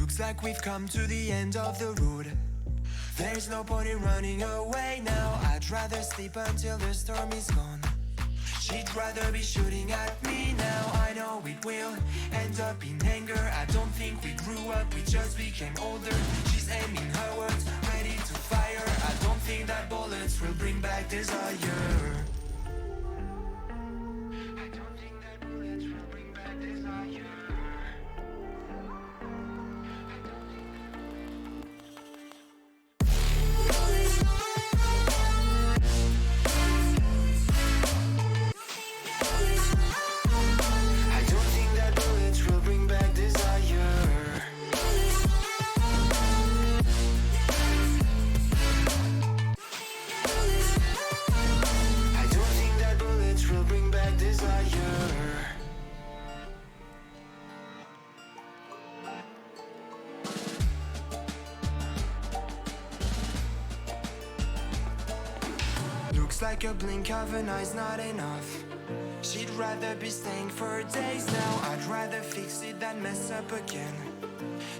Looks like we've come to the end of the road. There's no point in running away now. I'd rather sleep until the storm is gone. She'd rather be shooting at me now. I know it will end up in anger. I don't think we grew up, we just became older. She's aiming her words, ready to fire. I don't think that bullets will bring back desire. I don't think that bullets will bring back desire. Looks like a blink of an eye's not enough. She'd rather be staying for days now. I'd rather fix it than mess up again.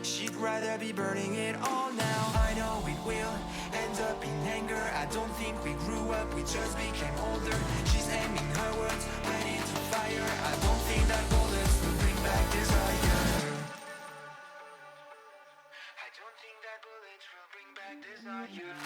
She'd rather be burning it all now. I know it will end up in anger. I don't think we grew up, we just became older. She's aiming her words, ready to fire. I don't think that bullets will bring back desire. I don't think that bullets will bring back desire.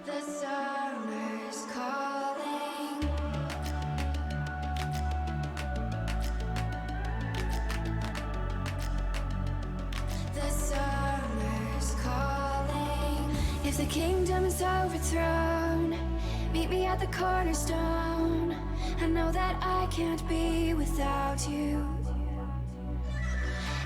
The summer's calling. The summer's calling. If the kingdom is overthrown, meet me at the cornerstone. I know that I can't be without you.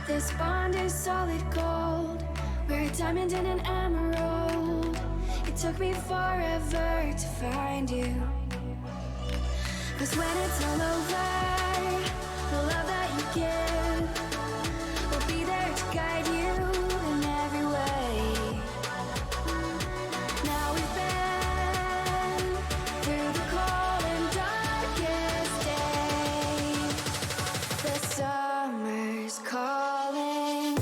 This bond is solid gold. We're a diamond and an emerald. It took me forever to find you. 'Cause when it's all over, the love that you give will be there to guide you in every way. Now we've been through the cold and darkest days. The summer's calling.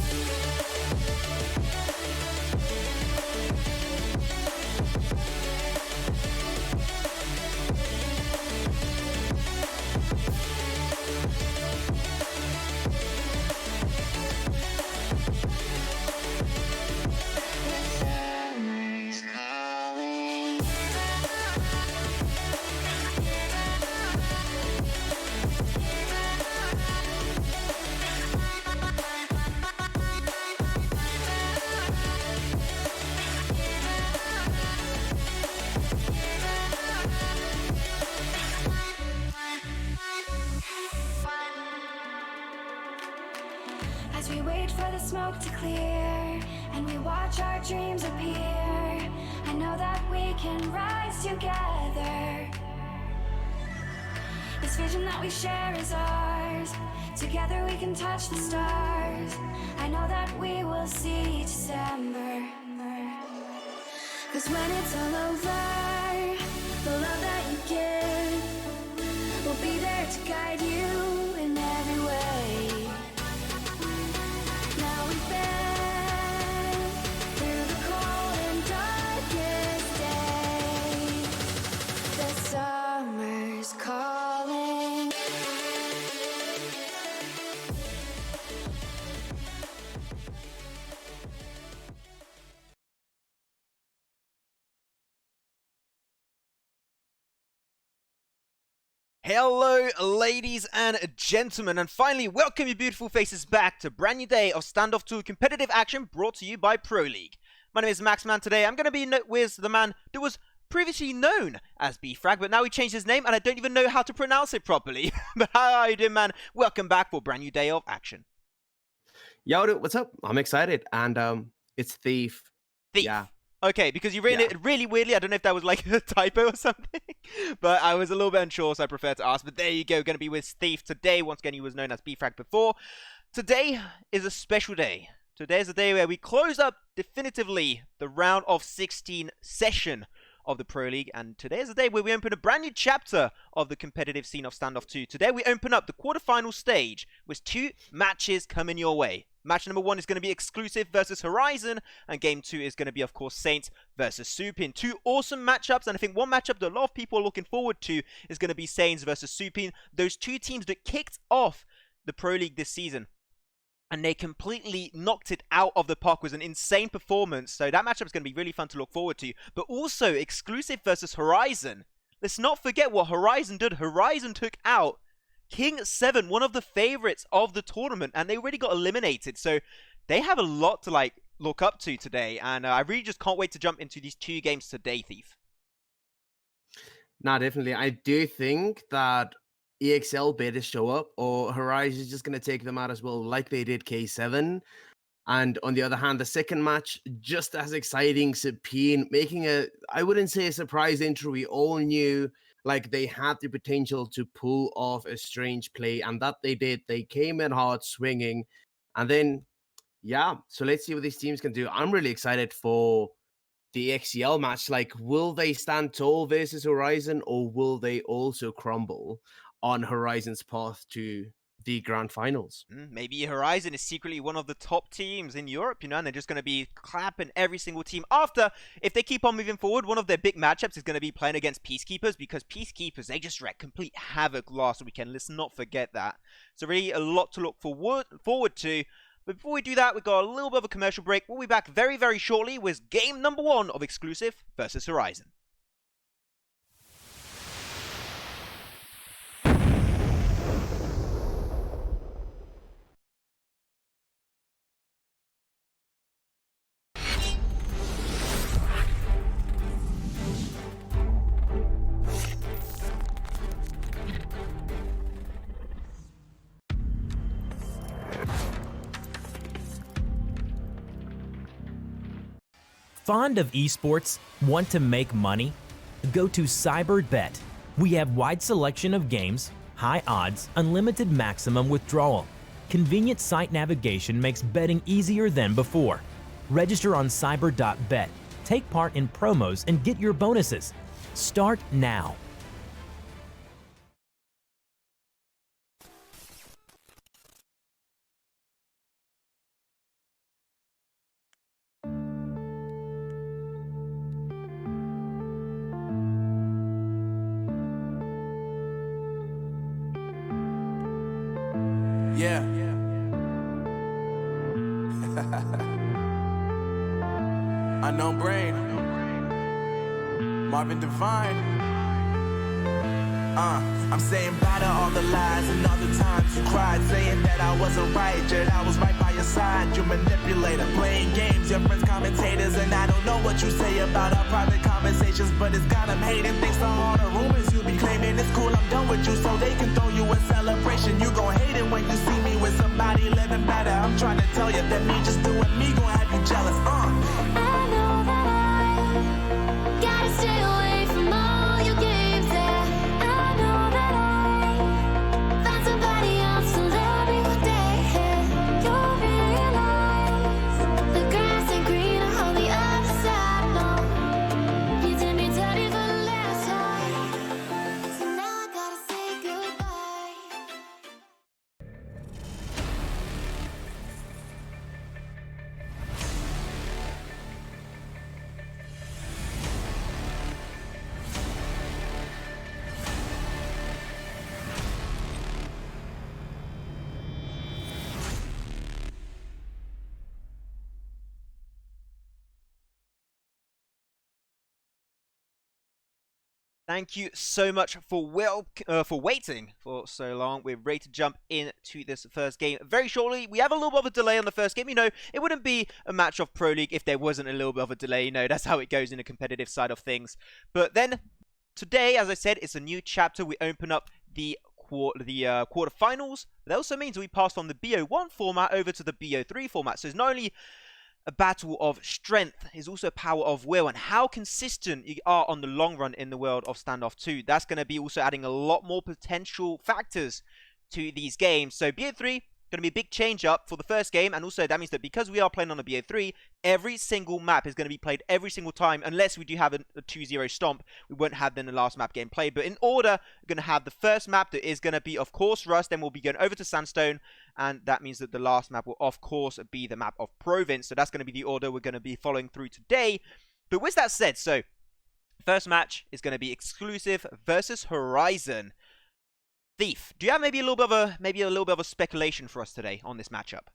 As we wait for the smoke to clear and we watch our dreams appear, I know that we can rise together. This vision that we share is ours. Together we can touch the stars. I know that we will see December. 'Cause when it's all over, the love that you give will be there to guide you in every way. Now we've been through the cold Hello, ladies and gentlemen, and finally, welcome you beautiful faces back to a brand new day of Standoff 2 competitive action brought to you by Pro League. My name is Maxman. Today I'm going to be with the man that was previously known as B-Frag, but now he changed his name and I don't even know how to pronounce it properly. But how are you doing, man? Welcome back for a brand new day of action. Yo, dude, what's up? I'm excited, and it's Thief. Yeah. Okay, because you written it really weirdly. I don't know if that was like a typo or something, but I was a little bit unsure, so I prefer to ask. But there you go, going to be with Thief today. Once again, he was known as B-Frag before. Today is a special day. Today is the day where we close up definitively the round of 16 session of the Pro League, and today is the day where we open a brand new chapter of the competitive scene of Standoff 2. Today we open up the quarterfinal stage with 2 matches coming your way. Match number 1 is going to be Exclusive versus Horizon, and game 2 is going to be, of course, Saints versus Supin. 2 awesome matchups, and I think one matchup that a lot of people are looking forward to is going to be Saints versus Supin. Those 2 teams that kicked off the Pro League this season, and they completely knocked it out of the park. With an insane performance, so that matchup is going to be really fun to look forward to. But also, Exclusive versus Horizon. Let's not forget what Horizon did. Horizon took out King 7, one of the favorites of the tournament, and they already got eliminated. So they have a lot to look up to today, and I really just can't wait to jump into these 2 games today, Thief. Nah, definitely. I do think that EXL better show up, or Horizon is just going to take them out as well, like they did K7. And on the other hand, the second match, just as exciting, Supine making I wouldn't say a surprise entry. We all knew like they had the potential to pull off a strange play, and that they did. They came in hard, swinging, and then, yeah, so let's see what these teams can do. I'm really excited for the XCL match. Like, will they stand tall versus Horizon, or will they also crumble on Horizon's path to the grand finals? Maybe Horizon is secretly one of the top teams in Europe, and they're just going to be clapping every single team. After, if they keep on moving forward, one of their big matchups is going to be playing against Peacekeepers, because Peacekeepers, they just wrecked complete havoc last weekend. Let's not forget that. So really a lot to look forward to. But before we do that, we've got a little bit of a commercial break. We'll be back very, very shortly with game number 1 of Exclusive versus Horizon. Fond of esports? Want to make money? Go to CyberBet. We have wide selection of games, high odds, unlimited maximum withdrawal. Convenient site navigation makes betting easier than before. Register on cyber.bet. Take part in promos and get your bonuses. Start now. Yeah. Unknown Brain. Marvin Devine. I'm saying bye to all the lies and all the times you cried, saying that I wasn't right, yet I was right by your side. You manipulator, playing games, your friends commentators, and I don't know what you say about our private conversations, but it's got them hating thanks to all the rumors you be claiming. It's cool, I'm done with you, so they can throw you a celebration. You gon' hate it when you see me with somebody living better. I'm trying to tell you that me just doing me gon' have you jealous. I know that I gotta stay away from all your games, yeah. I know that I found somebody else to love me one day, yeah. You'll realize the grass ain't greener on the other side, no. You did me dirty for the last time, so now I gotta say goodbye. Thank you so much for waiting for so long. We're ready to jump into this first game very shortly. We have a little bit of a delay on the first game. You know, it wouldn't be a match of Pro League if there wasn't a little bit of a delay. You know, that's how it goes in the competitive side of things. But then today, as I said, it's a new chapter. We open up the quarterfinals. That also means we passed from the BO1 format over to the BO3 format. So it's not only a battle of strength, is also a power of will, and how consistent you are on the long run in the world of Standoff 2. That's going to be also adding a lot more potential factors to these games. So BO3 going to be a big change up for the first game, and also that means that because we are playing on a BO3, every single map is going to be played every single time, unless we do have a 2-0 stomp. We won't have then the last map getting played. But in order, we're going to have the first map that is going to be, of course, Rust. Then we'll be going over to Sandstone, and that means that the last map will, of course, be the map of Province. So that's going to be the order we're going to be following through today. But with that said, so first match is going to be Exclusive versus Horizon. Thief, do you have maybe a little bit of a speculation for us today on this matchup?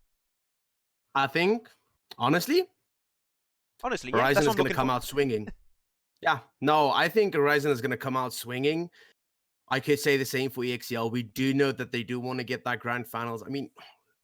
I think, honestly, yeah, Horizon is going to come out swinging. Yeah, no, I think Horizon is going to come out swinging. I could say the same for EXL. We do know that they do want to get that grand finals. I mean,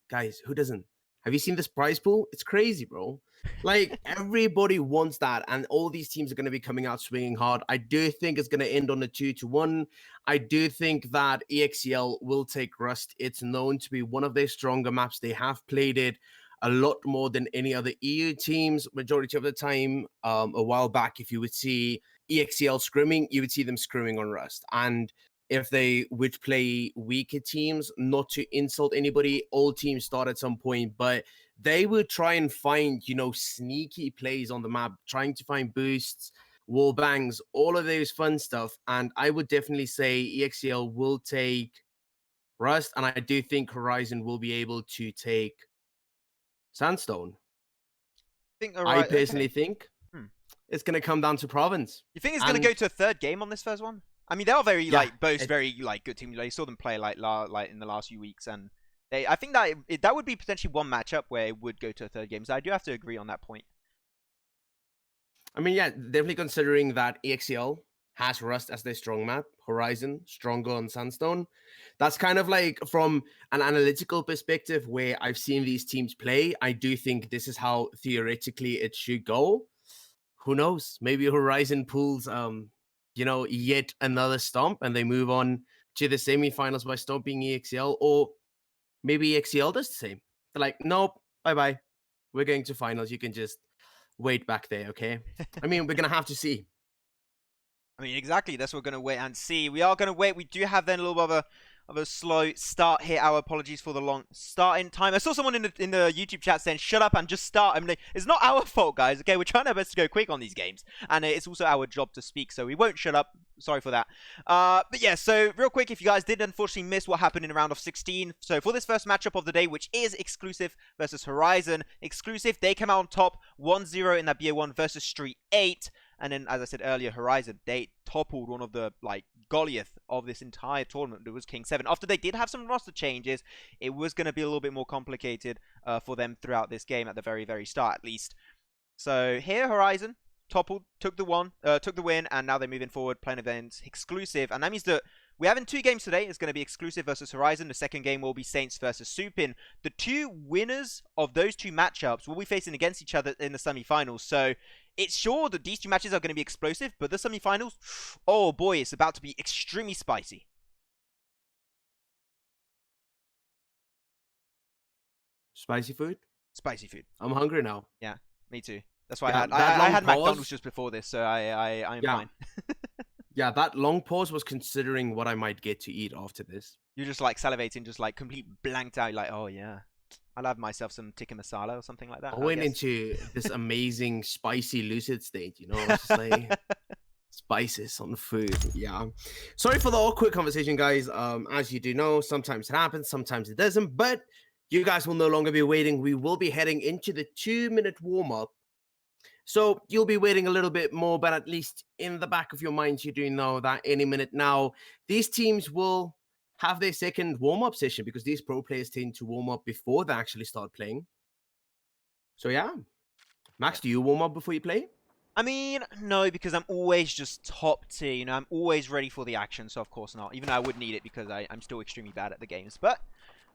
guys, who doesn't? Have you seen this prize pool? It's crazy, bro. Like, everybody wants that, and all these teams are going to be coming out swinging hard. I do think it's going to end on a 2-1. I do think that EXL will take Rust. It's known to be one of their stronger maps. They have played it a lot more than any other EU teams. Majority of the time, a while back, if you would see EXL scrimming, you would see them scrimming on Rust. And if they would play weaker teams, not to insult anybody, all teams start at some point, but they would try and find, you know, sneaky plays on the map, trying to find boosts, wall bangs, all of those fun stuff. And I would definitely say EXL will take Rust, and I do think Horizon will be able to take Sandstone. I personally think it's going to come down to Province. You think it's going to go to a third game on this first one? I mean, they are very very good teams. You saw them play like in the last few weeks, and I think that would be potentially one matchup where it would go to a third game. So I do have to agree on that point. I mean, yeah, definitely considering that EXL has Rust as their strong map, Horizon stronger on Sandstone. That's kind of like from an analytical perspective where I've seen these teams play. I do think this is how theoretically it should go. Who knows? Maybe Horizon pulls you know, yet another stomp, and they move on to the semifinals by stomping EXL, or maybe EXL does the same. They're like, nope, bye-bye. We're going to finals. You can just wait back there, okay? I mean, we're going to have to see. I mean, exactly. That's what we're going to wait and see. We are going to wait. We do have then a little bit of a slow start here. Our apologies for the long starting time. I saw someone in the YouTube chat saying, shut up and just start. I mean, it's not our fault, guys. Okay, we're trying our best to go quick on these games. And it's also our job to speak, so we won't shut up. Sorry for that. But yeah, so real quick, if you guys did unfortunately miss what happened in the round of 16. So for this first matchup of the day, which is Exclusive versus Horizon. Exclusive, they came out on top 1-0 in that BO1 versus Street 8. And then, as I said earlier, Horizon, they toppled one of the, Goliath of this entire tournament. It was King 7. After they did have some roster changes, it was going to be a little bit more complicated for them throughout this game, at the very, very start, at least. So here, Horizon toppled, took the win, and now they're moving forward, playing events Exclusive. And that means that we're having 2 games today. It's going to be Exclusive versus Horizon. The second game will be Saints versus Supin. The 2 winners of those 2 matchups will be facing against each other in the semifinals. So it's sure that these 2 matches are going to be explosive, but the semifinals, oh boy, it's about to be extremely spicy. Spicy food? Spicy food. I'm hungry now. Yeah, me too. That's why Yeah, I had McDonald's just before this, so I'm fine. Yeah, that long pause was considering what I might get to eat after this. You're just like salivating, just like complete blanked out, like, oh yeah, I'll have myself some tikka masala or something like that. I went into this amazing spicy lucid state, you know, it's just like spices on the food. Yeah. Sorry for the awkward conversation, guys. As you do know, sometimes it happens, sometimes it doesn't, but you guys will no longer be waiting. We will be heading into the 2-minute warm-up. So you'll be waiting a little bit more, but at least in the back of your minds, you do know that any minute now, these teams will have their second warm-up session, because these pro players tend to warm up before they actually start playing. So yeah. Max, do you warm up before you play? I mean, no, because I'm always just top tier, you know, I'm always ready for the action, so of course not. Even though I would need it because I'm still extremely bad at the games. But,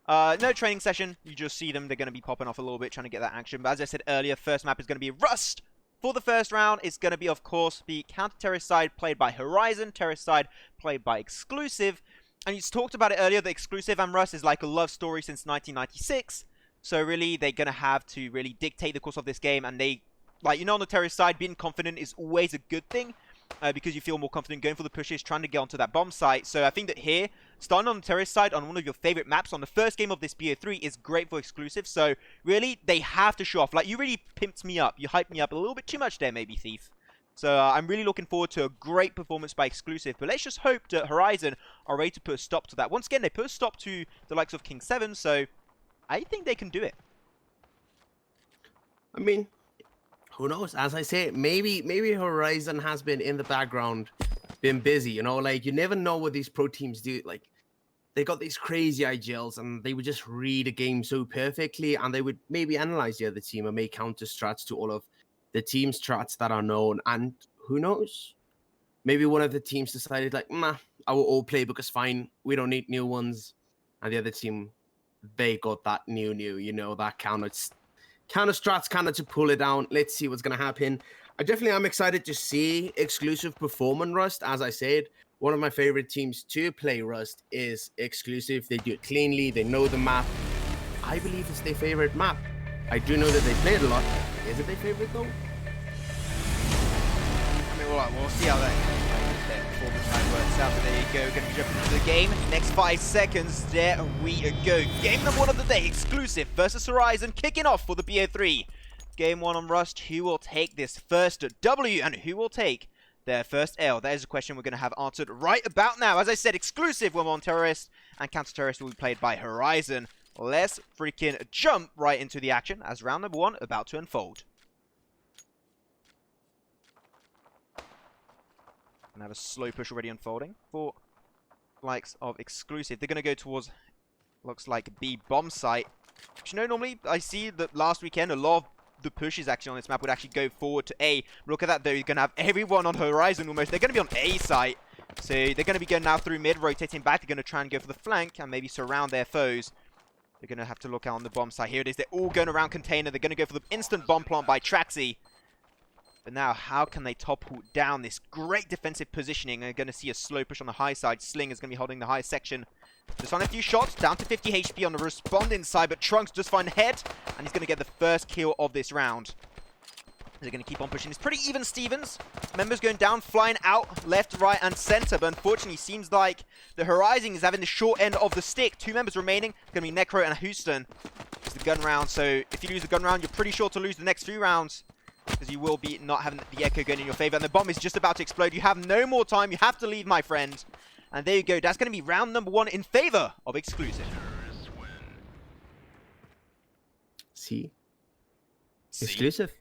no training session, you just see them, they're going to be popping off a little bit, trying to get that action. But as I said earlier, first map is going to be Rust. For the first round, it's going to be, of course, the counter-terrorist side played by Horizon, terrorist side played by Exclusive. And you talked about it earlier, the Exclusive and Rust is like a love story since 1996. So really, they're going to have to really dictate the course of this game, and they... Like, you know, on the terrorist side, being confident is always a good thing because you feel more confident going for the pushes, trying to get onto that bomb site. So I think that here, starting on the terrorist side on one of your favorite maps on the first game of this BO3 is great for Exclusive. So really, they have to show off. Like, you really pimped me up. You hyped me up a little bit too much there, maybe, Thief. So I'm really looking forward to a great performance by Exclusive. But let's just hope that Horizon are ready to put a stop to that. Once again, they put a stop to the likes of King 7. So I think they can do it. I mean, who knows? As I say, maybe Horizon has been in the background, been busy, you know? Like, you never know what these pro teams do. Like, they got these crazy IGLs, and they would just read a game so perfectly, and they would maybe analyze the other team and make counter strats to all of the team's strats that are known. And who knows? Maybe one of the teams decided, like, nah, our old playbook is fine. We don't need new ones. And the other team, they got that new, you know, that counter strats kind of to pull it down. Let's see what's going to happen. I definitely am excited to see Exclusive perform on Rust. As I said, one of my favorite teams to play Rust is Exclusive. They do it cleanly. They know the map. I believe it's their favorite map. I do know that they play it a lot. Is it their favorite, though? I mean, we'll see how that performance time works out. But there you go, going to be jumping into the game. Next 5 seconds, there we go. Game number 1 of the day, Exclusive versus Horizon, kicking off for the BO3. Game 1 on Rust, who will take this first W and who will take their first L? That is a question we're going to have answered right about now. As I said, Exclusive will on Terrorist, and Counter-Terrorist will be played by Horizon. Let's freaking jump right into the action as round number 1 about to unfold. And have a slow push already unfolding for likes of Exclusive. They're going to go towards, looks like, B bomb site. Which, you know, normally I see that last weekend a lot of the pushes actually on this map would actually go forward to A. Look at that though, you're going to have everyone on Horizon almost. They're going to be on A site. So they're going to be going now through mid, rotating back. They're going to try and go for the flank and maybe surround their foes. They're going to have to look out on the bomb site. Here it is. They're all going around container. They're going to go for the instant bomb plant by Traxy. But now, how can they topple down this great defensive positioning? They're going to see a slow push on the high side. Sling is going to be holding the high section. Just on a few shots, down to 50 HP on the responding side, but Trunks just find head, and he's going to get the first kill of this round. They're going to keep on pushing. It's pretty even, Stevens. Members going down, flying out, left, right, and center, but unfortunately, seems like the Horizon is having the short end of the stick. 2 members remaining. It's going to be Necro and Houston. It's the gun round, so if you lose the gun round, you're pretty sure to lose the next few rounds, because you will be not having the echo gun in your favor, and the bomb is just about to explode. You have no more time. You have to leave, my friend. And there you go. That's going to be round number 1 in favor of Exclusive. See? Exclusive.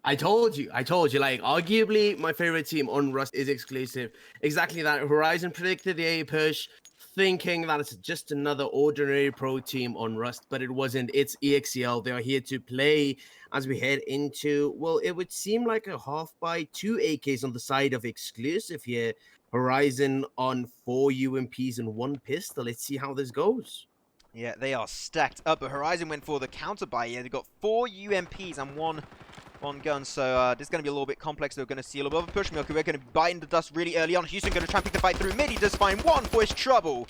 I told you, like, arguably my favorite team on Rust is Exclusive. Exactly that. Horizon predicted the A push, thinking that it's just another ordinary pro team on Rust, but it wasn't. It's EXL. They are here to play as we head into, well, it would seem like a half by 2 AKs on the side of Exclusive here. Horizon on 4 UMPs and 1 pistol. Let's see how this goes. Yeah, they are stacked up, but Horizon went for the counter buy here. They've got 4 UMPs and one gun, so this is going to be a little bit complex. They're going to see a little bit of a push. Milky Way going to bite in the dust really early on. Houston going to try and pick the fight through mid. He does find one for his trouble.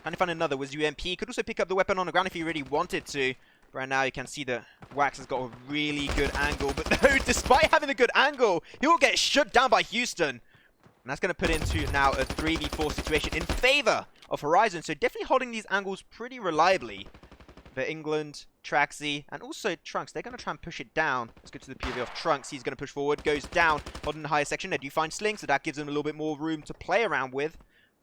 And he found another with UMP. He could also pick up the weapon on the ground if he really wanted to. Right now, you can see that Wax has got a really good angle. But no, despite having a good angle, he will get shut down by Houston. And that's going to put into now a 3v4 situation in favor of Horizon. So definitely holding these angles pretty reliably. But England, Traxy, and also Trunks, they're going to try and push it down. Let's go to the POV of Trunks. He's going to push forward, goes down, holding the higher section. They do find Sling, so that gives them a little bit more room to play around with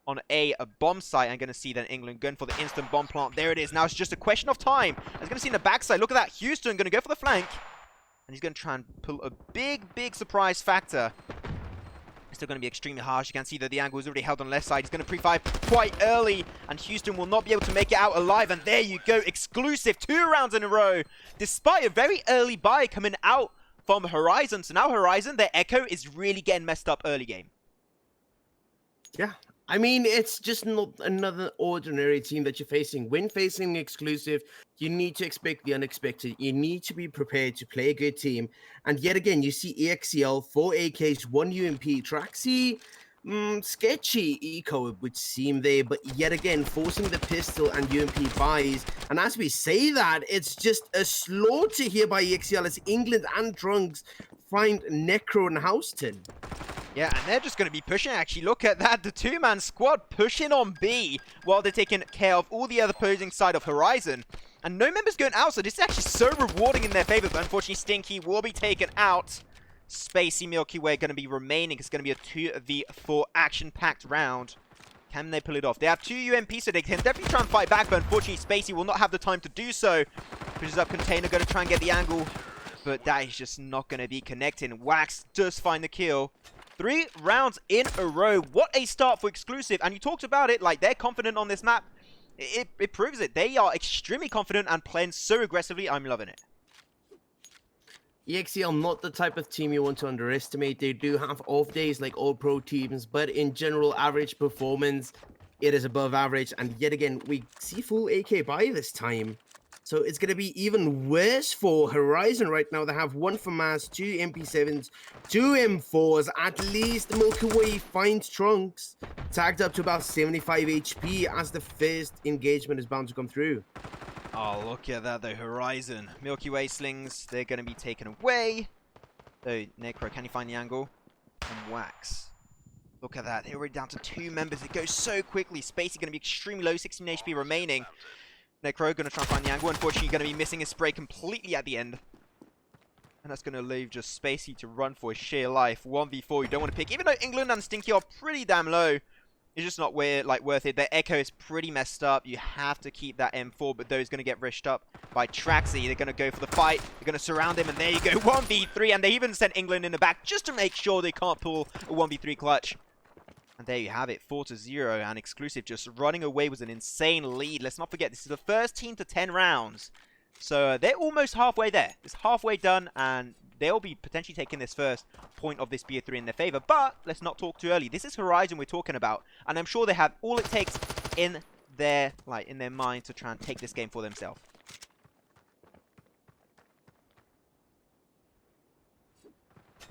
on a bomb site. I'm going to see then England going for the instant bomb plant. There it is. Now it's just a question of time. I'm going to see in the backside. Look at that. Houston going to go for the flank. And he's going to try and pull a big surprise factor. Still going to be extremely harsh. You can see that the angle is already held on the left side. He's going to pre-fire quite early, and Houston will not be able to make it out alive. And there you go, Exclusive, 2 rounds in a row. Despite a very early buy coming out from Horizon. So now Horizon, their Echo is really getting messed up early game. Yeah. I mean, it's just not another ordinary team that you're facing. When facing exclusive, you need to expect the unexpected. You need to be prepared to play a good team. And yet again, you see EXL, 4 AKs, 1 UMP, Traxy, sketchy eco it would seem there, but yet again, forcing the pistol and UMP buys. And as we say that, it's just a slaughter here by EXL as England and Trunks find Necro and Houston. Yeah, and they're just going to be pushing, actually. Look at that. The two-man squad pushing on B while they're taking care of all the other opposing side of Horizon. And no members going out, so this is actually so rewarding in their favor. But unfortunately, Stinky will be taken out. Spacey Milky Way going to be remaining. It's going to be a 2v4 action-packed round. Can they pull it off? They have 2 UMP, so they can definitely try and fight back. But unfortunately, Spacey will not have the time to do so. Pushes up Container, going to try and get the angle. But that is just not going to be connecting. Wax does find the kill. 3 rounds in a row. What a start for exclusive. And you talked about it, like they're confident on this map. It proves it. They are extremely confident and playing so aggressively. I'm loving it. EXL not the type of team you want to underestimate. They do have off days like all pro teams, but in general, average performance, it is above average. And yet again, we see full AK buy this time. So it's going to be even worse for Horizon right now. They have 1 FAMAS, 2 MP7s, 2 M4s. At least Milky Way finds Trunks tagged up to about 75 HP as the first engagement is bound to come through. Oh, look at that, though. Horizon. Milky Way slings, they're going to be taken away. Oh, Necro, can you find the angle? And Wax. Look at that. They're already down to 2 members. It goes so quickly. Spacey going to be extremely low, 16 HP remaining. Necro going to try and find the angle. Unfortunately, going to be missing his spray completely at the end. And that's going to leave just Spacey to run for his sheer life. 1v4, you don't want to pick. Even though England and Stinky are pretty damn low, it's just not worth it. Their Echo is pretty messed up. You have to keep that M4, but those going to get rished up by Traxy. They're going to go for the fight. They're going to surround him, and there you go. 1v3, and they even sent England in the back just to make sure they can't pull a 1v3 clutch. And there you have it, 4-0, and exclusive just running away with an insane lead. Let's not forget, this is the first team to 10 rounds. So they're almost halfway there. It's halfway done, and they'll be potentially taking this first point of this BO3 in their favor. But let's not talk too early. This is Horizon we're talking about, and I'm sure they have all it takes in their mind to try and take this game for themselves.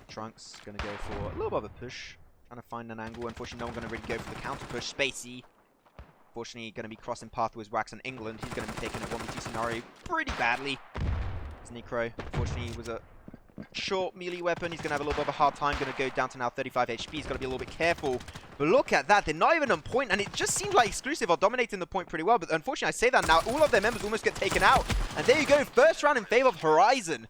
Trunks gonna go for a little bit of a push. Trying to find an angle. Unfortunately, no one's going to really go for the counter push. Spacey, unfortunately, going to be crossing path with Wax and England. He's going to be taking a 1v2 scenario pretty badly. It's Necro. Unfortunately, he was a short melee weapon. He's going to have a little bit of a hard time. Going to go down to now 35 HP. He's got to be a little bit careful. But look at that. They're not even on point. And it just seems like exclusive are dominating the point pretty well. But unfortunately, I say that now. All of their members almost get taken out. And there you go. First round in favor of Horizon.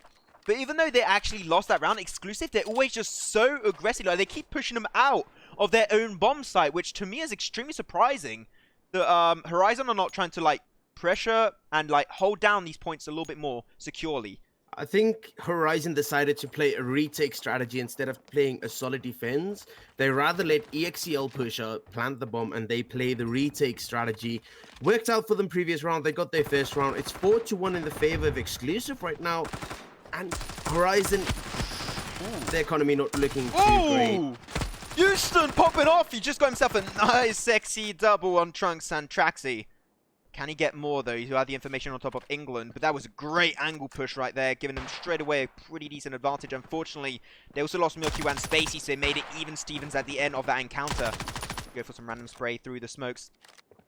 But even though they actually lost that round, exclusive, they're always just so aggressive. Like, they keep pushing them out of their own bomb site, which to me is extremely surprising. The Horizon are not trying to, like, pressure and, like, hold down these points a little bit more securely. I think Horizon decided to play a retake strategy instead of playing a solid defense. They rather let EXL push up, plant the bomb, and they play the retake strategy. Worked out for them previous round. They got their first round. It's 4-1 in the favor of exclusive right now. And Horizon, the economy not looking too great. Houston popping off. He just got himself a nice, sexy double on Trunks and Traxy. Can he get more, though? He had the information on top of England. But that was a great angle push right there, giving them straight away a pretty decent advantage. Unfortunately, they also lost Milky Way and Spacey, so they made it even Stevens at the end of that encounter. Go for some random spray through the smokes.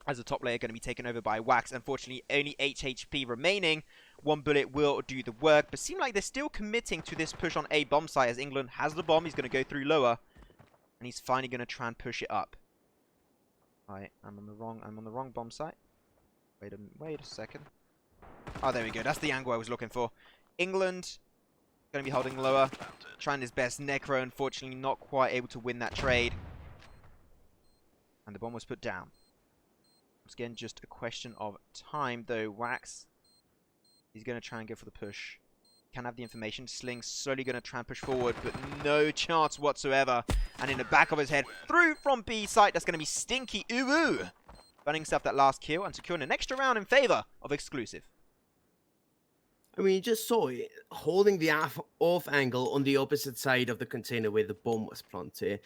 As the top layer going to be taken over by Wax. Unfortunately, only 8 HP remaining. 1 bullet will do the work. But seem like they're still committing to this push on A bomb site. As England has the bomb. He's going to go through lower. And he's finally going to try and push it up. Alright, I'm on the wrong bomb site. Wait a second. Oh, there we go. That's the angle I was looking for. England going to be holding lower. Trying his best. Necro, unfortunately, not quite able to win that trade. And the bomb was put down. It's again just a question of time, though. Wax, he's going to try and go for the push. Can have the information. Sling slowly going to try and push forward, but no chance whatsoever. And in the back of his head, through from B site, that's going to be Stinky Uwu. Running himself that last kill and securing an extra round in favor of exclusive. I mean, you just saw it holding the off angle on the opposite side of the container where the bomb was planted.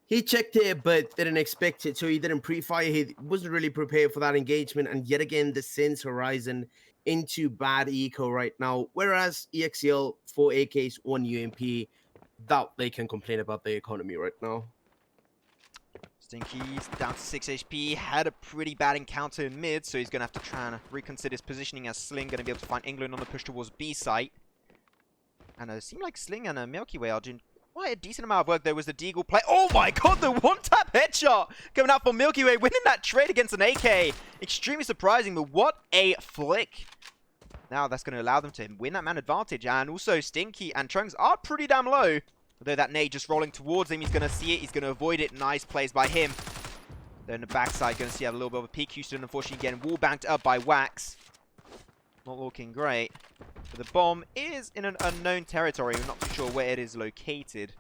He checked it, but didn't expect it, so he didn't pre-fire. He wasn't really prepared for that engagement, and yet again, this sends Horizon into bad eco right now. Whereas EXL, 4 AKs, 1 UMP, doubt they can complain about the economy right now. Stinky's down to 6 HP, had a pretty bad encounter in mid, so he's going to have to try and reconsider his positioning as Sling going to be able to find England on the push towards B site. And it seemed like Sling and Milky Way are doing quite a decent amount of work. There was the Deagle play. Oh my god, the one-tap headshot coming out for Milky Way, winning that trade against an AK. Extremely surprising, but what a flick. Now that's going to allow them to win that man advantage, and also Stinky and Trunks are pretty damn low. Although that nade just rolling towards him, he's going to see it, he's going to avoid it. Nice plays by him. Then the backside, going to see a little bit of a peek. Houston, unfortunately, getting wall banked up by Wax. Not looking great. But the bomb is in an unknown territory. We're not too sure where it is located.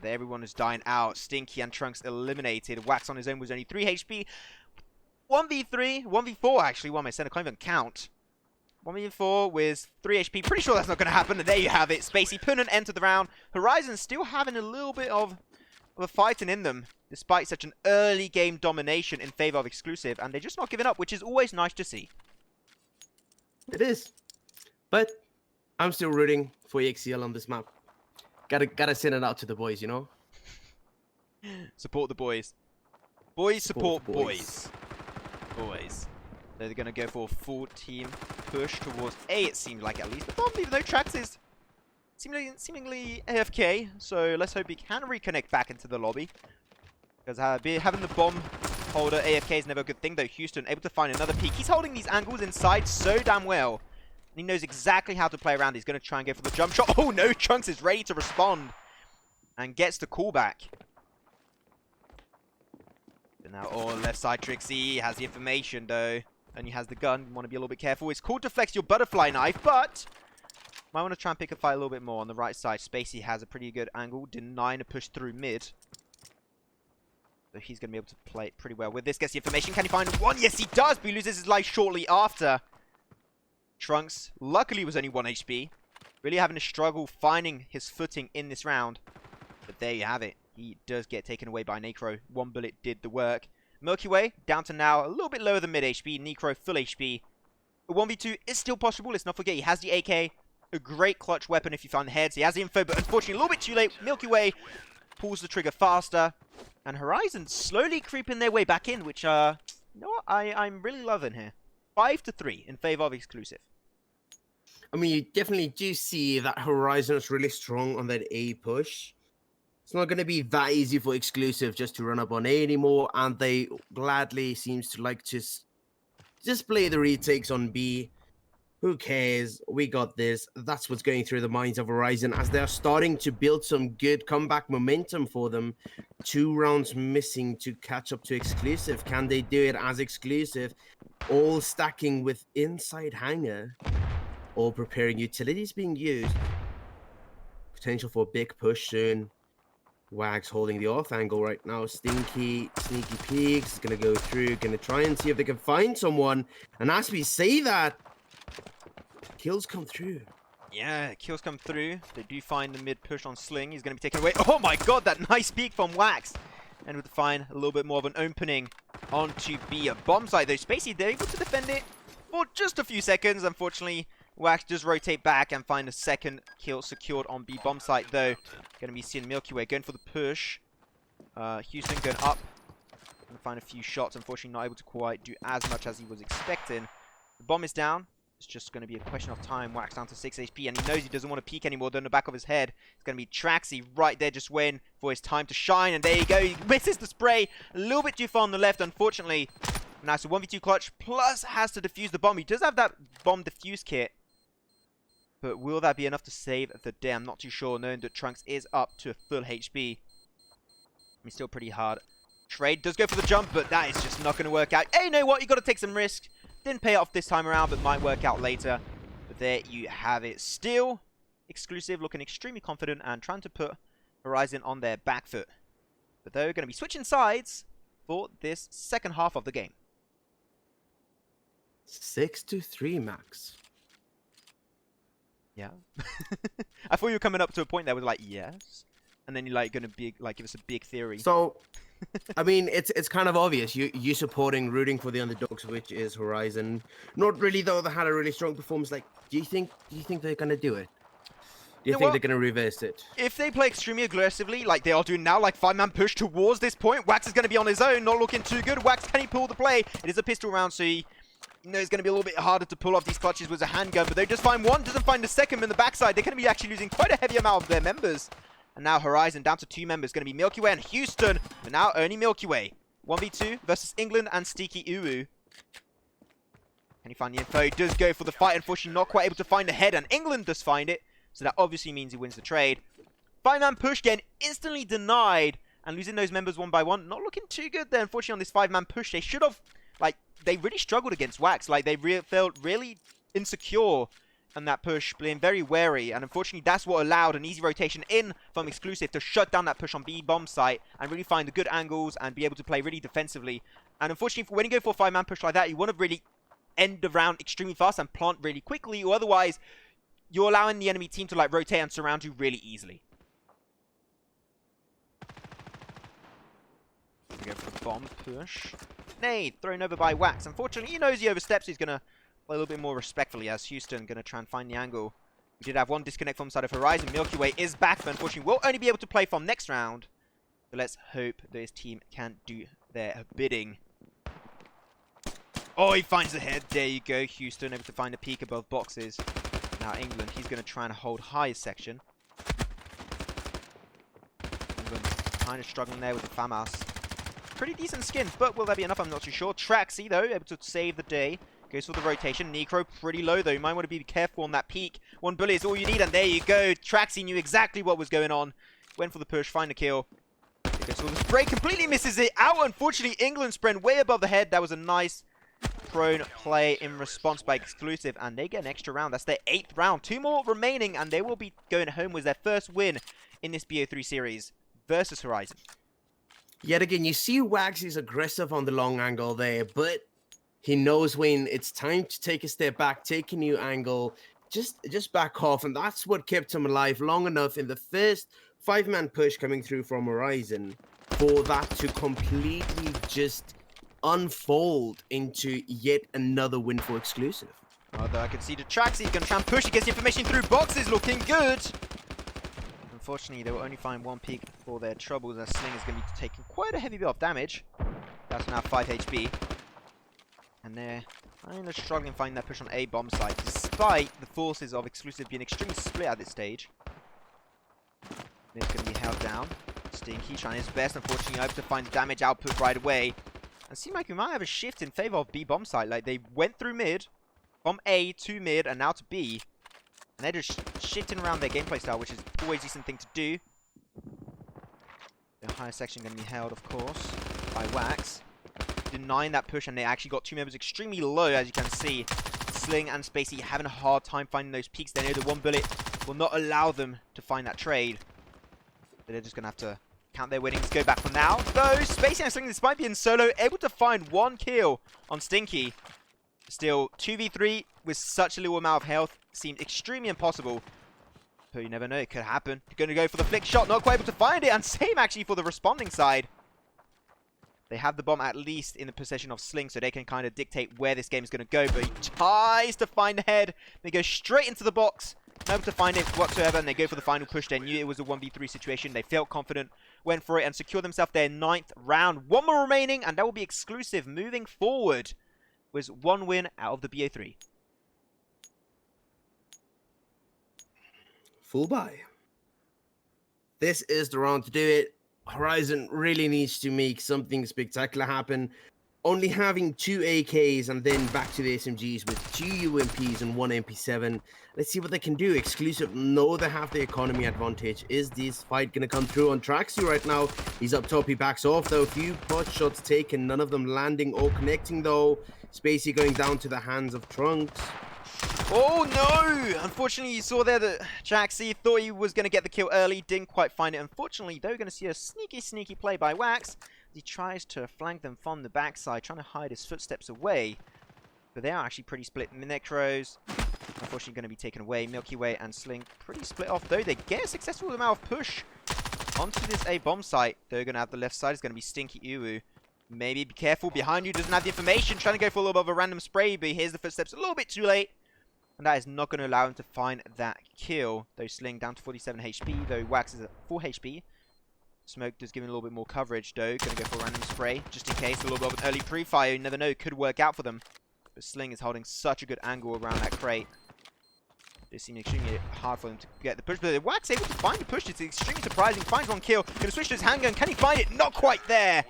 There, everyone is dying out. Stinky and Trunks eliminated. Wax on his own was only 3 HP. 1v3, 1v4 actually. One minute, I can't even count. 1v4 with 3 HP. Pretty sure that's not going to happen. And there you have it. Spacey Punnan entered the round. Horizon still having a little bit of a fighting in them, despite such an early game domination in favor of exclusive. And they're just not giving up, which is always nice to see. It is. But I'm still rooting for EXL on this map. Gotta send it out to the boys, you know? Support the boys. Boys support boys. Boys. They're going to go for a full team push towards A, it seems like, at least. The bomb, even though Trax is seemingly AFK, so let's hope he can reconnect back into the lobby. Because having the bomb holder AFK is never a good thing, though. Houston able to find another peek. He's holding these angles inside so damn well. And he knows exactly how to play around. He's going to try and go for the jump shot. Oh no, Trunks is ready to respond. And gets the callback. But now, oh, left side Trixie has the information, though. And he has the gun. You want to be a little bit careful. It's called to flex your butterfly knife, but might want to try and pick a fight a little bit more on the right side. Spacey has a pretty good angle, denying a push through mid. So he's going to be able to play it pretty well with this. Gets the information. Can he find one? Yes, he does, but he loses his life shortly after. Trunks, luckily, was only 1 HP. Really having to struggle finding his footing in this round. But there you have it. He does get taken away by Necro. 1 bullet did the work. Milky Way, down to now a little bit lower than mid HP. Necro, full HP. A 1v2 is still possible. Let's not forget he has the AK. A great clutch weapon if you find the heads. He has the info, but unfortunately a little bit too late. Milky Way pulls the trigger faster. And Horizon slowly creeping their way back in, which, you know what, I'm really loving here. 5-3 in favor of exclusive. I mean, you definitely do see that Horizon is really strong on that A push. It's not going to be that easy for exclusive just to run up on A anymore, and they gladly seems to like to just play the retakes on B. Who cares? We got this. That's what's going through the minds of Horizon as they're starting to build some good comeback momentum for them. 2 rounds missing to catch up to exclusive. Can they do it as exclusive? All stacking with inside hangar. All preparing utilities being used. Potential for a big push soon. Wags holding the off angle right now. Stinky, sneaky peeks. Is going to go through. Going to try and see if they can find someone. And as we say that, kills come through. Yeah, kills come through. They do find the mid push on Sling. He's going to be taken away. Oh my god, that nice peek from Wax. And with the find a little bit more of an opening onto B. A bomb site though. Spacey, they're able to defend it for just a few seconds. Unfortunately, Wax does rotate back and find a second kill secured on B bomb site though. Going to be seeing Milky Way going for the push. Houston going up. Going to find a few shots. Unfortunately, not able to quite do as much as he was expecting. The bomb is down. It's just going to be a question of time. Wax down to 6 HP, and he knows he doesn't want to peek anymore. Then in the back of his head, it's going to be Traxy right there, just waiting for his time to shine. And there you go. He misses the spray a little bit too far on the left, unfortunately. Nice, so 1v2 clutch, plus has to defuse the bomb. He does have that bomb defuse kit. But will that be enough to save the day? I'm not too sure, knowing that Trunks is up to a full HP. He's still pretty hard. Trade does go for the jump, but that is just not going to work out. Hey, you know what? You got to take some risk. Didn't pay off this time around, but might work out later. But there you have it. Still exclusive, looking extremely confident and trying to put Horizon on their back foot. But they're going to be switching sides for this second half of the game. 6-3, Max. Yeah. I thought you were coming up to a point that was like, yes. And then you're like gonna be like give us a big theory. So, I mean, it's kind of obvious. You supporting, rooting for the underdogs, which is Horizon. Not really though. They had a really strong performance. Like, do you think they're gonna do it? Do you know think what? they're gonna reverse it? If they play extremely aggressively, like they are doing now, like 5-man push towards this point, Wax is going to be on his own, not looking too good. Wax, can he pull the play? It is a pistol round, so he, it's going to be a little bit harder to pull off these clutches with a handgun, but they just find one, doesn't find the second in the backside. They're going to be actually losing quite a heavy amount of their members. And now Horizon down to 2 members, going to be Milky Way and Houston, but now only Milky Way. 1v2 versus England and Steaky Uwu. Can he find the info? He does go for the fight, unfortunately not quite able to find the head, and England does find it. So that obviously means he wins the trade. 5-man push getting instantly denied and losing those members one by one. Not looking too good there, unfortunately, on this 5-man push. They should have, like, they really struggled against Wax. Like, they felt really insecure on that push, being very wary. And unfortunately, that's what allowed an easy rotation in from Exclusive to shut down that push on B bomb site and really find the good angles and be able to play really defensively. And unfortunately, when you go for a 5-man push like that, you want to really end the round extremely fast and plant really quickly, or otherwise you're allowing the enemy team to like rotate and surround you really easily. We go for the bomb push. Nade thrown over by Wax. Unfortunately, he knows he oversteps. He's going to play a little bit more respectfully as Houston going to try and find the angle. We did have one disconnect from the side of Horizon. Milky Way is back, but unfortunately will only be able to play from next round. So let's hope that his team can do their bidding. Oh, he finds the head. There you go. Houston able to find a peek above boxes. Now England, he's going to try and hold highest section. England kind of struggling there with the FAMAS. Pretty decent skins, but will that be enough? I'm not too sure. Traxy, though, able to save the day. Goes for the rotation. Necro pretty low, though. You might want to be careful on that peak. One bullet is all you need, and there you go. Traxy knew exactly what was going on. Went for the push, find the kill. Goes for the spray, completely misses it out. Unfortunately, England sprint way above the head. That was a nice prone play in response by Exclusive, and they get an extra round. That's their 8th round. 2 more remaining, and they will be going home with their first win in this BO3 series versus Horizon. Yet again, you see Wax is aggressive on the long angle there, but he knows when it's time to take a step back, take a new angle, just back off, and that's what kept him alive long enough in the first 5-man push coming through from Horizon for that to completely just unfold into yet another win for Exclusive. Although I can see the Traxy, he's going to try and push. He gets the information through boxes, looking good. Unfortunately, they will only find one peak for their troubles, as Sling is going to be taking quite a heavy bit of damage. That's now 5 HP. And they're kind of struggling finding that push on A bomb site, despite the forces of Exclusive being extremely split at this stage. It's going to be held down. Stinky trying his best, unfortunately, able to find the damage output right away. And seems like we might have a shift in favor of B bomb site. Like, they went through mid, from A to mid, and now to B. And they're just shifting around their gameplay style, which is always a decent thing to do. The higher section going to be held, of course, by Wax. Denying that push, and they actually got 2 members extremely low, as you can see. Sling and Spacey having a hard time finding those peaks. They know the 1 bullet will not allow them to find that trade. So they're just going to have to count their winnings, go back for now. Though, Spacey and Sling, despite being solo, able to find 1 kill on Stinky. Still, 2v3 with such a little amount of health seems extremely impossible. But you never know, it could happen. You're going to go for the flick shot, not quite able to find it, and same actually for the responding side. They have the bomb at least in the possession of Sling, so they can kind of dictate where this game is going to go. But he tries to find the head. They go straight into the box. Not able to find it whatsoever, and they go for the final push. They knew it was a 1v3 situation. They felt confident, went for it, and secured themselves their 9th round. 1 more remaining, and that will be Exclusive moving forward with 1 win out of the BO3. Full buy. This is the round to do it. Horizon really needs to make something spectacular happen. Only having 2 AKs and then back to the SMGs with 2 UMPs and 1 MP7. Let's see what they can do. Exclusive know they have the economy advantage. Is this fight going to come through on Traxy right now? He's up top. He backs off though. A few pot shots taken. None of them landing or connecting though. Spacey going down to the hands of Trunks. Oh no! Unfortunately, you saw there that Traxy thought he was going to get the kill early. Didn't quite find it. Unfortunately, though, we're going to see a sneaky play by Wax. He tries to flank them from the backside, trying to hide his footsteps away. But they are actually pretty split. Necros Unfortunately, going to be taken away. Milky Way and Sling pretty split off, though. They get a successful amount of push onto this A bomb site. They're going to have the left side. It's going to be Stinky Uwu. Maybe be careful. Behind you, doesn't have the information. Trying to go for a little bit of a random spray, but he hears the footsteps a little bit too late. And that is not going to allow him to find that kill. Though Sling down to 47 HP, though Wax is at 4 HP. Smoke does give him a little bit more coverage, though. Going to go for a random spray, just in case. A little bit of an early pre-fire. You never know. It could work out for them. But Sling is holding such a good angle around that crate. It seems extremely hard for them to get the push. But Wax able to find the push. It's extremely surprising. Finds one kill. Going to switch to his handgun. Can he find it? Not quite there.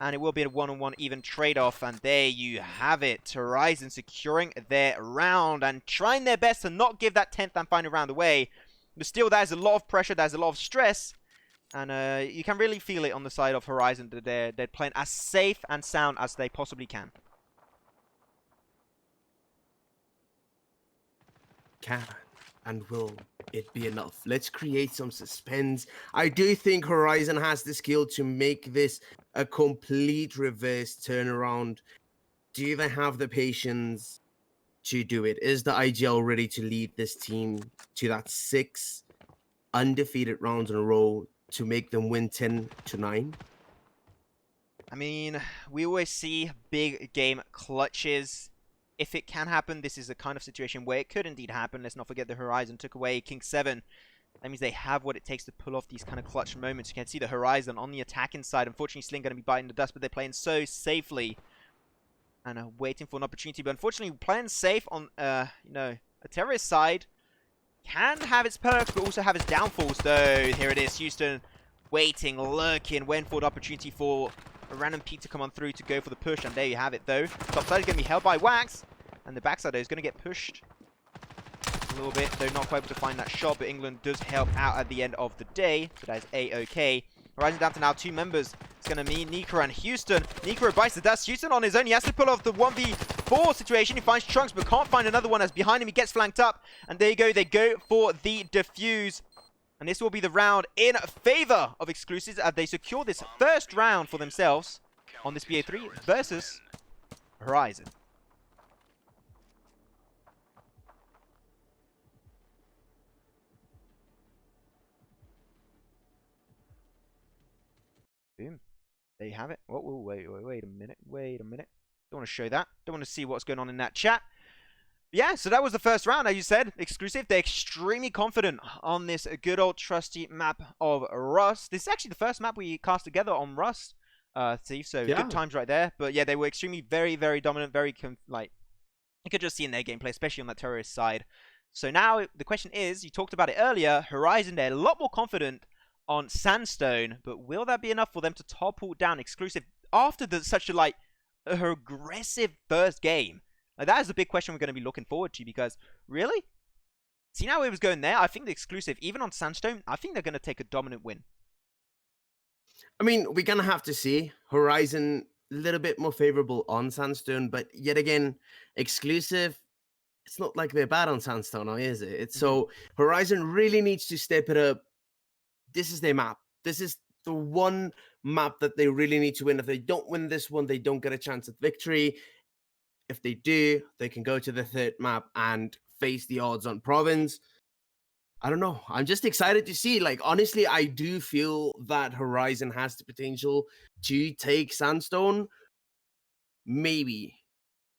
And it will be a one-on-one even trade-off. And there you have it. Horizon securing their round and trying their best to not give that 10th and final round away. But still, that is a lot of pressure. That is a lot of stress. And you can really feel it on the side of Horizon that they're playing as safe and sound as they possibly can. Can and will it be enough? Let's create some suspense. I do think Horizon has the skill to make this a complete reverse turnaround. Do they have the patience to do it? Is the IGL ready to lead this team to that 6 undefeated rounds in a row to make them win 10-9? I mean, we always see big game clutches. If it can happen, this is a kind of situation where it could indeed happen. Let's not forget the Horizon took away King 7. That means they have what it takes to pull off these kind of clutch moments. You can see the Horizon on the attacking side. Unfortunately, Sling going to be biting the dust, but they're playing so safely. And waiting for an opportunity. But unfortunately, playing safe on, a terrorist side can have its perks, but also have its downfalls, though. Here it is, Houston waiting, lurking, waiting for the opportunity for a random peak to come on through to go for the push, and there you have it, though. Top side is going to be held by Wax, and the backside, though, is going to get pushed a little bit, though not quite able to find that shot, but England does help out at the end of the day, so that is A-OK. Horizon down to now 2 members. It's going to be Nikra and Houston. Nikra bites the dust. Houston on his own. He has to pull off the 1v4 situation. He finds Trunks, but can't find another one as behind him. He gets flanked up, and there you go. They go for the defuse. And this will be the round in favor of Exclusives as they secure this first round for themselves on this BA3 versus Horizon. Boom. There you have it. Oh, wait a minute. Wait a minute. Don't want to show that. Don't want to see what's going on in that chat. Yeah, so that was the first round, as you said. Exclusive. They're extremely confident on this good old trusty map of Rust. This is actually the first map we cast together on Rust, Steve. So yeah, good times right there. But yeah, they were extremely very, very dominant. Very, you could just see in their gameplay, especially on that terrorist side. So now the question is, you talked about it earlier, Horizon, they're a lot more confident on Sandstone, but will that be enough for them to topple down Exclusive after such a aggressive first game? That is the big question we're going to be looking forward to, because really, see now it was going there. I think the Exclusive, even on Sandstone, I think they're going to take a dominant win. I mean, we're going to have to see. Horizon a little bit more favorable on Sandstone, but yet again, Exclusive, it's not like they're bad on Sandstone now, is it? So Horizon really needs to step it up. This is their map. This is the one map that they really need to win. If they don't win this one, they don't get a chance at victory. If they do, they can go to the 3rd map and face the odds on Province. I don't know. I'm just excited to see. Honestly, I do feel that Horizon has the potential to take Sandstone. Maybe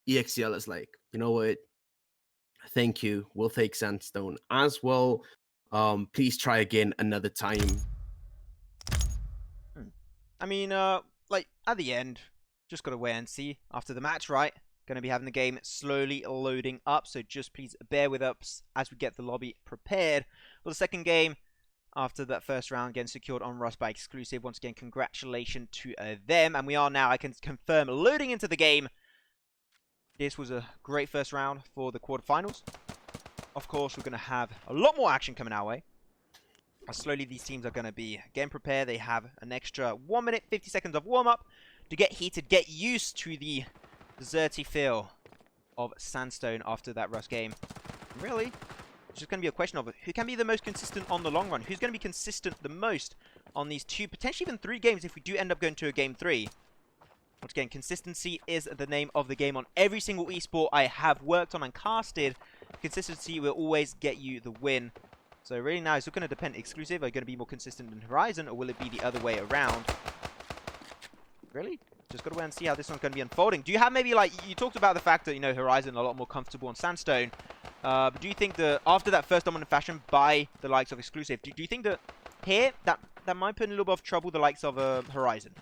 EXL is like, you know what? Thank you. We'll take Sandstone as well. Please try again another time. I mean, at the end, just got to wait and see after the match, right? Going to be having the game slowly loading up, so just please bear with us as we get the lobby prepared for the second game after that first round getting secured on Rust by Exclusive. Once again, congratulations to them, and we are now, I can confirm, loading into the game. This was a great first round for the quarterfinals. Of course, we're going to have a lot more action coming our way. As slowly these teams are going to be getting prepared. They have an extra 1 minute, 50 seconds of warm-up to get heated, get used to the deserty feel of Sandstone after that Rust game. Really, it's just going to be a question of who can be the most consistent on the long run. Who's going to be consistent the most on these 2, potentially even 3 games if we do end up going to a game 3. Once again, consistency is the name of the game on every single esport I have worked on and casted. Consistency will always get you the win. So really now it's going to depend. Exclusive are going to be more consistent than Horizon, or will it be the other way around? Really? Just got to wait and see how this one's going to be unfolding. Do you have maybe, like, you talked about the fact that, you know, Horizon are a lot more comfortable on Sandstone. But do you think that after that first dominant fashion by the likes of Exclusive, do you think that here, that might put in a little bit of trouble the likes of Horizon?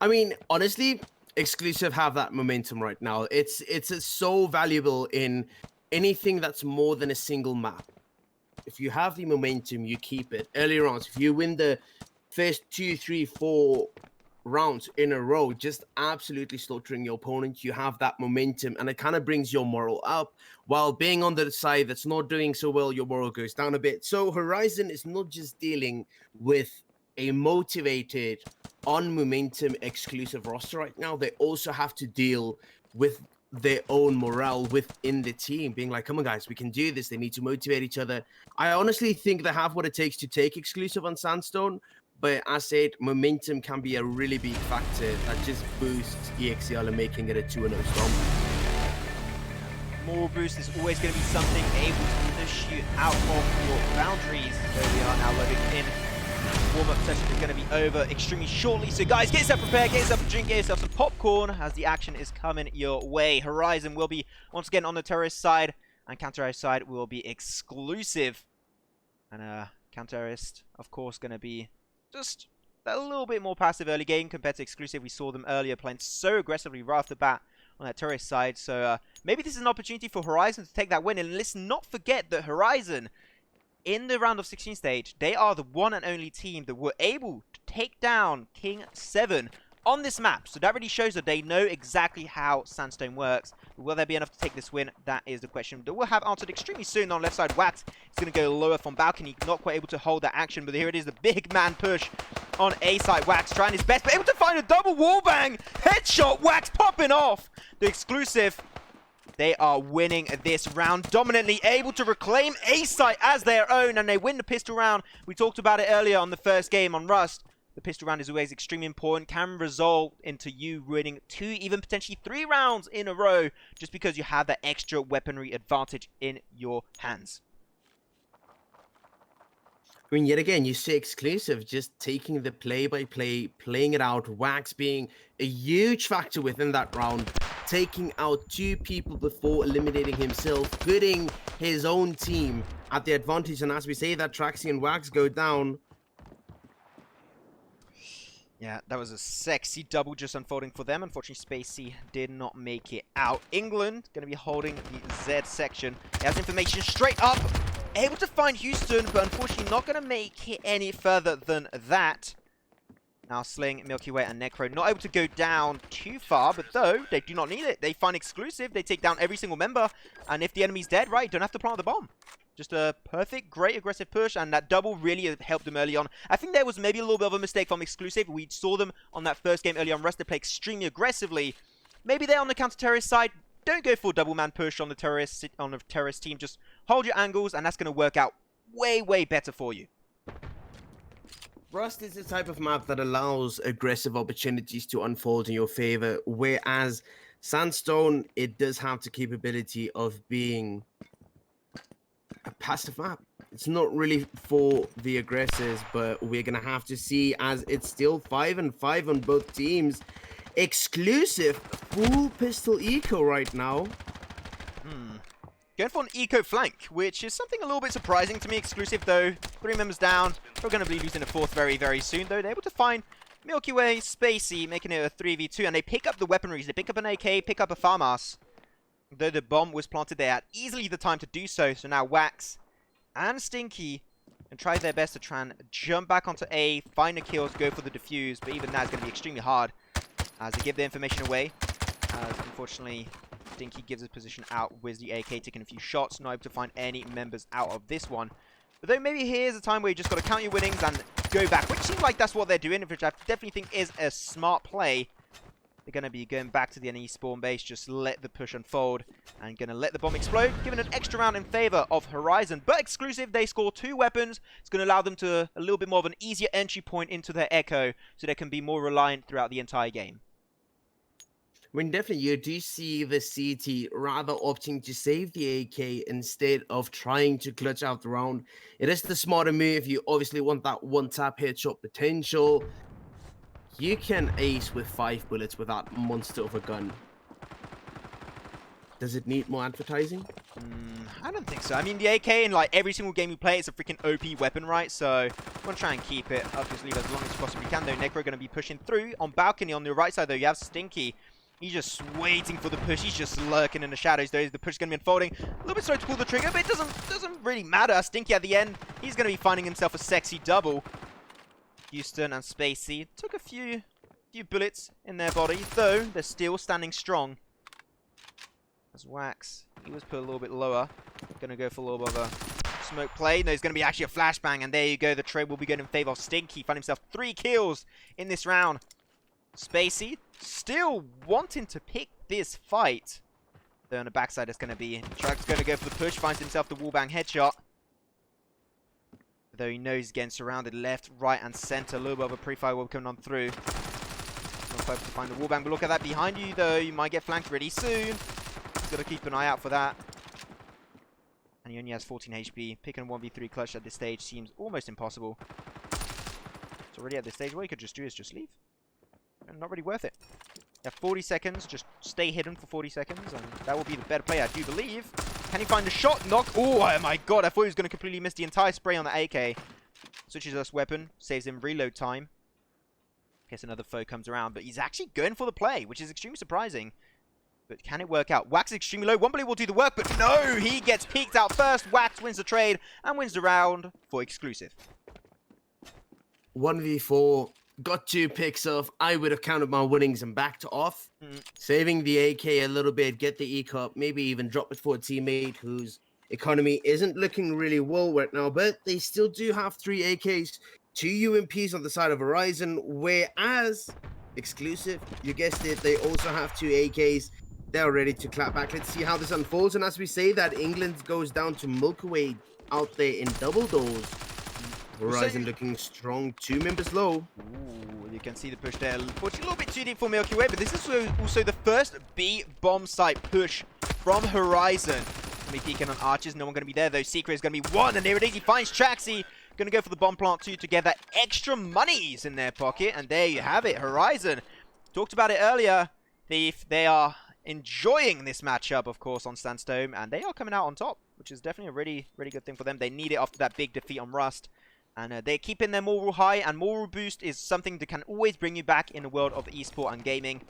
I mean, honestly, Exclusive have that momentum right now. It's so valuable in anything that's more than a single map. If you have the momentum, you keep it. Earlier on, so if you win the first 2, 3, 4 rounds in a row, just absolutely slaughtering your opponent, you have that momentum, and it kind of brings your moral up. While being on the side that's not doing so well, your moral goes down a bit. So Horizon is not just dealing with a motivated, on momentum Exclusive roster right now, they also have to deal with their own morale within the team, being like, come on guys, we can do this. They need to motivate each other. I honestly think they have what it takes to take Exclusive on Sandstone, but as said, momentum can be a really big factor that just boosts EXL and making it a 2-0 storm. Moral boost is always going to be something able to push you out of your boundaries. There we are now loading in. Warm-up session is going to be over extremely shortly, so guys, get yourself prepared, get yourself a drink, get yourself some popcorn as the action is coming your way. Horizon will be once again on the terrorist side, and counter-terrorist side will be Exclusive. And counter-terrorist, of course, going to be just a little bit more passive early game compared to Exclusive. We saw them earlier playing so aggressively right off the bat on that terrorist side, so maybe this is an opportunity for Horizon to take that win. And let's not forget that Horizon, in the round of 16 stage, they are the one and only team that were able to take down King 7 on this map. So that really shows that they know exactly how Sandstone works. But will there be enough to take this win? That is the question that we'll have answered extremely soon. On left side, Wax is going to go lower from balcony. Not quite able to hold that action, but here it is, the big man push on A side. Wax trying his best, but able to find a double wallbang. Headshot, Wax popping off. The Exclusive, they are winning this round dominantly, able to reclaim A-site as their own, and they win the pistol round. We talked about it earlier on the first game on Rust. The pistol round is always extremely important, can result into you winning 2, even potentially 3 rounds in a row, just because you have that extra weaponry advantage in your hands. I mean, yet again, you see Exclusive just taking the play-by-play, playing it out, Wax being a huge factor within that round, taking out 2 people before eliminating himself, putting his own team at the advantage. And as we say that, Traxi and Wax go down. Yeah, that was a sexy double just unfolding for them. Unfortunately, Spacey did not make it out. England going to be holding the Z section. He has information straight up. Able to find Houston, but unfortunately not going to make it any further than that. Now Sling, Milky Way, and Necro not able to go down too far, but though, they do not need it. They find Exclusive, they take down every single member, and if the enemy's dead, right, you don't have to plant the bomb. Just a perfect, great aggressive push, and that double really helped them early on. I think there was maybe a little bit of a mistake from Exclusive. We saw them on that first game early on Rust. They play extremely aggressively. Maybe they're on the counter-terrorist side. Don't go for a double man push on the terrorist team. Just hold your angles, and that's going to work out way, way better for you. Rust is the type of map that allows aggressive opportunities to unfold in your favor, whereas Sandstone, it does have the capability of being a passive map. It's not really for the aggressors, but we're going to have to see, as it's still 5-5 on both teams. Exclusive full pistol eco right now. Going for an eco flank, which is something a little bit surprising to me. Exclusive, though, 3 members down. We're going to be losing a 4th very, very soon, though. They're able to find Milky Way, Spacey, making it a 3v2, and they pick up the weaponries. They pick up an AK, pick up a FAMAS. Though the bomb was planted, they had easily the time to do so. So now Wax and Stinky and try their best to try and jump back onto A, find the kills, go for the defuse, but even that is going to be extremely hard as they give the information away. As unfortunately, Stinky gives his position out with the AK, taking a few shots, not able to find any members out of this one. But though maybe here's a time where you just got to count your winnings and go back, which seems like that's what they're doing, which I definitely think is a smart play. They're going to be going back to the enemy spawn base, just let the push unfold, and going to let the bomb explode, giving an extra round in favor of Horizon. But Exclusive, they score 2 weapons. It's going to allow them to a little bit more of an easier entry point into their Echo, so they can be more reliant throughout the entire game. I mean, definitely, you do see the CT rather opting to save the AK instead of trying to clutch out the round. It is the smarter move. You obviously want that one-tap headshot potential. You can ace with 5 bullets with that monster of a gun. Does it need more advertising? I don't think so. I mean, the AK in like every single game you play, it's a freaking OP weapon, right? So I'm gonna try and keep it up his sleeve as long as possibly can. Though Necro going to be pushing through on balcony on the right side. Though you have Stinky. He's just waiting for the push. He's just lurking in the shadows. Though the push is going to be unfolding. A little bit slow to pull the trigger, but it doesn't really matter. Stinky at the end, he's going to be finding himself a sexy double. Houston and Spacey took a few bullets in their body, though they're still standing strong. As Wax, he was put a little bit lower. Gonna go for a little bit of a smoke play. There's gonna be actually a flashbang, and there you go. The trade will be going in favor of Stinky. Found himself 3 kills in this round. Spacey still wanting to pick this fight. Though on the backside, it's gonna be Trag's gonna go for the push. Finds himself the wallbang headshot. Though he knows he's getting surrounded left, right, and center. A little bit of a pre-fire will coming on through. Not quite to find the wallbang, but look at that behind you, though. You might get flanked really soon. Got to keep an eye out for that. And he only has 14 HP. Picking a 1v3 clutch at this stage seems almost impossible. It's already at this stage. What you could just do is just leave. And not really worth it. You have 40 seconds. Just stay hidden for 40 seconds. And that will be the better play, I do believe. Can he find a shot? Knock. Oh my god. I thought he was going to completely miss the entire spray on the AK. Switches us weapon. Saves him reload time. Guess another foe comes around. But he's actually going for the play, which is extremely surprising. But can it work out? Wax is extremely low. Wombley will do the work, but no! He gets peeked out first. Wax wins the trade and wins the round for exclusive. 1v4. Got 2 picks off. I would have counted my winnings and backed off. Saving the AK a little bit, get the E-cup, maybe even drop it for a teammate whose economy isn't looking really well right now, but they still do have 3 AKs, 2 UMPs on the side of Horizon, whereas exclusive, you guessed it, they also have 2 AKs. They're ready to clap back. Let's see how this unfolds. And as we say that, England goes down to Milky out there in double doors. Horizon looking strong. 2 members low. Ooh, you can see the push there. Unfortunately, a little bit too deep for Milky Way, but this is also the first B bomb site push from Horizon. Gonna be peeking on Archers. No one gonna be there though. Secret is gonna be 1, and there it is. He finds Traxy. Gonna go for the bomb plant 2 to get that extra monies in their pocket, and there you have it. Horizon. Talked about it earlier. They are enjoying this matchup, of course, on Sandstone, and they are coming out on top, which is definitely a really good thing for them. They need it after that big defeat on Rust, and they're keeping their moral high, and moral boost is something that can always bring you back in the world of esport and gaming.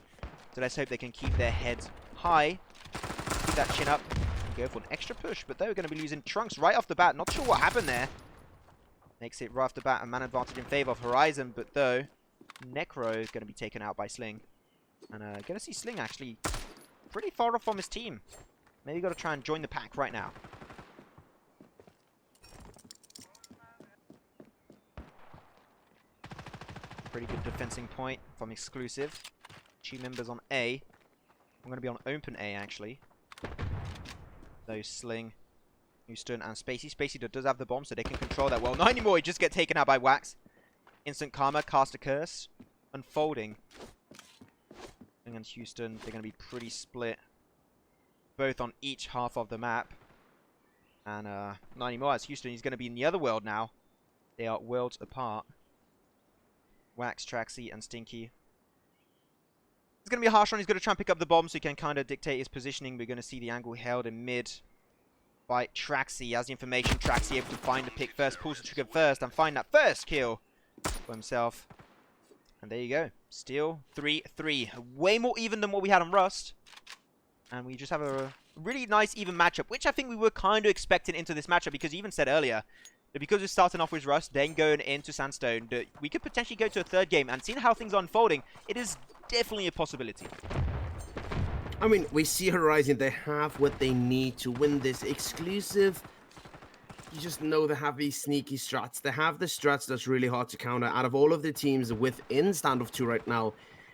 So let's hope they can keep their heads high, keep that chin up, and go for an extra push. But they're going to be losing Trunks right off the bat. Not sure what happened there. Makes it right off the bat a man advantage in favor of Horizon, but though Necro is going to be taken out by Sling, and going to see Sling actually pretty far off from his team. Maybe got to try and join the pack right now. Pretty good defensing point from exclusive. 2 members on A. I'm going to be on open A actually. Those Sling, Houston, and Spacey. Spacey does have the bomb, so they can control that well. Not anymore. He just get taken out by Wax. Instant karma, cast a curse, unfolding. And Houston, they're going to be pretty split, both on each half of the map. And not anymore, as Houston, he's going to be in the other world now. They are worlds apart. Wax, Traxy, and Stinky. It's going to be a harsh one. He's going to try and pick up the bomb so he can kind of dictate his positioning. We're going to see the angle held in mid by Traxy. He has the information. Traxy able to find the pick first, pulls the trigger first, and find that first kill for himself. And there you go. Still 3-3. Way more even than what we had on Rust. And we just have a really nice even matchup, which I think we were kind of expecting into this matchup, because you even said earlier that because we're starting off with Rust, then going into Sandstone, that we could potentially go to a 3rd game. And seeing how things are unfolding, it is definitely a possibility. I mean, we see Horizon, they have what they need to win this. Exclusive, you just know they have these sneaky strats. They have the strats that's really hard to counter. Out of all of the teams within Standoff 2 right now,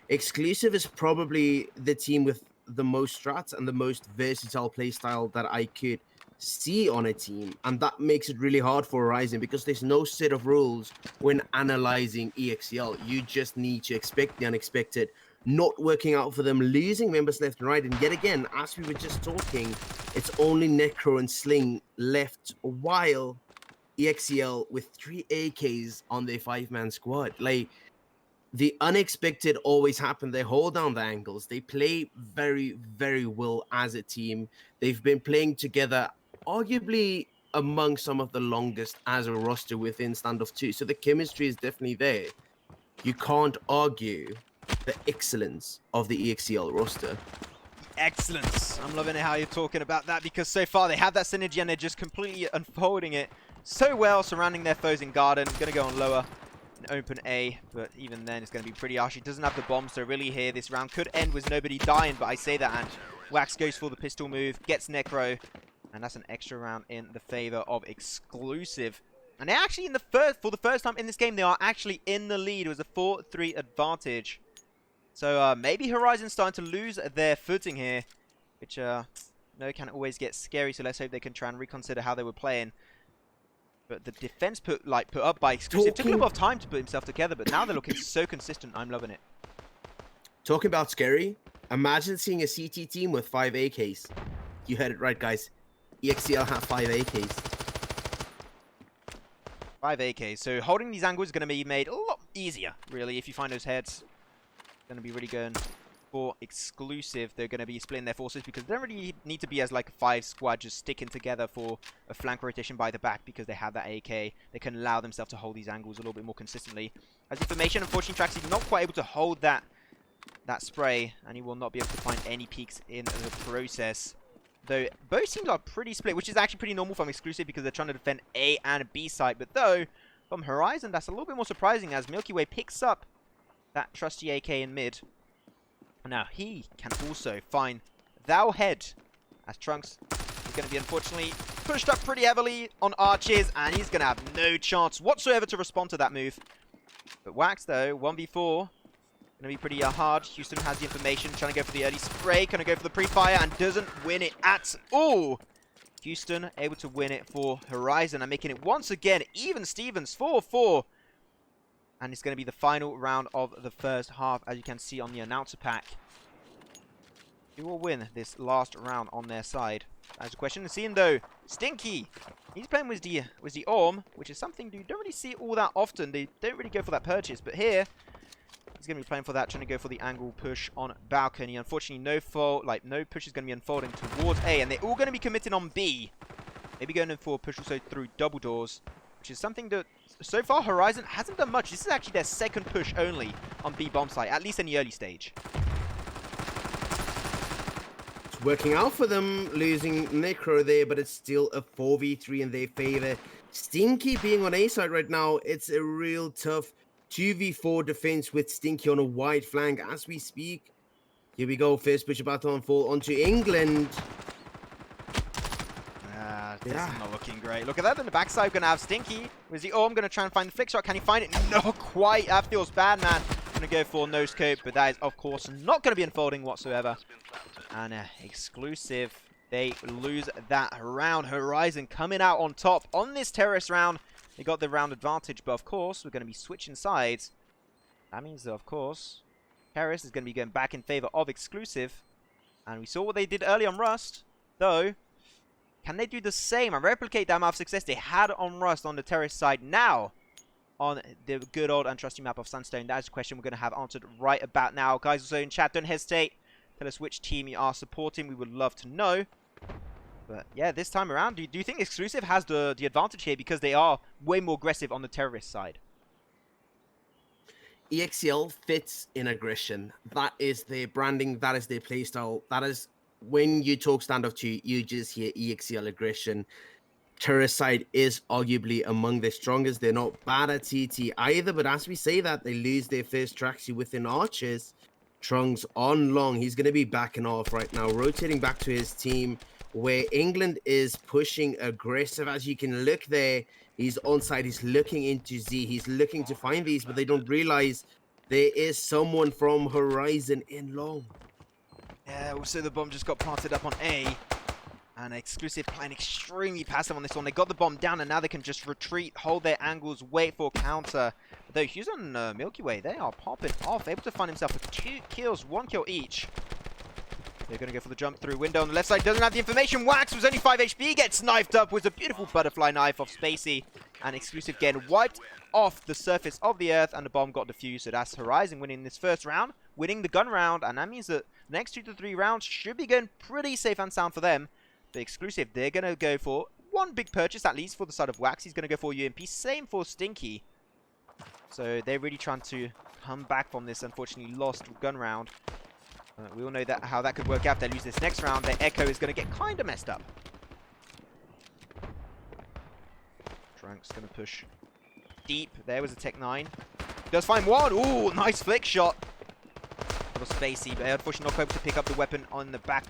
Exclusive is probably the team with the most strats and the most versatile playstyle that I could see on a team. And that makes it really hard for Horizon, because there's no set of rules when analyzing EXL. You just need to expect the unexpected. not working out for them, losing members left and right. And yet again, as we were just talking, it's only Necro and Sling left, while EXCL with 3 AKs on their 5-man squad. Like, the unexpected always happen. They hold down the angles. They play very, very well as a team. They've been playing together, arguably among some of the longest as a roster within Standoff 2. So the chemistry is definitely there. You can't argue the excellence of the EXCL roster. Excellence. I'm loving it how you're talking about that, because so far they have that synergy and they're just completely unfolding it so well, surrounding their foes in garden. Going to go on lower and open A, but even then it's going to be pretty harsh. He doesn't have the bomb, so really here this round could end with nobody dying, but I say that, and Wax goes for the pistol move, gets Necro, and that's an extra round in the favor of Exclusive. And they're actually in the for the first time in this game, they are actually in the lead. It was a 4-3 advantage. So maybe Horizon's starting to lose their footing here, which can always get scary. So let's hope they can try and reconsider how they were playing. But the defense put up by Exclusive took a little bit of time to put himself together, but now they're looking so consistent. I'm loving it. Talking about scary, imagine seeing a CT team with 5 AKs. You heard it right, guys. EXCL have 5 AKs. 5 AKs. So holding these angles is going to be made a lot easier, really, if you find those heads. Going to be really going for Exclusive. They're going to be splitting their forces because they don't really need to be as like a 5 squad just sticking together for a flank rotation by the back, because they have that AK. They can allow themselves to hold these angles a little bit more consistently. As information, unfortunately, Traxy's not quite able to hold that spray, and he will not be able to find any peaks in the process. Though both teams are pretty split, which is actually pretty normal from Exclusive because they're trying to defend A and B site. But though from Horizon, that's a little bit more surprising as Milky Way picks up that trusty AK in mid. Now he can also find Thou Head, as Trunks is going to be unfortunately pushed up pretty heavily on arches, and he's going to have no chance whatsoever to respond to that move. But Wax though, 1v4, going to be pretty hard. Houston has the information, trying to go for the early spray, going to go for the pre-fire, and doesn't win it at all. Houston able to win it for Horizon and making it once again even Stevens 4-4. And it's going to be the final round of the first half, as you can see on the announcer pack. Who will win this last round on their side? That's a question. Seeing though, Stinky, he's playing with the Orm, which is something you don't really see all that often. They don't really go for that purchase, but here he's going to be playing for that, trying to go for the angle push on balcony. Unfortunately, no push is going to be unfolding towards A, and they're all going to be committing on B. Maybe going in for a push also through double doors, which is something that so far Horizon hasn't done much. This is actually their second push only on B bomb site, at least in the early stage. It's working out for them, losing Necro there, but it's still a 4v3 in their favor. Stinky being on A side right now, it's a real tough 2v4 defense with Stinky on a wide flank as we speak. Here we go, first push about to unfold onto England. This is not looking great. Look at that. In the backside, going to have Stinky. Was the Orm going to try and find the flick shot? Can he find it? Not quite. That feels bad, man. Going to go for no scope, but that is, of course, not going to be unfolding whatsoever. And Exclusive, they lose that round. Horizon coming out on top on this terrorist round. They got the round advantage, but of course, we're going to be switching sides. That means that, of course, Terrorist is going to be going back in favor of Exclusive. And we saw what they did early on Rust, though. Can they do the same and replicate that amount of success they had on Rust on the terrorist side now on the good old and trusty map of Sunstone? That is a question we're going to have answered right about now. Guys, also in chat, don't hesitate. Tell us which team you are supporting. We would love to know. But yeah, this time around, do you think Exclusive has the advantage here because they are way more aggressive on the terrorist side? EXCL fits in aggression. That is their branding. That is their playstyle. That is... When you talk Standoff 2, you just hear EXCL aggression. Terrorist side is arguably among the strongest. They're not bad at CT either, but as we say that, they lose their first Traxy within Archers. Trunks on long. He's going to be backing off right now, rotating back to his team, where England is pushing aggressive. As you can look there, he's on side. He's looking into Z. He's looking to find these, but they don't realize there is someone from Horizon in long. Yeah, also the bomb just got planted up on A. And Exclusive playing extremely passive on this one. They got the bomb down and now they can just retreat, hold their angles, wait for counter. Though Hughes on Milky Way, they are popping off. Able to find himself a 2 kills, 1 kill each. They're going to go for the jump through window on the left side. Doesn't have the information. Wax was only 5 HP. Gets knifed up with a beautiful butterfly knife off Spacey. And Exclusive again wiped off the surface of the earth. And the bomb got defused. So that's Horizon winning this first round. Winning the gun round. And that means that the next 2 to 3 rounds should be going pretty safe and sound for them. The Exclusive, they're going to go for one big purchase at least for the side of Wax. He's going to go for UMP. Same for Stinky. So they're really trying to come back from this unfortunately lost gun round. We all know that how that could work out if they lose this next round. Their Echo is going to get kind of messed up. Trunk's going to push deep. There was a Tech 9. Does find one. Ooh, nice flick shot. Little Spacey, but unfortunately not able to pick up the weapon on the back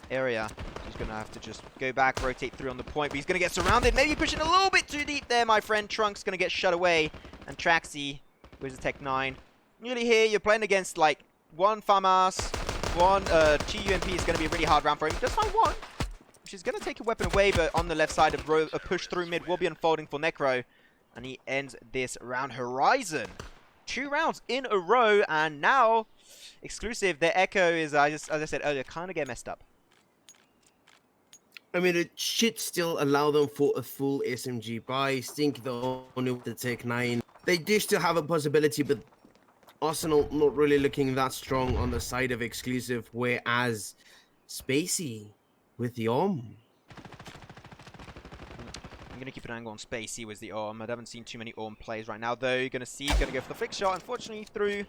area. He's going to have to just go back, rotate through on the point, but he's going to get surrounded. Maybe pushing a little bit too deep there, my friend. Trunk's going to get shut away. And Traxy with the Tech 9. Nearly here, you're playing against like one FAMAS, one 2 UMP is going to be a really hard round for him. He does find one, which is going to take a weapon away, but on the left side, a push through mid will be unfolding for Necro. And he ends this round. Horizon. 2 rounds in a row, and now Exclusive, their Echo is, as I said earlier, kind of get messed up. I mean, it should still allow them for a full SMG buy. Stink the only with the Tech 9. They do still have a possibility, but Arsenal not really looking that strong on the side of Exclusive, whereas Spacey with the arm. I'm going to keep an angle on Spacey with the arm. I haven't seen too many arm plays right now, though. You're going to see, going to go for the flick shot. Unfortunately, through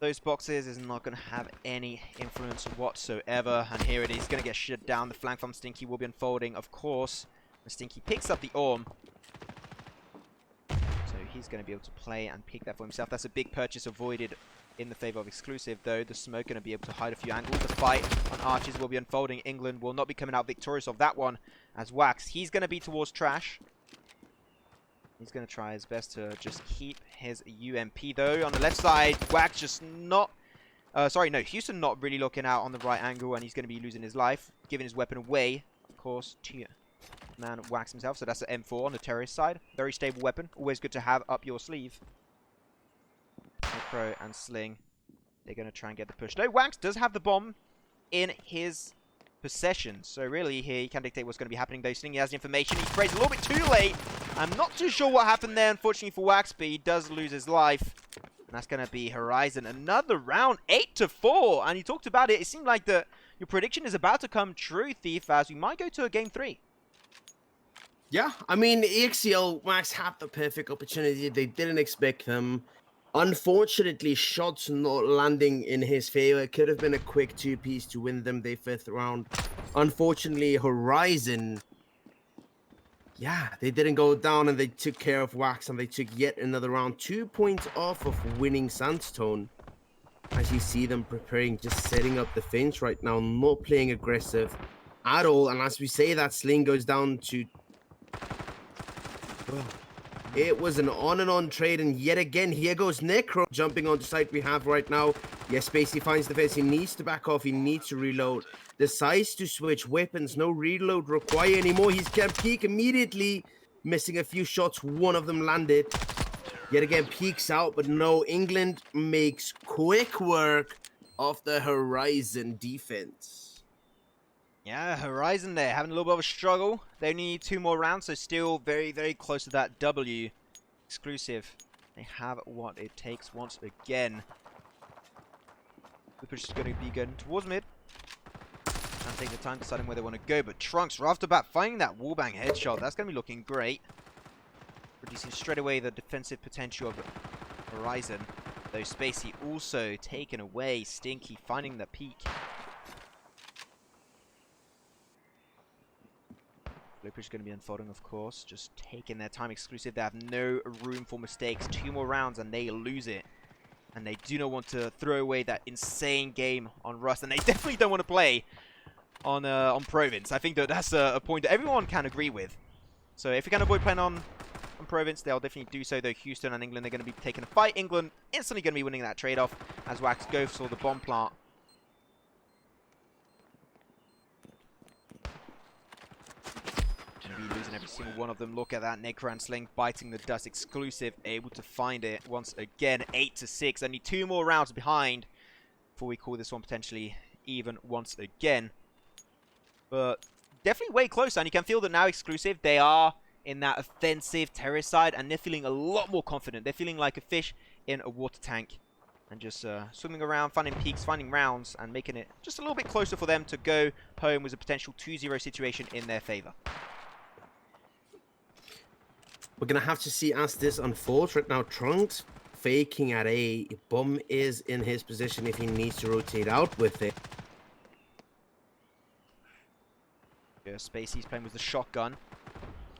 those boxes is not going to have any influence whatsoever. And here it is, going to get shut down. The flank from Stinky will be unfolding, of course. And Stinky picks up the arm. So he's going to be able to play and pick that for himself. That's a big purchase avoided in the favor of Exclusive, though. The smoke going to be able to hide a few angles. The fight on Arches will be unfolding. England will not be coming out victorious of that one as Wax. He's going to be towards Trash. He's going to try his best to just keep his UMP, though. On the left side, Wax just not... Houston not really looking out on the right angle, and he's going to be losing his life, giving his weapon away, of course, to man Wax himself. So that's an M4 on the terrorist side. Very stable weapon. Always good to have up your sleeve. Necro and Sling, they're going to try and get the push. No, Wax does have the bomb in his possession. So really here, he can dictate what's going to be happening, though. Sling, he has the information. He sprays a little bit too late. I'm not too sure what happened there, unfortunately, for Wax, but he does lose his life. And that's going to be Horizon. Another round, 8-4. And you talked about it. It seemed like your prediction is about to come true, Thief, as we might go to a game 3. Yeah, I mean, EXL, Wax had the perfect opportunity. They didn't expect them. Unfortunately, shots not landing in his favor. Could have been a quick 2-piece to win them their 5th round. Unfortunately, Horizon, yeah, they didn't go down and they took care of Wax and they took yet another round. 2 points off of winning Sandstone. As you see them preparing, just setting up the fence right now, not playing aggressive at all. And as we say that, Sling goes down to... Oh. It was an on and on trade, and yet again, here goes Necro jumping onto site we have right now. Yes, Spacey finds the fence. He needs to back off. He needs to reload. Decides to switch weapons. No reload required anymore. He's can peek immediately, missing a few shots. One of them landed. Yet again, peeks out, but no. England makes quick work of the Horizon defense. Yeah, Horizon there, having a little bit of a struggle. They only need 2 more rounds, so still very, very close to that W. Exclusive. They have what it takes once again. The push is going to be going towards mid. And take the time deciding where they want to go. But Trunks, right off the bat, finding that wallbang headshot. That's going to be looking great. Reducing straight away the defensive potential of Horizon. Though Spacey also taken away. Stinky finding the peak. Blue push is going to be unfolding, of course. Just taking their time. Exclusive. They have no room for mistakes. 2 more rounds and they lose it. And they do not want to throw away that insane game on Rust. And they definitely don't want to play on Province. I think that that's a point that everyone can agree with. So if you can avoid playing on Province, they'll definitely do so. Though Houston and England are going to be taking a fight. England instantly going to be winning that trade-off as Wax goes for the bomb plant. Losing Every single one of them. Look at that. Necro and Sling biting the dust. Exclusive able to find it once again. 8-6. Only 2 more rounds behind before we call this one potentially even once again. But definitely way closer. And you can feel that now Exclusive, they are in that offensive terrorist side. And they're feeling a lot more confident. They're feeling like a fish in a water tank. And just swimming around, finding peaks, finding rounds, and making it just a little bit closer for them to go home with a potential 2-0 situation in their favor. We're going to have to see as this unfolds. Right now, Trunks faking at A. Bomb is in his position if he needs to rotate out with it. Yeah, Spacey's playing with the shotgun.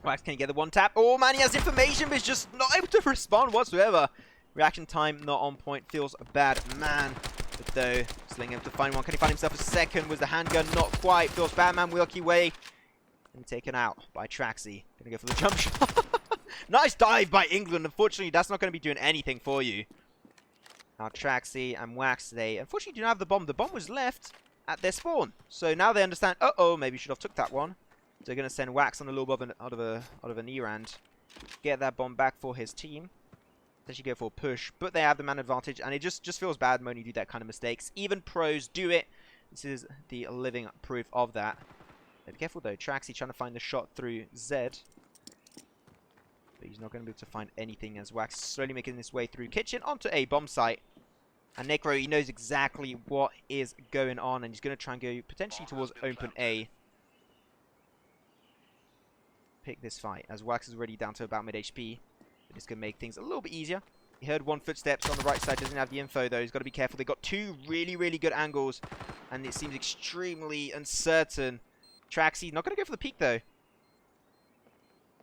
Wax, can he get the one tap? Oh man, he has information, but he's just not able to respond whatsoever. Reaction time not on point. Feels bad, man. But though, Sling able to find one. Can he find himself a second? Was the handgun not quite? Feels bad, man. Wilkie way. And taken out by Traxy. Gonna go for the jump shot. Nice dive by England. Unfortunately, that's not going to be doing anything for you. Now Traxy and Wax, they unfortunately do not have the bomb. The bomb was left at their spawn. So now they understand, uh-oh, maybe should have took that one. So they're going to send Wax on a little bit out of an E-Rand. Get that bomb back for his team. Potentially go for a push, but they have the man advantage, and it just feels bad when you do that kind of mistakes. Even pros do it. This is the living proof of that. Be careful though, Traxy trying to find the shot through Zed. But he's not going to be able to find anything as Wax is slowly making his way through kitchen onto a bomb site. And Necro, he knows exactly what is going on, and he's going to try and go potentially towards open A. Pick this fight, as Wax is already down to about mid HP. It's going to make things a little bit easier. He heard one footsteps on the right side. Doesn't have the info, though. He's got to be careful. They've got 2 really, really good angles. And it seems extremely uncertain. Traxy not going to go for the peek, though.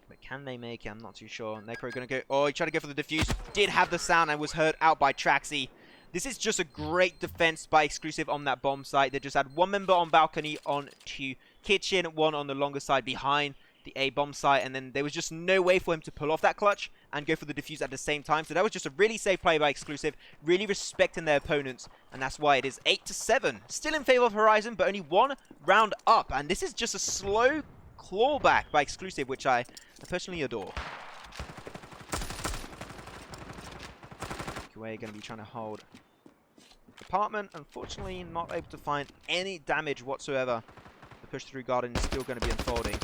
But can they make it? I'm not too sure. Necro going to go... Oh, he tried to go for the defuse. Did have the sound and was heard out by Traxy. This is just a great defense by Exclusive on that bomb site. They just had 1 member on balcony on to kitchen. 1 on the longer side behind the A bomb site, and then there was just no way for him to pull off that clutch and go for the defuse at the same time. So that was just a really safe play by Exclusive, really respecting their opponents, and that's why it is 8-7. Still in favor of Horizon, but only 1 round up, and this is just a slow clawback by Exclusive, which I personally adore. We're going to be trying to hold apartment. Unfortunately, not able to find any damage whatsoever. The push through garden is still going to be unfolding.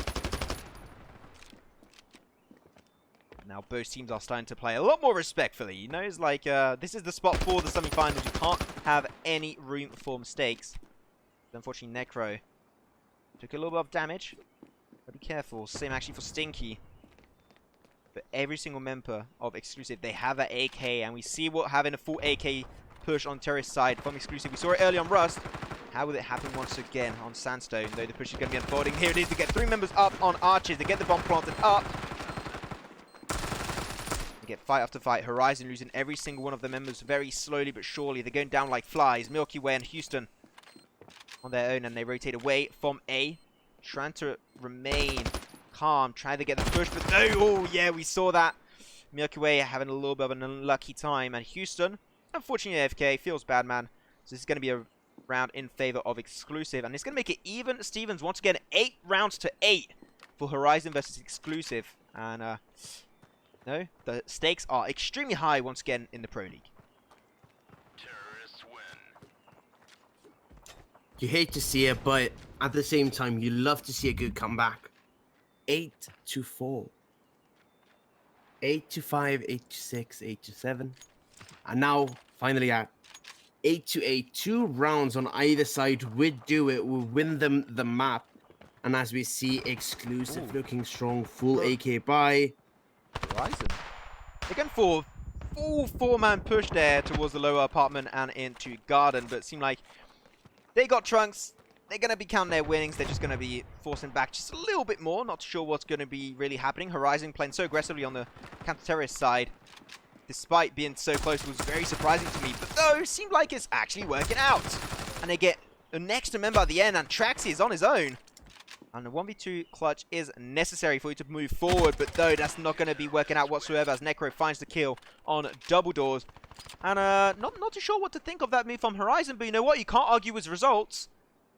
Now both teams are starting to play a lot more respectfully. You know, it's like this is the spot for the semi-finals. You can't have any room for mistakes. But unfortunately, Necro took a little bit of damage. But be careful. Same actually for Stinky. But every single member of Exclusive, they have an AK, and we see what having a full AK push on terrorist side from Exclusive. We saw it early on Rust. How will it happen once again on Sandstone? Though the push is going to be unfolding. Here it is to get 3 members up on Archers. They get the bomb planted up. Get fight after fight. Horizon losing every single one of the members very slowly but surely. They're going down like flies. Milky Way and Houston on their own, and they rotate away from A. Trying to remain calm, trying to get the push, but no! Oh, yeah, we saw that. Milky Way having a little bit of an unlucky time, and Houston, unfortunately AFK, feels bad, man. So this is going to be a round in favor of Exclusive, and it's going to make it even. Stevens, once again, 8-8 for Horizon versus Exclusive, and no, the stakes are extremely high once again in the Pro League. Terrorists win. You hate to see it, but at the same time, you love to see a good comeback. 8-4. 8-5, 8-6, 8-7. And now, finally at 8-8. 2 rounds on either side would do it. Will win them the map. And as we see, Exclusive looking strong. Full AK buy. Horizon. They're going for full 4-man push there towards the lower apartment and into garden, but it seemed like they got Trunks. They're going to be counting their winnings. They're just going to be forcing back just a little bit more. Not sure what's going to be really happening. Horizon playing so aggressively on the counter-terrorist side, despite being so close, was very surprising to me. But though, it seemed like it's actually working out. And they get an extra member at the end, and Traxy is on his own. And the 1v2 clutch is necessary for you to move forward, but though that's not going to be working out whatsoever as Necro finds the kill on double doors. And not too sure what to think of that move from Horizon, but you know what? You can't argue with results.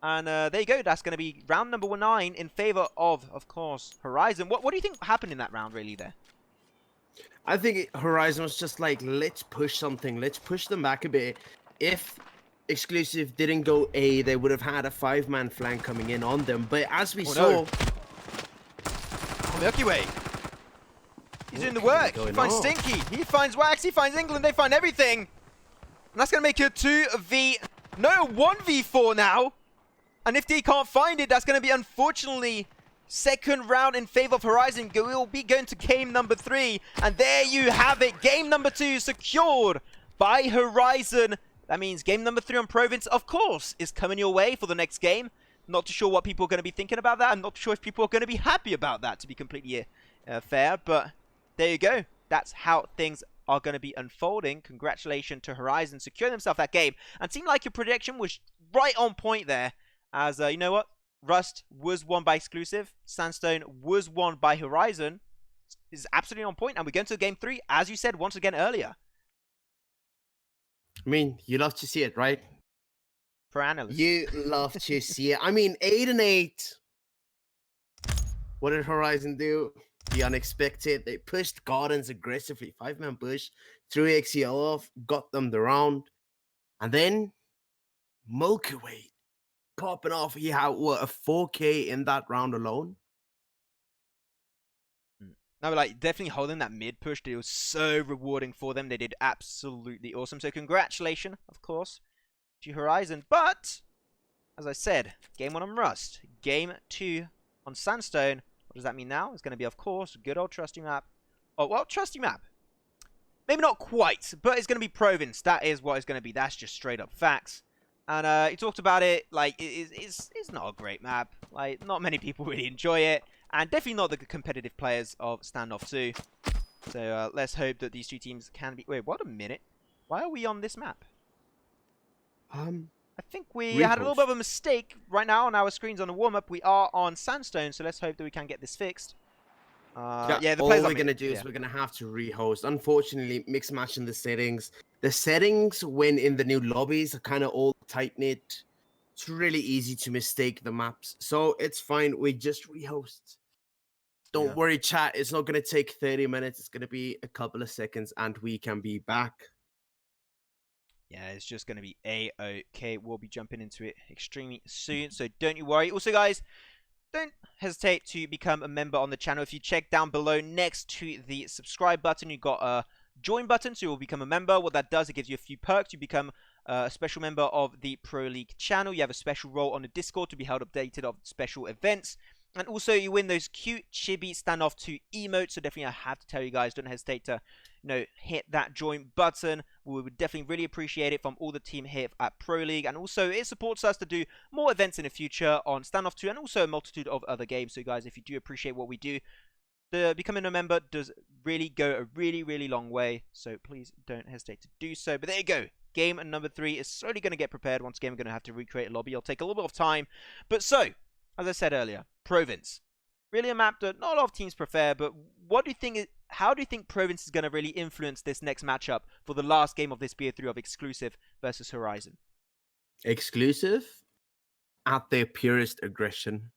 And there you go. That's going to be round number 9 in favor of course, Horizon. What do you think happened in that round, really, there? I think Horizon was just like, let's push something. Let's push them back a bit. If Exclusive didn't go A, they would have had a 5-man flank coming in on them. But as we saw... no. Oh, Milky Way. He's doing the work. He finds Stinky. He finds Wax. He finds England. They find everything. And that's going to make it 1v4 now. And if they can't find it, that's going to be, unfortunately, second round in favor of Horizon. We'll be going to game number 3. And there you have it. Game number 2 secured by Horizon. That means game number 3 on Province, of course, is coming your way for the next game. Not too sure what people are going to be thinking about that. I'm not sure if people are going to be happy about that, to be completely fair. But there you go. That's how things are going to be unfolding. Congratulations to Horizon securing themselves that game. And it seemed like your prediction was right on point there. As, you know what? Rust was won by Exclusive. Sandstone was won by Horizon. Is absolutely on point. And we're going to game 3, as you said once again earlier. I mean, you love to see it, right? For analysts. You love to see it. I mean, 8-8. What did Horizon do? The unexpected. They pushed Gardens aggressively. 5-man push. Threw XCL off. Got them the round. And then Milky Way popping off. He had, what, a 4K in that round alone? No, like, definitely holding that mid push. It was so rewarding for them. They did absolutely awesome. So congratulations, of course, to Horizon. But, as I said, game 1 on Rust. Game 2 on Sandstone. What does that mean now? It's going to be, of course, good old trusty map. Oh, well, trusty map. Maybe not quite, but it's going to be Province. That is what it's going to be. That's just straight up facts. And he talked about it, like, it's not a great map. Like, not many people really enjoy it. And definitely not the competitive players of STANDOFF2. So let's hope that these two teams can be... Wait, what a minute. Why are we on this map? I think we had a little bit of a mistake right now on our screens on the warm-up. We are on Sandstone, so let's hope that we can get this fixed. Yeah, the all players we're going to do is we're going to have to rehost. Unfortunately, mix matching the settings. The settings when in the new lobbies are kind of all tight-knit. It's really easy to mistake the maps. So it's fine. We just rehost. Don't worry, chat. It's not going to take 30 minutes. It's going to be a couple of seconds and we can be back. Yeah, it's just going to be A-OK. We'll be jumping into it extremely soon, so don't you worry. Also, guys, don't hesitate to become a member on the channel. If you check down below next to the subscribe button, you've got a join button, so you'll become a member. What that does, it gives you a few perks. You become a special member of the Pro League channel. You have a special role on the Discord to be held updated of special events. And also, you win those cute, chibi STANDOFF2 emotes. So definitely, I have to tell you guys, don't hesitate to, hit that join button. We would definitely really appreciate it from all the team here at Pro League. And also, it supports us to do more events in the future on STANDOFF2 and also a multitude of other games. So, guys, if you do appreciate what we do, becoming a member does really go a really, really long way. So, please don't hesitate to do so. But there you go. Game number 3 is slowly going to get prepared. Once again, we're going to have to recreate a lobby. It'll take a little bit of time. But so, as I said earlier, Province. Really a map that not a lot of teams prefer, but what do you think? How do you think Province is going to really influence this next matchup for the last game of this BO3 of Exclusive versus Horizon? Exclusive at their purest aggression.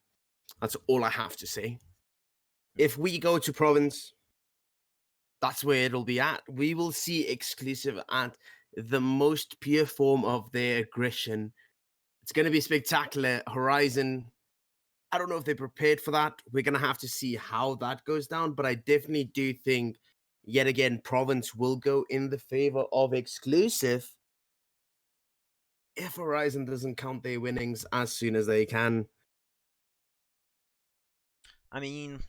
That's all I have to say. If we go to Province, that's where it'll be at. We will see Exclusive at the most pure form of their aggression. It's going to be spectacular. Horizon, I don't know if they're prepared for that. We're going to have to see how that goes down. But I definitely do think, yet again, Province will go in the favor of Exclusive if Horizon doesn't count their winnings as soon as they can. I mean,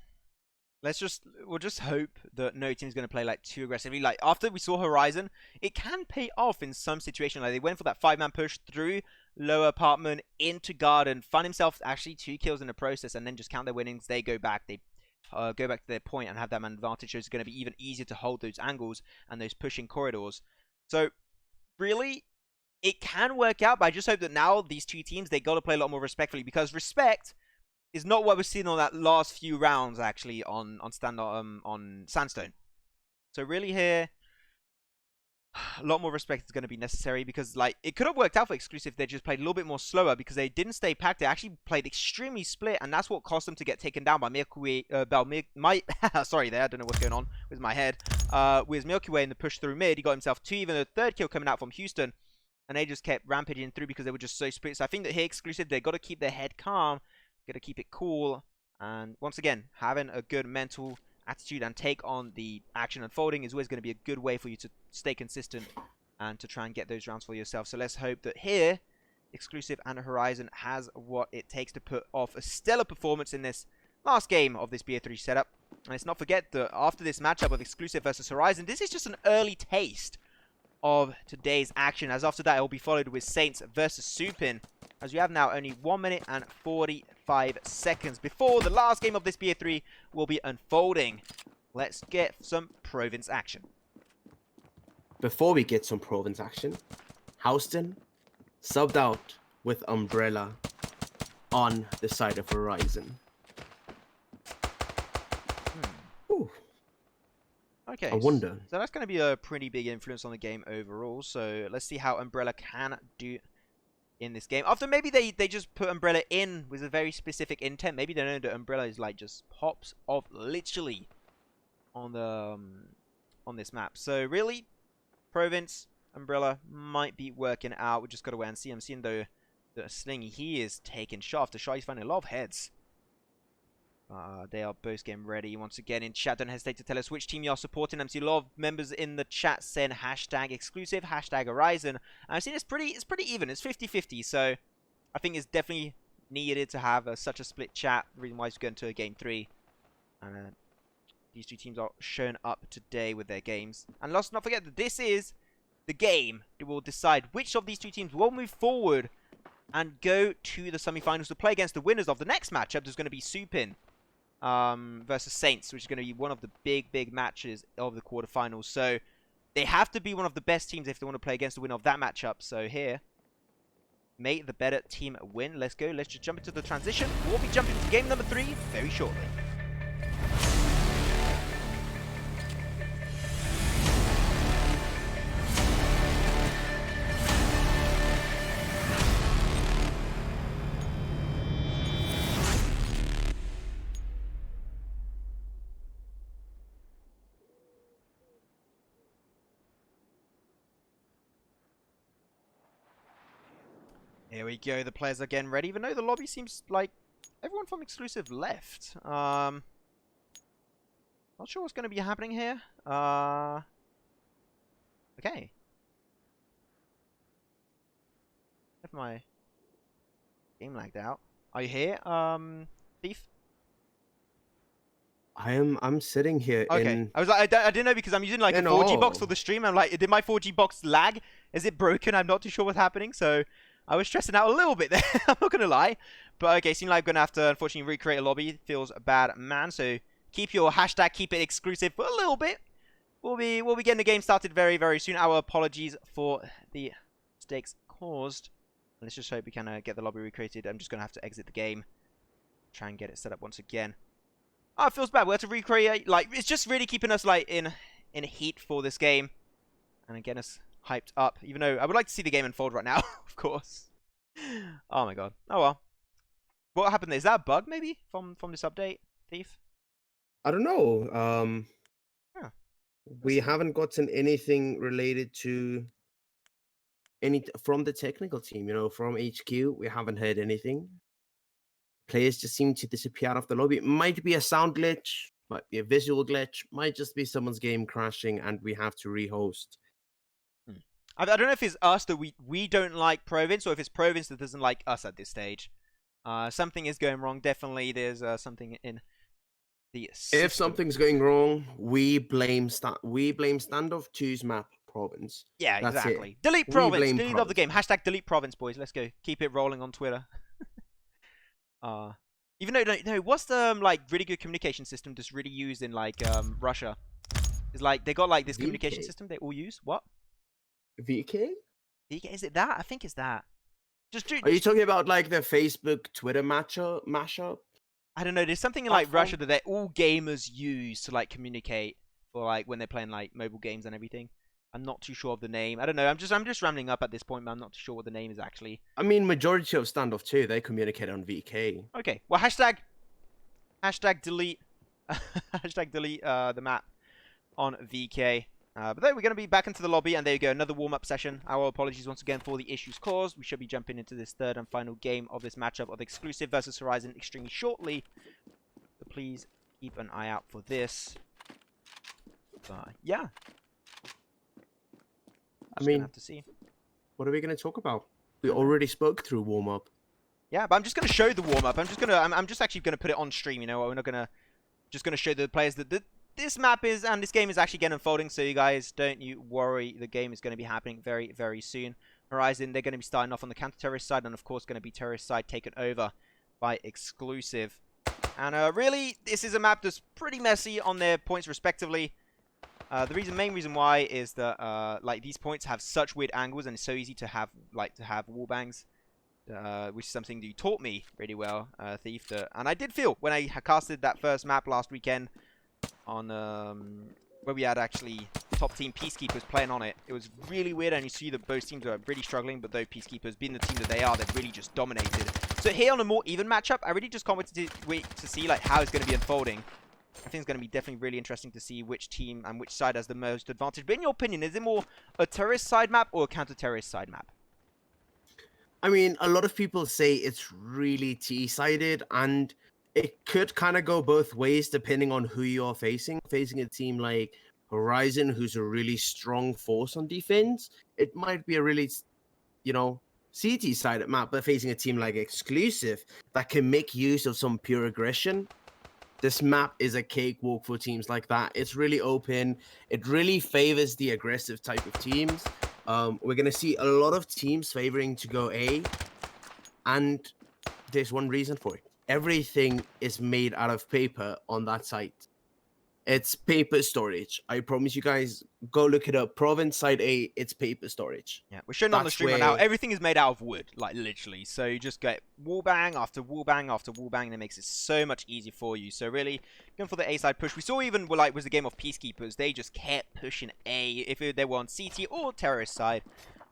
we'll just hope that no team's going to play like too aggressively. Like after we saw Horizon, it can pay off in some situation. Like they went for that 5-man push through lower apartment into garden, find himself actually 2 kills in the process, and then just count their winnings. They go back, they go back to their point and have that man advantage. So it's going to be even easier to hold those angles and those pushing corridors. So really, it can work out. But I just hope that now these two teams, they got to play a lot more respectfully, because respect is not what we're seeing on that last few rounds actually on Sandstone. So really here, a lot more respect is going to be necessary because, like, it could have worked out for Exclusive if they just played a little bit more slower because they didn't stay packed. They actually played extremely split, and that's what caused them to get taken down by Milky Way. Sorry there, I don't know what's going on with my head. With Milky Way in the push through mid, he got himself 2, even a 3rd kill coming out from Houston, and they just kept rampaging through because they were just so split. So I think that here, Exclusive, they got to keep their head calm, got to keep it cool, and once again, having a good mental attitude and take on the action unfolding is always going to be a good way for you to stay consistent and to try and get those rounds for yourself. So let's hope that here Exclusive and Horizon has what it takes to put off a stellar performance in this last game of this BA3 setup. And let's not forget that after this matchup of Exclusive versus Horizon, this is just an early taste of today's action, as after that it will be followed with Saints versus Supin, as we have now only 1 minute and 45 seconds before the last game of this BA3 will be unfolding. Let's get some province action. Before we get some province action, Houston subbed out with Umbrella on the side of Horizon. Ooh, Okay, I wonder. so that's going to be a pretty big influence on the game overall. So let's see how Umbrella can do in this game. After maybe they just put Umbrella in with a very specific intent. Maybe they know that Umbrella is like just pops off literally on the on this map. So really, Province Umbrella might be working out. We just got to wait and see. I'm seeing though the Sling, he is taking shot after shot. He's finding a lot of heads. They are both getting ready. Once again, in chat, don't hesitate to tell us which team you're supporting. I'm seeing a lot of members in the chat saying hashtag Exclusive, hashtag Horizon. And I've seen it's pretty even. It's 50-50. So I think it's definitely needed to have such a split chat. The reason why it's going to a game 3. And these two teams are showing up today with their games. And let's not forget that this is the game that will decide which of these two teams will move forward and go to the semi-finals to play against the winners of the next matchup. There's going to be Supin versus Saints, which is going to be one of the big matches of the quarterfinals. So they have to be one of the best teams if they want to play against the winner of that matchup. So here, may the better team win. Let's go. Let's just jump into the transition. We'll be jumping to game number 3 very shortly. Here we go, the players are getting ready, even though the lobby seems like everyone from Exclusive left. Not sure what's going to be happening here. Okay. Have my game lagged out. Are you here, Thief? I'm sitting here Okay. in... I was like, I didn't know because I'm using like a 4G box for the stream. I'm like, did my 4G box lag? Is it broken? I'm not too sure what's happening, so I was stressing out a little bit there. I'm not gonna lie, but okay, seems like I'm gonna have to unfortunately recreate a lobby. Feels bad, man. So keep your hashtag, keep it exclusive for a little bit. We'll be getting the game started very soon. Our apologies for the mistakes caused. Let's just hope we can get the lobby recreated. I'm just gonna have to exit the game, try and get it set up once again. Oh, it feels bad. We have to recreate. Like, it's just really keeping us like in heat for this game, and getting us hyped up. Even though I would like to see the game unfold right now, of course. Oh my god. Oh well. What happened there? Is that a bug maybe from this update, Thief? I don't know. Yeah. We haven't gotten anything related to from the technical team, you know, from HQ. We haven't heard anything. Players just seem to disappear out of the lobby. It might be a sound glitch, might be a visual glitch, might just be someone's game crashing and we have to rehost. I don't know if it's us that we don't like Province, or if it's Province that doesn't like us at this stage. Something is going wrong. Definitely, there's something in the system. If something's going wrong, we blame STANDOFF2's map Province. Yeah, That's exactly. it. Delete We Province. blame Delete of the game. Province. Hashtag delete Province, boys. Let's go. Keep it rolling on Twitter. Even though no, what's the like really good communication system that's really used in like Russia? It's like they got like this communication VK. system they all use. What? VK? VK? Is it that? I think it's that. Are you talking about like the Facebook Twitter mashup? I don't know. There's something in like platform? Russia that all gamers use to like communicate for like when they're playing like mobile games and everything. I'm not too sure of the name. I don't know. I'm just rambling up at this point, but I'm not too sure what the name is actually. I mean, majority of Standoff 2, they communicate on VK. Okay. Well, hashtag delete hashtag delete the map on VK. But then we're going to be back into the lobby, and there you go, another warm-up session. Our apologies once again for the issues caused. We should be jumping into this third and final game of this matchup of Exclusive versus Horizon extremely shortly. So please keep an eye out for this. Yeah. I mean, have to see. what are we going to talk about? We already spoke through warm-up. Yeah, but I'm just going to show the warm-up. I'm just actually going to put it on stream, you know. We're not going to... Just going to show the players that this map is, and this game is actually getting unfolding, so you guys, don't you worry. The game is going to be happening very, very soon. Horizon, they're going to be starting off on the counter-terrorist side, and of course going to be terrorist side taken over by Exclusive. And really, this is a map that's pretty messy on their points respectively. The main reason why is that like these points have such weird angles, and it's so easy to have wall bangs, which is something that you taught me really well, Thief. And I did feel when I casted that first map last weekend on where we had actually top team Peacekeepers playing on it. It was really weird, and you see that both teams are really struggling, but though Peacekeepers, being the team that they are, they've really just dominated. So here on a more even matchup, I really just can't wait to see like how it's going to be unfolding. I think it's going to be definitely really interesting to see which team and which side has the most advantage. But in your opinion, is it more a terrorist side map or a counter-terrorist side map? I mean, a lot of people say it's really T-sided, and it could kind of go both ways depending on who you're facing. Facing a team like Horizon, who's a really strong force on defense, it might be a really, you know, CT-sided map. But facing a team like Exclusive that can make use of some pure aggression, this map is a cakewalk for teams like that. It's really open. It really favors the aggressive type of teams. We're going to see a lot of teams favoring to go A, and there's one reason for it. Everything is made out of paper on that site. It's paper storage. I promise you guys, go look it up. Province side A, it's paper storage. Yeah, we're showing on the That's stream right now. where- Everything is made out of wood, like literally. So you just get wall bang after wall bang after wall bang, and it makes it so much easier for you. So really, going for the A side push. We saw even like was the game of Peacekeepers. They just kept pushing A if they were on CT or terrorist side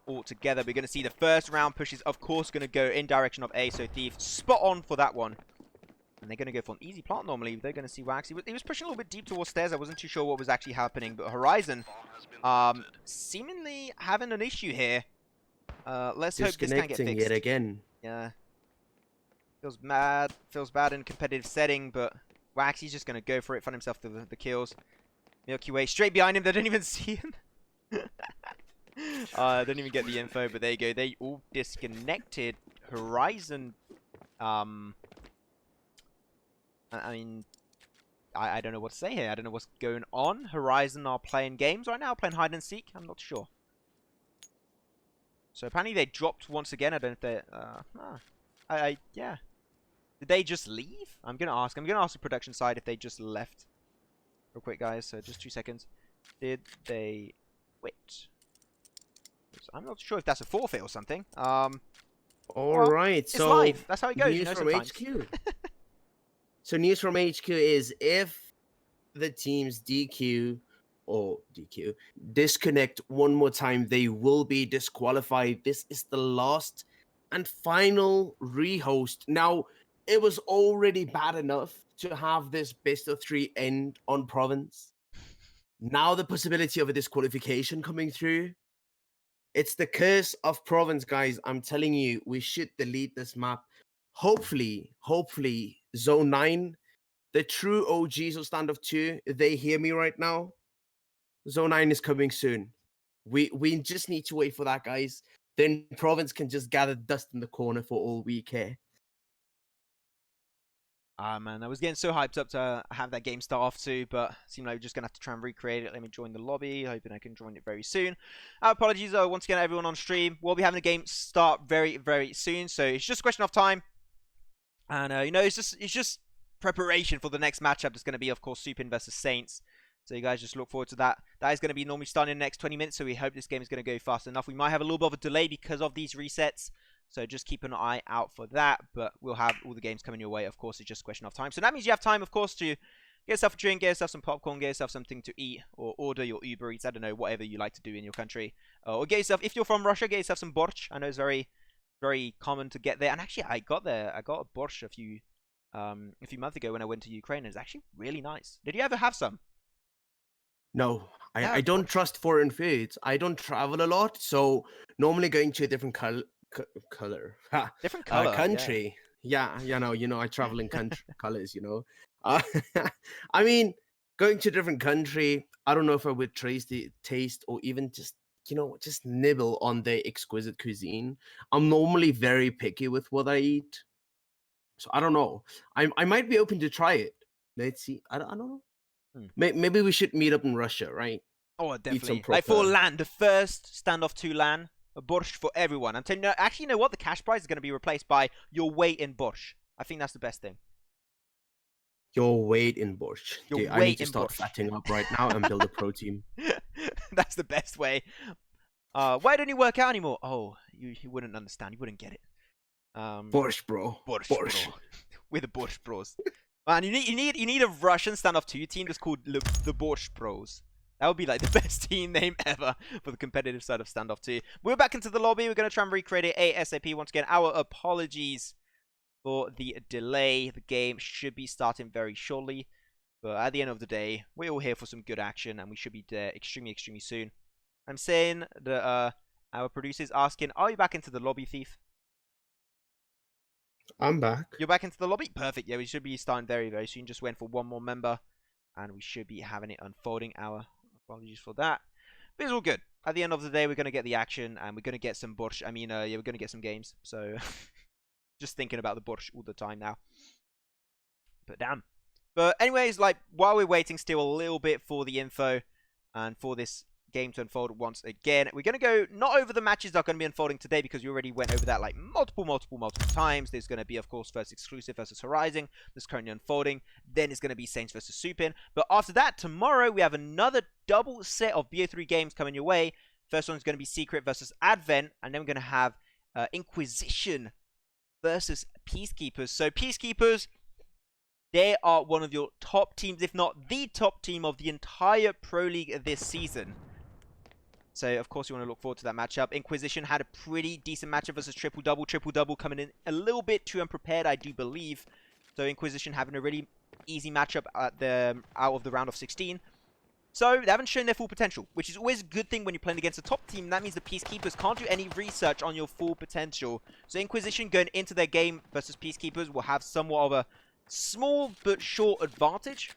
altogether. We're going to see the first round pushes, of course, going to go in direction of A. So Thief, spot on for that one. And they're going to go for an easy plant normally. They're going to see Wax. He was pushing a little bit deep towards stairs. I wasn't too sure what was actually happening. But Horizon, seemingly having an issue here. Let's hope this can get Disconnecting fixed. yet again. Yeah. Feels bad in a competitive setting, but Waxy's just going to go for it, find himself the kills. Milky Way straight behind him. They don't even see him. Don't even get the info, but there you go. They all disconnected. Horizon, I mean, I don't know what to say here. I don't know what's going on. Horizon are playing games right now, playing hide and seek. I'm not sure. So apparently they dropped once again. I don't know if they... yeah. Did they just leave? I'm going to ask. I'm going to ask the production side if they just left. Real quick, guys. So just 2 seconds. Did they quit? I'm not sure if that's a forfeit or something. All well, right, it's so live. That's how it goes, news you know, from sometimes. HQ. So news from HQ is if the teams DQ disconnect one more time, they will be disqualified. This is the last and final rehost. Now, it was already bad enough to have this best of 3 end on Province. Now the possibility of a disqualification coming through. It's the curse of Province, guys. I'm telling you, we should delete this map. Hopefully, Zone 9, the true OGs of Standoff 2, they hear me right now. Zone 9 is coming soon. We just need to wait for that, guys. Then Province can just gather dust in the corner for all we care. Man, I was getting so hyped up to have that game start off too, but seemed like we're just going to have to try and recreate it. Let me join the lobby, hoping I can join it very soon. Apologies, once again, everyone on stream. We'll be having the game start very, very soon, so it's just a question of time. And, you know, it's just preparation for the next matchup. That's going to be, of course, Supin versus Saints. So you guys just look forward to that. That is going to be normally starting in the next 20 minutes, so we hope this game is going to go fast enough. We might have a little bit of a delay because of these resets. So just keep an eye out for that, but we'll have all the games coming your way. Of course, it's just a question of time. So that means you have time, of course, to Get yourself a drink, get yourself some popcorn, get yourself something to eat, or order your Uber Eats. I don't know, whatever you like to do in your country. Or get yourself, if you're from Russia, get yourself some borscht. I know it's very, very common to get there. And actually, I got a borscht a few months ago when I went to Ukraine, and it's actually really nice. Did you ever have some? No, Yeah, I don't trust foreign foods. I don't travel a lot, so normally going to a different color, Different color, yeah. country. Yeah, I travel in country colors. Uh, I mean, going to a different country. I don't know if I would taste or even just just nibble on the exquisite cuisine. I'm normally very picky with what I eat, so I don't know. I might be open to try it. Let's see. I don't know. Maybe we should meet up in Russia, right? Oh, Eat definitely. some Like for proper- LAN, the first standoff 2 LAN, a borscht for everyone. I'm telling you, actually, you know what? The cash prize is going to be replaced by your weight in borscht. I think that's the best thing. Your weight in borscht. Your Dude, I weight need to in start borscht. fatting up right now and build a pro team. That's the best way. Why don't you work out anymore? Oh, you wouldn't understand. You wouldn't get it. Borscht, bro. Borscht, Borscht. bro. We're the Borscht Bros. Man, you need a Russian standoff 2 team that's called the Borscht Bros. That would be like the best team name ever for the competitive side of standoff 2. We're back into the lobby. We're going to try and recreate it ASAP. Once again, our apologies for the delay. The game should be starting very shortly. But at the end of the day, we're all here for some good action, and we should be there extremely, extremely soon. I'm saying that our producer is asking, are you back into the lobby, Thief? I'm back. You're back into the lobby? Perfect. Yeah, we should be starting very, very soon. Just waiting for one more member, and we should be having it unfolding. Our apologies for that. But it's all good. At the end of the day, we're going to get the action, and we're going to get some borscht. I mean, yeah, we're going to get some games. So, just thinking about the borscht all the time now. But damn. But anyways, like, while we're waiting still a little bit for the info and for this game to unfold once again, we're going to go not over the matches that are going to be unfolding today because we already went over that like multiple times. There's going to be, of course, first Exclusive versus Horizon that's currently unfolding. Then it's going to be Saints versus Supin. But after that, tomorrow we have another double set of BO3 games coming your way. First one's going to be Secret versus Advent, and then we're going to have Inquisition versus Peacekeepers. So Peacekeepers, they are one of your top teams, if not the top team of the entire Pro League this season. So, of course, you want to look forward to that matchup. Inquisition had a pretty decent matchup versus Triple Double. Triple Double coming in a little bit too unprepared, I do believe. So, Inquisition having a really easy matchup at out of the round of 16. So, they haven't shown their full potential, which is always a good thing when you're playing against a top team. That means the Peacekeepers can't do any research on your full potential. So, Inquisition going into their game versus Peacekeepers will have somewhat of a small but short advantage.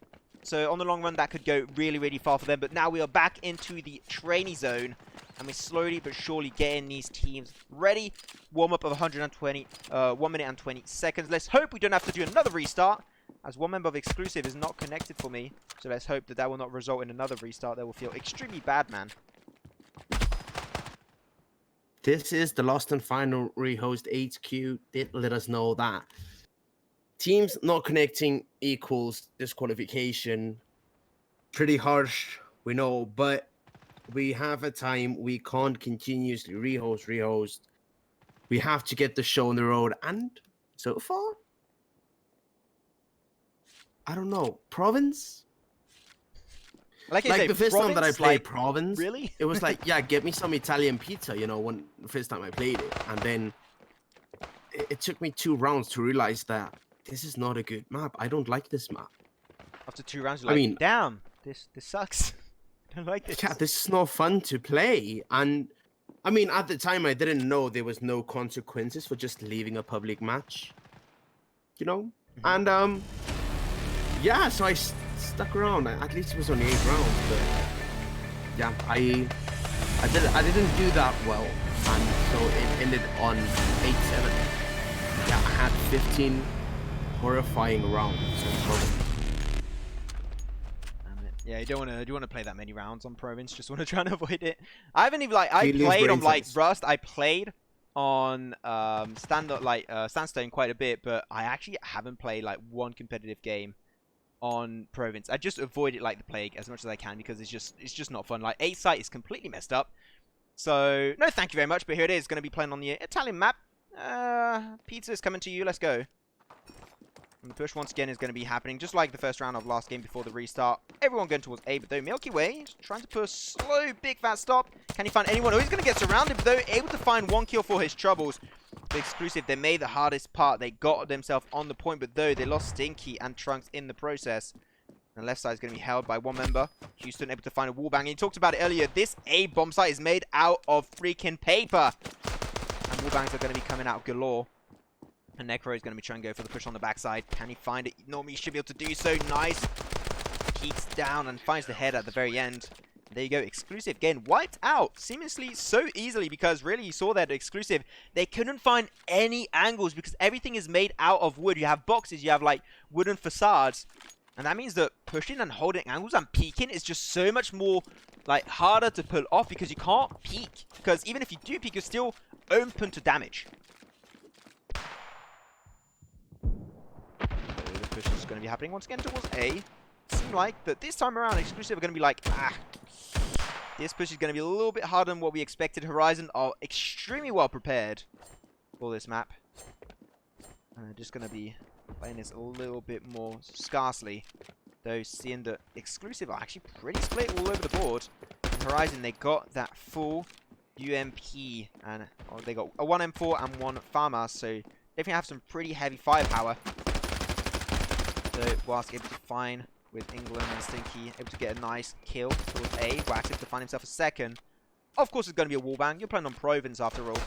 So on the long run, that could go really, really far for them. But now we are back into the trainee zone, and we're slowly but surely getting these teams ready. Warm up of 1 minute and 20 seconds. Let's hope we don't have to do another restart, as one member of Exclusive is not connected for me. So let's hope that that will not result in another restart. That will feel extremely bad, man. This is the Lost and Final Rehost HQ. Did let us know that teams not connecting equals disqualification. Pretty harsh, we know, but we have a time. We can't continuously rehost. We have to get the show on the road. And so far, I don't know. Province? Like The first time that I played like, Province, really? it was like, yeah, get me some Italian pizza, when the first time I played it. And then it took me 2 rounds to realize that this is not a good map. I don't like this map. After 2 rounds, you're like, damn, this sucks. I don't like this. Yeah, this is not fun to play. And I mean, at the time, I didn't know there was no consequences for just leaving a public match. And yeah, so I stuck around. At least it was only 8 rounds, but yeah, I didn't do that well, and so it ended on 8-7. Yeah, I had 15 horrifying rounds. Yeah, you don't want to play that many rounds on Province. Just want to try and avoid it. I haven't even I You lose played on brain cells. Rust. I played on Sandstone quite a bit, but I actually haven't played like one competitive game on Province. I just avoid it like the plague as much as I can because it's just not fun. Like 8 site is completely messed up. So no, thank you very much. But here it is. Going to be playing on the Italian map. Pizza is coming to you. Let's go. And the push once again is going to be happening, just like the first round of last game before the restart. Everyone going towards A, but though Milky Way is trying to push slow, big fat stop. Can he find anyone? Oh, he's going to get surrounded, but though able to find one kill for his troubles. The exclusive, they made the hardest part. They got themselves on the point, but though they lost Stinky and Trunks in the process. And the left side is going to be held by one member. Houston able to find a wall bang. He talked about it earlier. This A bomb site is made out of freaking paper. And wall bangs are going to be coming out galore. And Necro is going to be trying to go for the push on the backside. Can he find it? Normally he should be able to do so. Nice. Keeps down and finds the head at the very end. There you go. Exclusive again wiped out seamlessly so easily, because really you saw that exclusive. They couldn't find any angles because everything is made out of wood. You have boxes. You have like wooden facades. And that means that pushing and holding angles and peeking is just so much more like harder to pull off, because you can't peek. Because even if you do peek, you're still open to damage. The push is going to be happening once again towards A. Seems like that this time around, exclusive are going to be like, this push is going to be a little bit harder than what we expected. Horizon are extremely well prepared for this map. And they're just going to be playing this a little bit more scarcely. Though seeing that exclusive are actually pretty split all over the board. And Horizon, they got that full UMP. And they got a 1 M4 and 1 Farmer. So definitely have some pretty heavy firepower. So whilst able to find with England and Stinky, able to get a nice kill towards A. Wax able to find himself a second. Of course it's going to be a wallbang. You're playing on Province after all.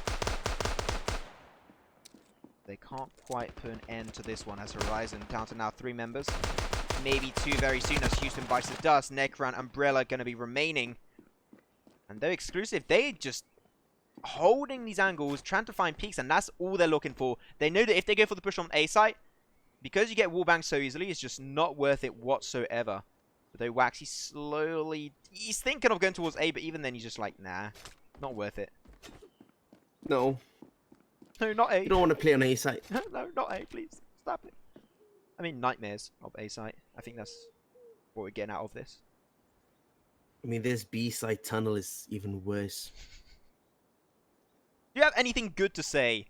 They can't quite put an end to this one as Horizon down to now 3 members. Maybe 2 very soon as Houston bites the dust. Necro and Umbrella going to be remaining. And they're exclusive. They just holding these angles, trying to find peaks, and that's all they're looking for. They know that if they go for the push on A site, because you get wallbang so easily, it's just not worth it whatsoever. But though Wax, he's thinking of going towards A, but even then he's just like, nah, not worth it. No. No, not A. You don't want to play on A site. No, not A, please. Stop it. I mean, nightmares of A site. I think that's what we're getting out of this. I mean, this B site tunnel is even worse. Do you have anything good to say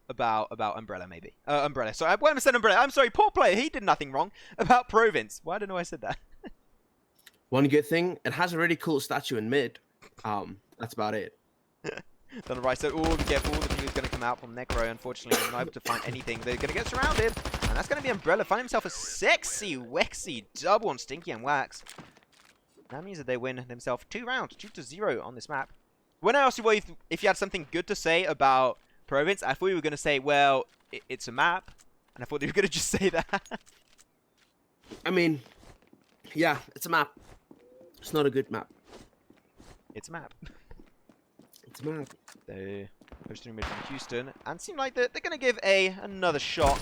about Umbrella, maybe? Umbrella. Sorry, why am I saying Umbrella? I'm sorry, poor player. He did nothing wrong. About Province. Why don't know I said that? One good thing, it has a really cool statue in mid. That's about it. Done right, so be careful. The thing is going to come out from Necro. Unfortunately, not able to find anything. They're going to get surrounded. And that's going to be Umbrella. Find himself a sexy, wexy double on Stinky and Wax. That means that they win themselves 2 rounds, 2-0 on this map. When I asked you if you had something good to say about Province, I thought you were going to say, well, it's a map. And I thought you were going to just say that. I mean, yeah, it's a map. It's not a good map. It's a map. It's a map. They push through mid from Houston. And seem like they're going to give A another shot.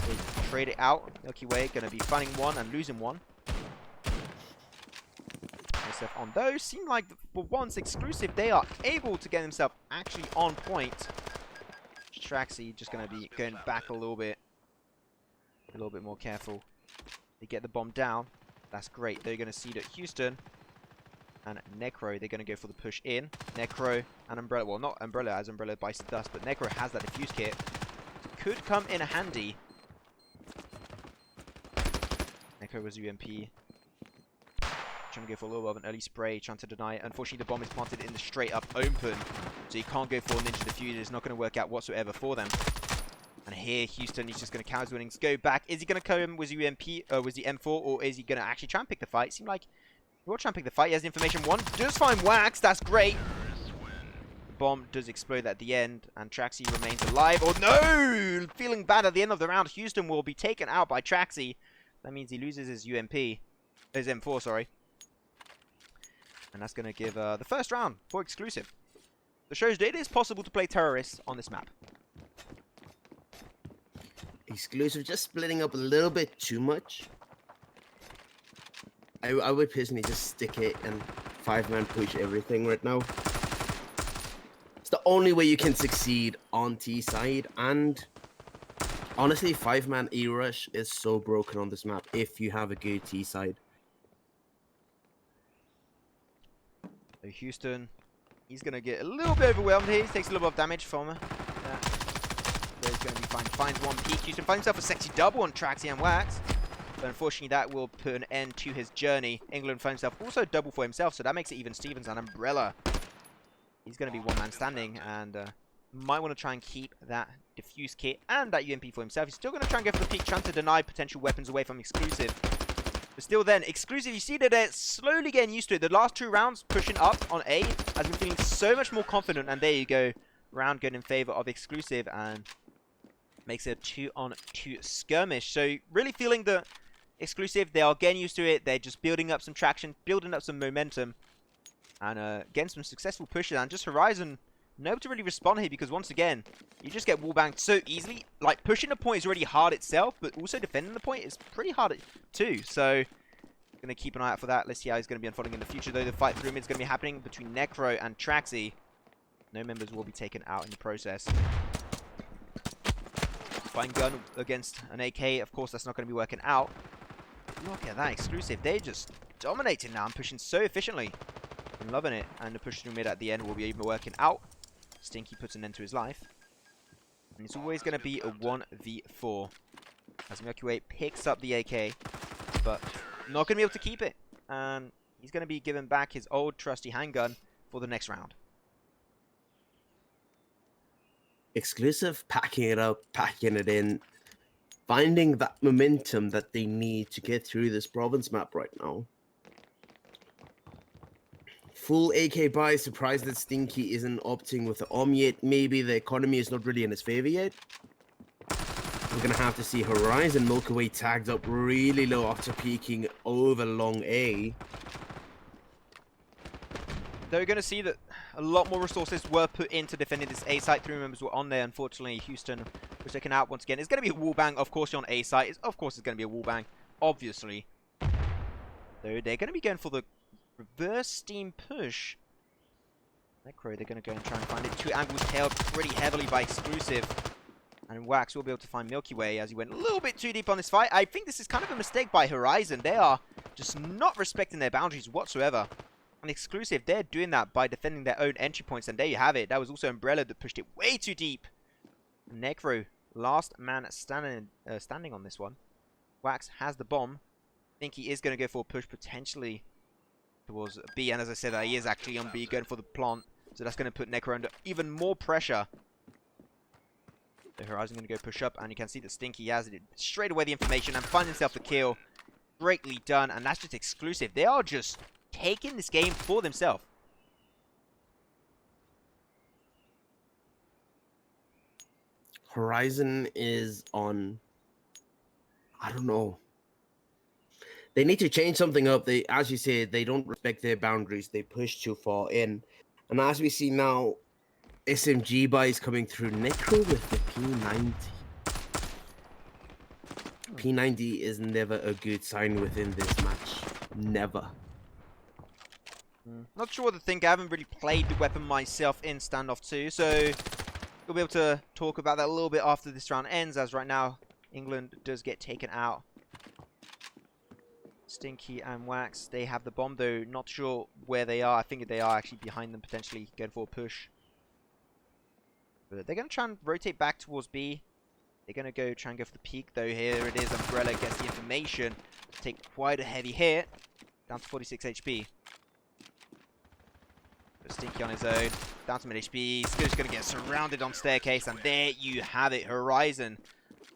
They trade it out. Milky Way going to be finding 1 and losing 1. On those, seem like for once exclusive, they are able to get themselves actually on point. Traxy just going to be going back a little bit more careful. They get the bomb down. That's great. They're going to see that Houston and Necro, they're going to go for the push in. Necro and Umbrella, well, not Umbrella as Umbrella bites the dust, but Necro has that defuse kit. Could come in handy. Necro was UMP. Trying to go for a little bit of an early spray, trying to deny it. Unfortunately, the bomb is planted in the straight up open, so you can't go for Ninja Diffuser. It's not going to work out whatsoever for them. And here, Houston, he's just going to count his winnings, go back. Is he going to come with UMP, with the M4, or is he going to actually try and pick the fight? Seemed like he will try and pick the fight. He has the information. 1 does find Wax. That's great. The bomb does explode at the end, and Traxy remains alive. Oh no! Feeling bad at the end of the round. Houston will be taken out by Traxy. That means he loses his UMP, his M4, sorry. And that's going to give the first round for exclusive. That shows that it is possible to play terrorists on this map. Exclusive just splitting up a little bit too much. I would personally just stick it and 5-man push everything right now. It's the only way you can succeed on T side, and honestly, 5-man E-rush is so broken on this map if you have a good T side. Houston, he's going to get a little bit overwhelmed here. He takes a little bit of damage from Necro's going to be fine. Finds one peak. Houston finds himself a sexy double on Traxy and Wax. But unfortunately, that will put an end to his journey. England finds himself also a double for himself, so that makes it even Stevens and Umbrella. He's going to be one man standing, and might want to try and keep that diffuse kit and that UMP for himself. He's still going to try and go for the peak, trying to deny potential weapons away from Exclusive. But still then, Exclusive, you see that they're slowly getting used to it. The last 2 rounds pushing up on A has been feeling so much more confident, and there you go. Round going in favor of Exclusive, and makes it a 2-on-2 skirmish. So really feeling the Exclusive, they are getting used to it. They're just building up some traction, building up some momentum, and getting some successful pushes. And just Horizon, nobody to really respond here, because once again, you just get wallbanged so easily. Like, pushing the point is already hard itself, but also defending the point is pretty hard too. So, going to keep an eye out for that. Let's see how he's going to be unfolding in the future, though. The fight through him is going to be happening between Necro and Traxy. No members will be taken out in the process. Fine gun against an AK. Of course, that's not going to be working out. Look at that Exclusive. They're just dominating now and pushing so efficiently. I'm loving it. And the push through mid at the end will be even working out. Stinky puts an end to his life. And it's always going to be a 1v4. As Milky Way picks up the AK. But not going to be able to keep it. And he's going to be given back his old trusty handgun for the next round. Exclusive packing it up, packing it in, finding that momentum that they need to get through this province map right now. Full AK buy, surprised that Stinky isn't opting with the OM yet. Maybe the economy is not really in his favor yet. We're going to have to see Horizon Milky Way tagged up really low after peeking over long A. They're going to see that a lot more resources were put into defending this A site. 3 members were on there. Unfortunately, Houston was taken out once again. It's going to be a wall bang. Of course, you're on A site. Of course, it's going to be a wall bang. Obviously. Though they're going to be going for the reverse steam push. Necro, they're going to go and try and find it. 2 angles tailed pretty heavily by Exclusive. And Wax will be able to find Milky Way as he went a little bit too deep on this fight. I think this is kind of a mistake by Horizon. They are just not respecting their boundaries whatsoever. And Exclusive, they're doing that by defending their own entry points. And there you have it. That was also Umbrella that pushed it way too deep. Necro, last man standing on this one. Wax has the bomb. I think he is going to go for a push potentially towards B. And as I said, he is actually on B going for the plant. So that's going to put Necro under even more pressure. The Horizon going to go push up. And you can see that Stinky has it straight away the information and finds himself the kill. Greatly done. And that's just Exclusive. They are just taking this game for themselves. Horizon is on, I don't know. They need to change something up. They, as you said, they don't respect their boundaries. They push too far in. And as we see now, SMG buys coming through. Necro with the P90. P90 is never a good sign within this match. Never. Not sure what to think. I haven't really played the weapon myself in Standoff 2, so we'll be able to talk about that a little bit after this round ends, as right now, England does get taken out. Stinky and Wax, they have the bomb though. Not sure where they are. I think they are actually behind them, potentially going for a push. But they're going to try and rotate back towards B. They're going to go try and go for the peak though. Here it is. Umbrella gets the information. Take quite a heavy hit. Down to 46 HP. Stinky on his own, down to mid HP. Skir's going to get surrounded on staircase, and there you have it. Horizon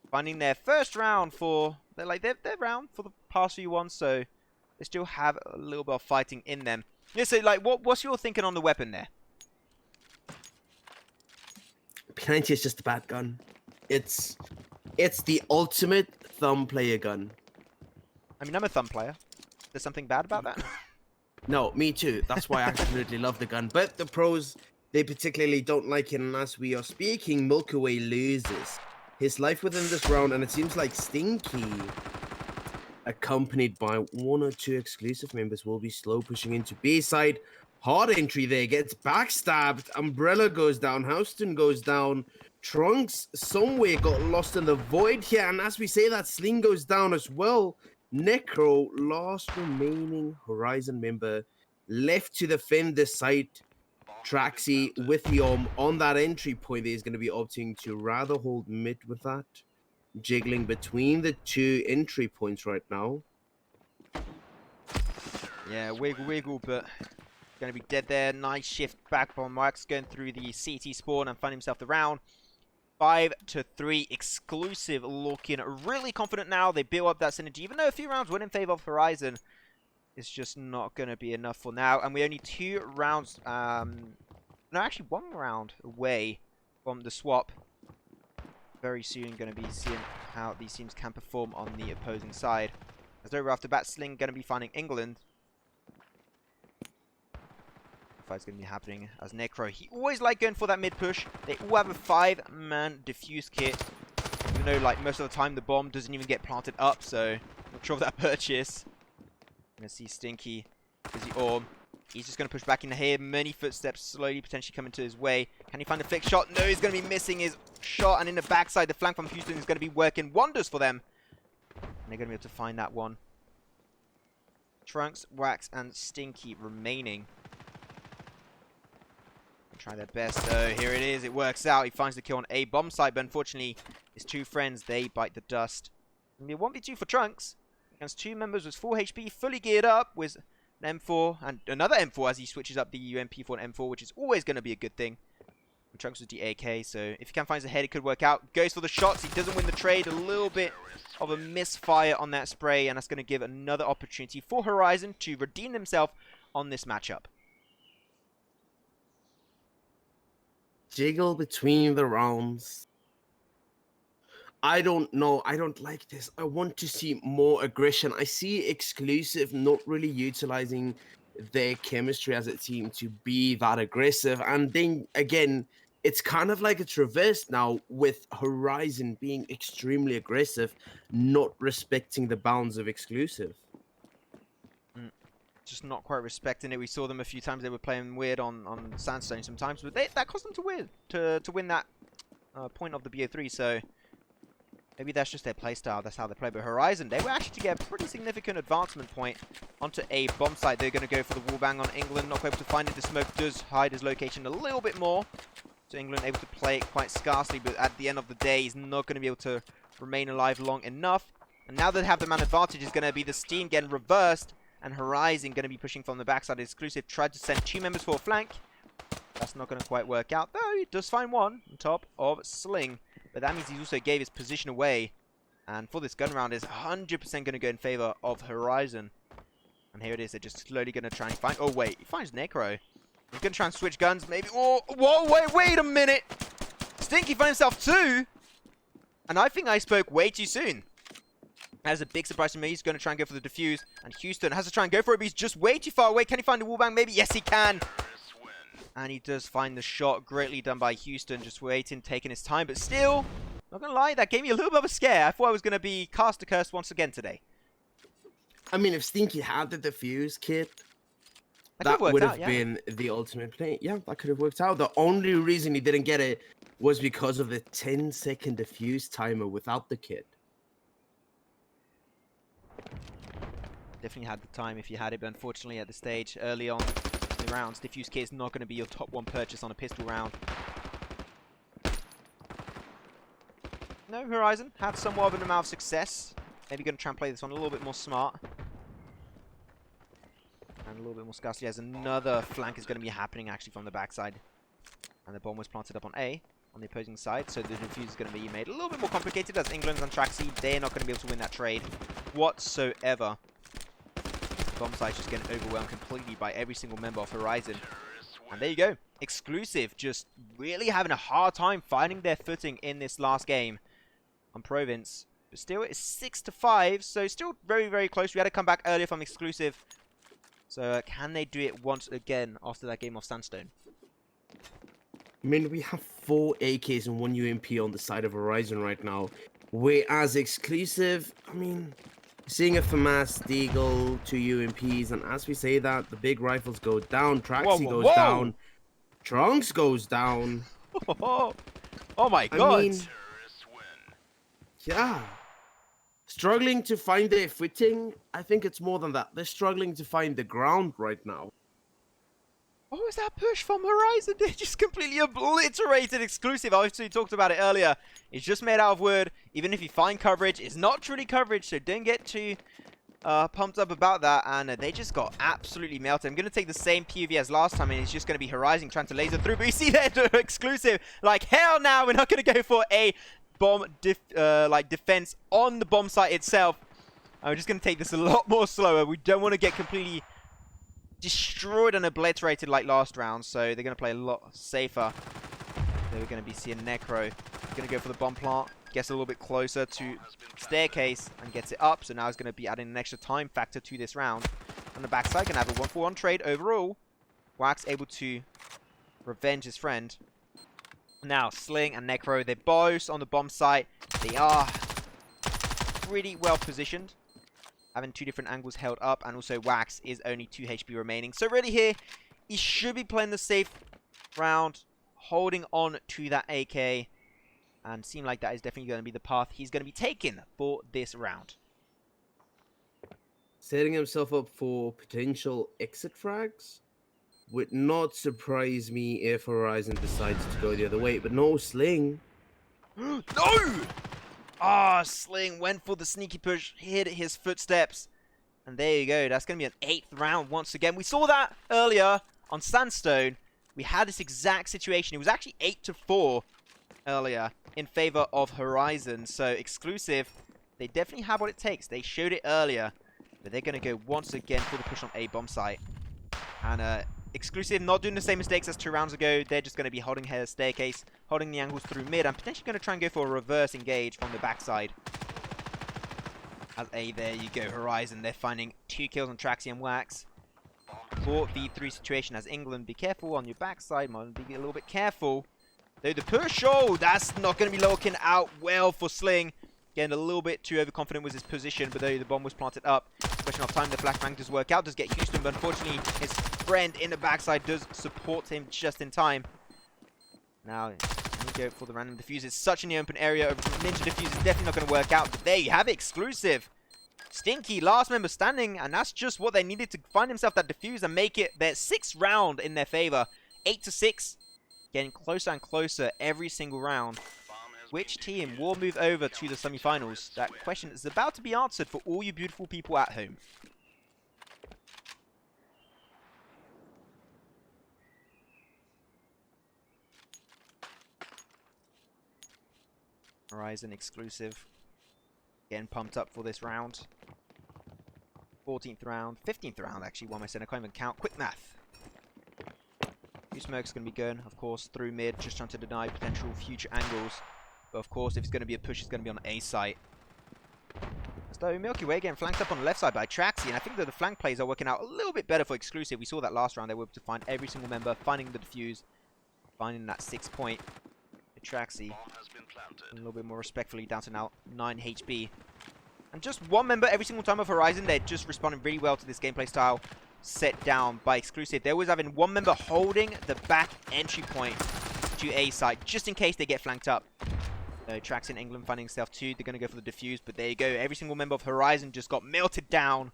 finding their first round for their round for the past few ones, so they still have a little bit of fighting in them. Yeah, so like, what's your thinking on the weapon there? P90 is just a bad gun. It's the ultimate thumb player gun. I mean, I'm a thumb player. There's something bad about that? No, me too. That's why I absolutely love the gun. But the pros, they particularly don't like it. And as we are speaking, Milky Way loses his life within this round. And it seems like Stinky, accompanied by 1 or 2 exclusive members, will be slow pushing into B side. Hard entry there, gets backstabbed. Umbrella goes down. Houston goes down. Trunks somewhere got lost in the void here. And as we say that, Sling goes down as well. Necro, last remaining Horizon member, left to defend the site. Traxi with the on that entry point is going to be opting to rather hold mid with that. Jiggling between the two entry points right now. Yeah, wiggle, wiggle, but going to be dead there. Nice shift back from Max going through the CT spawn and finding himself the round. 5-3 exclusive, looking really confident now. They build up that synergy, even though a few rounds went in favor of Horizon. It's just not going to be enough for now, and we're only 2 rounds, no, actually 1 round away from the swap. Very soon going to be seeing how these teams can perform on the opposing side. As over after bat, Sling going to be finding England. Fight's going to be happening as Necro. He always like going for that mid push. They all have a 5-man defuse kit. Even though, like, most of the time the bomb doesn't even get planted up, so not sure of that purchase. Gonna see Stinky, busy orb. He's just gonna push back in here. Many footsteps slowly potentially coming to his way. Can he find a fixed shot? No, he's gonna be missing his shot. And in the backside, the flank from Houston is gonna be working wonders for them. And they're gonna be able to find that one. Trunks, Wax, and Stinky remaining. Try their best though. Here it is. It works out. He finds the kill on A bomb site, but unfortunately, his 2 friends, they bite the dust. It'll be a 1v2 for Trunks. Against 2 members with full HP, fully geared up with an M4 and another M4 as he switches up the UMP for an M4, which is always going to be a good thing. And Trunks with the AK, so if he can find his head, it could work out. Goes for the shots. He doesn't win the trade. A little bit of a misfire on that spray, and that's going to give another opportunity for Horizon to redeem himself on this matchup. Jiggle between the rounds. I don't know. I don't like this. I want to see more aggression. I see Exclusive not really utilizing their chemistry as a team to be that aggressive. And then again, it's kind of like it's reversed now with Horizon being extremely aggressive, not respecting the bounds of Exclusive. Just not quite respecting it. We saw them a few times. They were playing weird on Sandstone sometimes, but that cost them to win that point of the BO3. So maybe that's just their playstyle. That's how they play. But Horizon, they were actually to get a pretty significant advancement point onto a bomb site. They're going to go for the wallbang on England. Not able to find it. The smoke does hide his location a little bit more. So England able to play it quite scarcely. But at the end of the day, he's not going to be able to remain alive long enough. And now they have the man advantage, is going to be the Steam getting reversed. And Horizon going to be pushing from the backside. Exclusive tried to send 2 members for a flank. That's not going to quite work out. Though he does find one on top of Sling. But that means he also gave his position away. And for this gun round is 100% going to go in favor of Horizon. And here it is. They're just slowly going to try and find... Oh, wait. He finds Necro. He's going to try and switch guns. Maybe... Oh, whoa, wait a minute. Stinky found himself 2. And I think I spoke way too soon. That is a big surprise to me. He's going to try and go for the defuse. And Houston has to try and go for it, but he's just way too far away. Can he find the wallbang? Maybe. Yes, he can. And he does find the shot. Greatly done by Houston. Just waiting, taking his time. But still, not going to lie, that gave me a little bit of a scare. I thought I was going to be cast a curse once again today. I mean, if Stinky had the defuse kit, That would have out, yeah. been the ultimate play. Yeah, that could have worked out. The only reason he didn't get it was because of the 10-second defuse timer without the kit. Definitely had the time if you had it, but unfortunately at the stage early on in the rounds, diffuse kit is not going to be your top 1 purchase on a pistol round. No, Horizon had somewhat of an amount of success. Maybe going to try and play this one a little bit more smart. And a little bit more scarcely, as another flank is going to be happening actually from the backside. And the bomb was planted up on A, on the opposing side, so the defuse is going to be made a little bit more complicated as England's on Traxi. They're not going to be able to win that trade whatsoever. Bomb site just getting overwhelmed completely by every single member of Horizon. And there you go. Exclusive just really having a hard time finding their footing in this last game on Province. But still, it's 6-5, so still very, very close. We had to come back earlier from Exclusive. So can they do it once again after that game of Sandstone? I mean, we have 4 AKs and 1 UMP on the side of Horizon right now. Whereas Exclusive, I mean, seeing a FAMAS, Deagle, 2 UMPs, and as we say that, the big rifles go down, Traxi goes down, Trunks goes down. Oh my god! I mean, yeah. Struggling to find their footing. I think it's more than that. They're struggling to find the ground right now. What was that push from Horizon? They just completely obliterated Exclusive. I obviously talked about it earlier. It's just made out of wood. Even if you find coverage, it's not truly coverage, so don't get too pumped up about that. And they just got absolutely melted. I'm going to take the same POV as last time, and it's just going to be Horizon trying to laser through. But you see there, Exclusive, like, hell now, we're not going to go for a bomb defense on the bomb site itself. I'm just going to take this a lot more slower. We don't want to get completely destroyed and obliterated like last round, so they're going to play a lot safer. They're going to be seeing Necro. Going to go for the bomb plant. Gets a little bit closer to staircase and gets it up. So now he's going to be adding an extra time factor to this round. On the backside, going to have a 1-for-1 trade overall. Wax able to revenge his friend. Now, Sling and Necro, they're both on the bomb site. They are pretty well positioned, having two different angles held up, and also Wax is only 2 HP remaining. So really here, he should be playing the safe round, holding on to that AK, and seem like that is definitely going to be the path he's going to be taking for this round. Setting himself up for potential exit frags. Would not surprise me if Horizon decides to go the other way, but no, Sling. No! Ah, Sling went for the sneaky push, hit his footsteps. And there you go. That's going to be an 8th round once again. We saw that earlier on Sandstone. We had this exact situation. It was actually 8-4 earlier in favor of Horizon. So Exclusive, they definitely have what it takes. They showed it earlier. But they're going to go once again for the push on A bomb site. And Exclusive not doing the same mistakes as 2 rounds ago. They're just going to be holding her staircase, holding the angles through mid, and potentially going to try and go for a reverse engage from the backside. There you go, Horizon. They're finding 2 kills on Traxi and Wax. 4v3 situation as England. Be careful on your backside. Might be a little bit careful. Though the push, oh, that's not going to be looking out well for Sling. Getting a little bit too overconfident with his position, but though the bomb was planted up. Question of time, the flashbang does work out, does get Houston, but unfortunately his friend in the backside does support him just in time. Now, we go for the random defuse. It's such in the open area. A ninja defuse is definitely not going to work out, but there you have it, Exclusive. Stinky, last member standing, and that's just what they needed to find himself that defuse and make it their 6th round in their favor. 8-6, getting closer and closer every single round. Which team will move over to the semi-finals? That question is about to be answered for all you beautiful people at home. Horizon Exclusive getting pumped up for this round. 14th round, 15th round actually, what am I saying? I can't even count. Quick math. Two Smoke's going to be going, of course, through mid, just trying to deny potential future angles. But of course, if it's going to be a push, it's going to be on A site. So Milky Way getting flanked up on the left side by Traxi, and I think that the flank plays are working out a little bit better for Exclusive. We saw that last round. They were able to find every single member, finding the defuse, finding that 6 point. Traxi, a little bit more respectfully, down to now 9 HP. And just one member every single time of Horizon, they're just responding really well to this gameplay style set down by Exclusive. They're always having one member holding the back entry point to A site, just in case they get flanked up. So Trax in England finding himself 2. They're going to go for the defuse, but there you go. Every single member of Horizon just got melted down.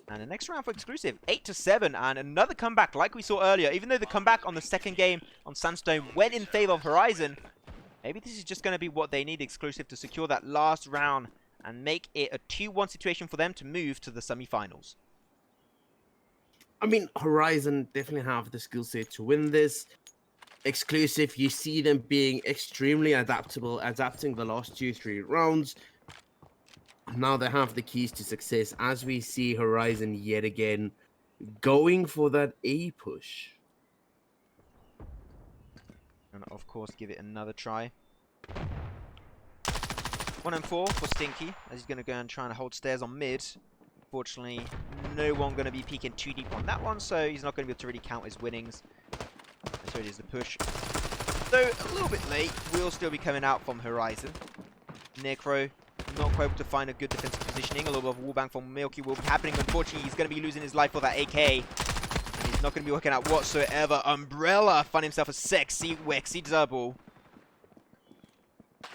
And the next round for Exclusive, 8-7, and another comeback like we saw earlier. Even though the comeback on the second game on Sandstone went in favor of Horizon, maybe this is just going to be what they need Exclusive to secure that last round and make it a 2-1 situation for them to move to the semi-finals. I mean, Horizon definitely have the skill set to win this. Exclusive, you see them being extremely adaptable, adapting the last 2-3 rounds. Now they have the keys to success as we see Horizon yet again going for that A push. And of course, give it another try. 1 and 4 for Stinky, as he's going to go and try and hold stairs on mid. Unfortunately, no one going to be peeking too deep on that one, so he's not going to be able to really count his winnings. So it is the push. So a little bit late, we'll still be coming out from Horizon. Necro not quite able to find a good defensive positioning. A little bit of wallbang from Milky will be happening. Unfortunately, he's going to be losing his life for that AK. And he's not going to be working out whatsoever. Umbrella find himself a sexy, wexy double.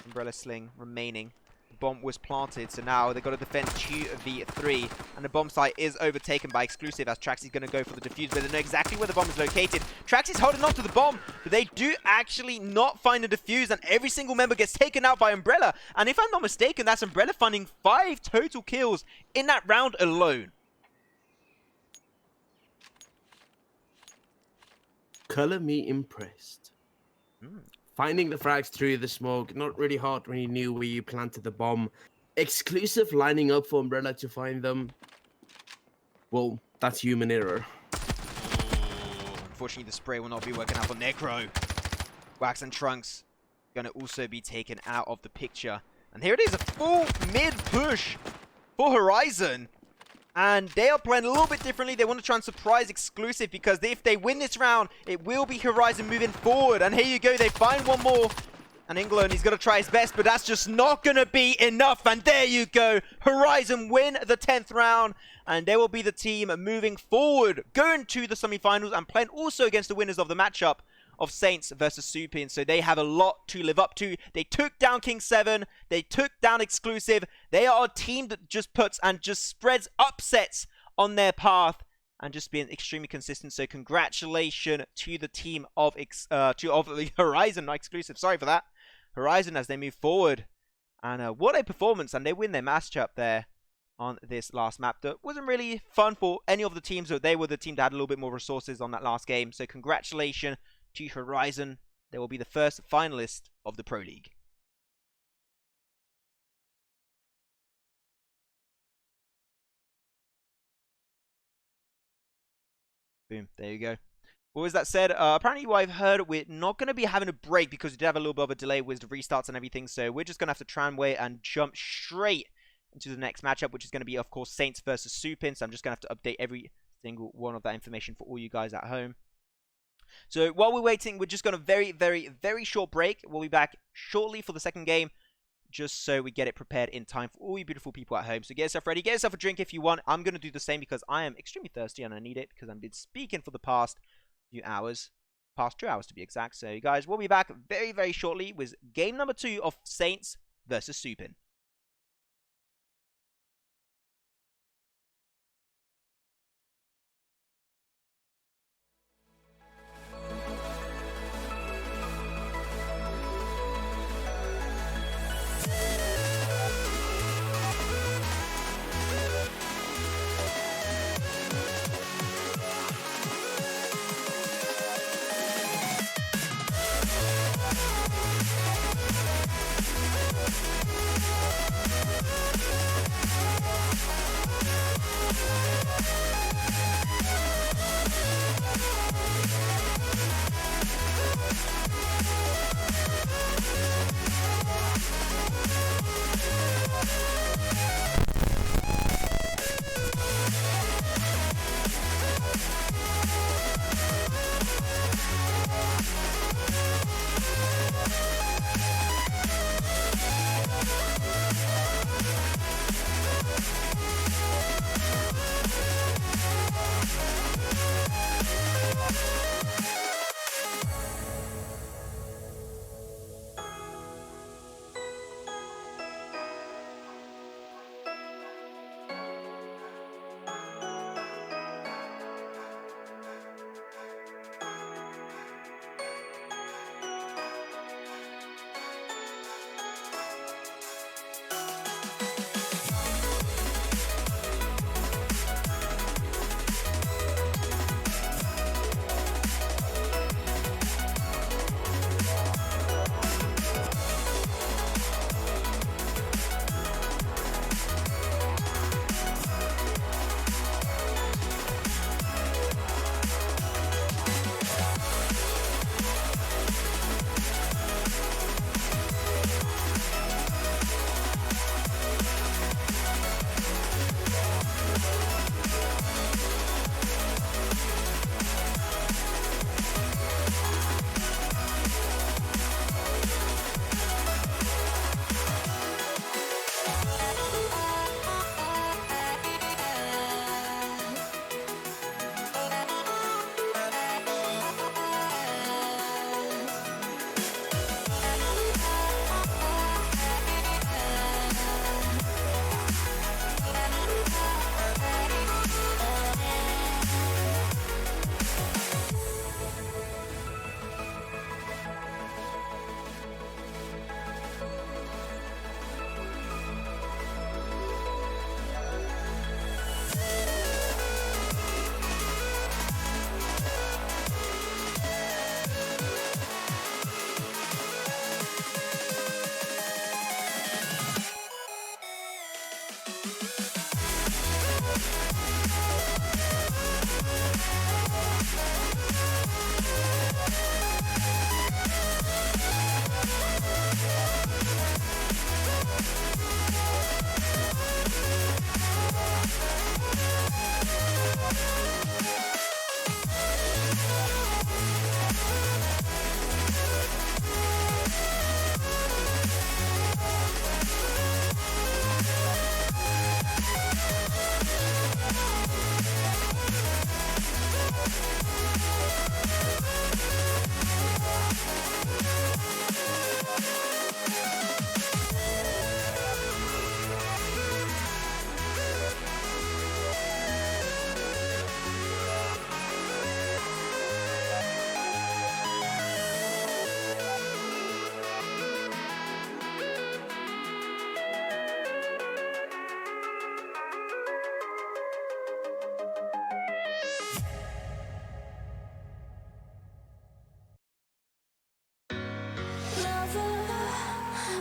Umbrella Sling remaining. bomb was planted. So now they've got to defend 2v3. And the bomb site is overtaken by Exclusive as Traxy's going to go for the defuse. But they know exactly where the bomb is located. Traxy's holding on to the bomb, but they do actually not find the defuse. And every single member gets taken out by Umbrella. And if I'm not mistaken, that's Umbrella finding 5 total kills in that round alone. Color me impressed. Finding the frags through the smoke, not really hard when you knew where you planted the bomb. Exclusive lining up for Umbrella to find them. Well, that's human error. Unfortunately, the spray will not be working out for Necro. Wax and Trunks going to also be taken out of the picture. And here it is, a full mid push for Horizon. And they are playing a little bit differently. They want to try and surprise Exclusive because if they win this round, it will be Horizon moving forward. And here you go, they find one more. And England, he's got to try his best, but that's just not going to be enough. And there you go. Horizon win the 10th round. And they will be the team moving forward, going to the semi-finals and playing also against the winners of the matchup of Saints versus Supin. So they have a lot to live up to. They took down King 7. They took down Exclusive. They are a team that just puts and just spreads upsets on their path and just being extremely consistent. So congratulations to the team of Horizon, not Exclusive. Sorry for that. Horizon as they move forward. And what a performance. And they win their matchup there on this last map. That wasn't really fun for any of the teams, but they were the team that had a little bit more resources on that last game. So congratulations to Horizon. They will be the first finalist of the Pro League. Boom, there you go. What was that said? Apparently what I've heard, we're not going to be having a break because we did have a little bit of a delay with the restarts and everything. So we're just going to have to try and wait and jump straight into the next matchup, which is going to be, of course, Saints versus Supin. So I'm just going to have to update every single one of that information for all you guys at home. So while we're waiting, we're just going to very short break. We'll be back shortly for the second game, just so we get it prepared in time for all you beautiful people at home. So get yourself ready, get yourself a drink if you want. I'm going to do the same because I am extremely thirsty and I need it because I've been speaking for the past few hours, past 2 hours to be exact. So you guys, we'll be back very shortly with game number 2 of Saints versus Supin.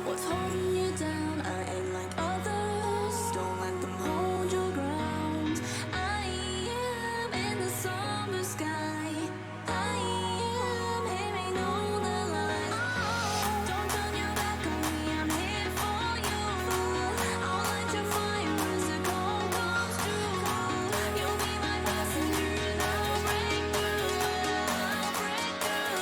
What's holding you down? I ain't like others. Don't let them hold your ground. I am in the summer sky. I am hearing all the light. Don't turn your back on me. I'm here for you. I'll light your fire as the cold comes through. You'll be my passenger and I'll break through. I'll break through.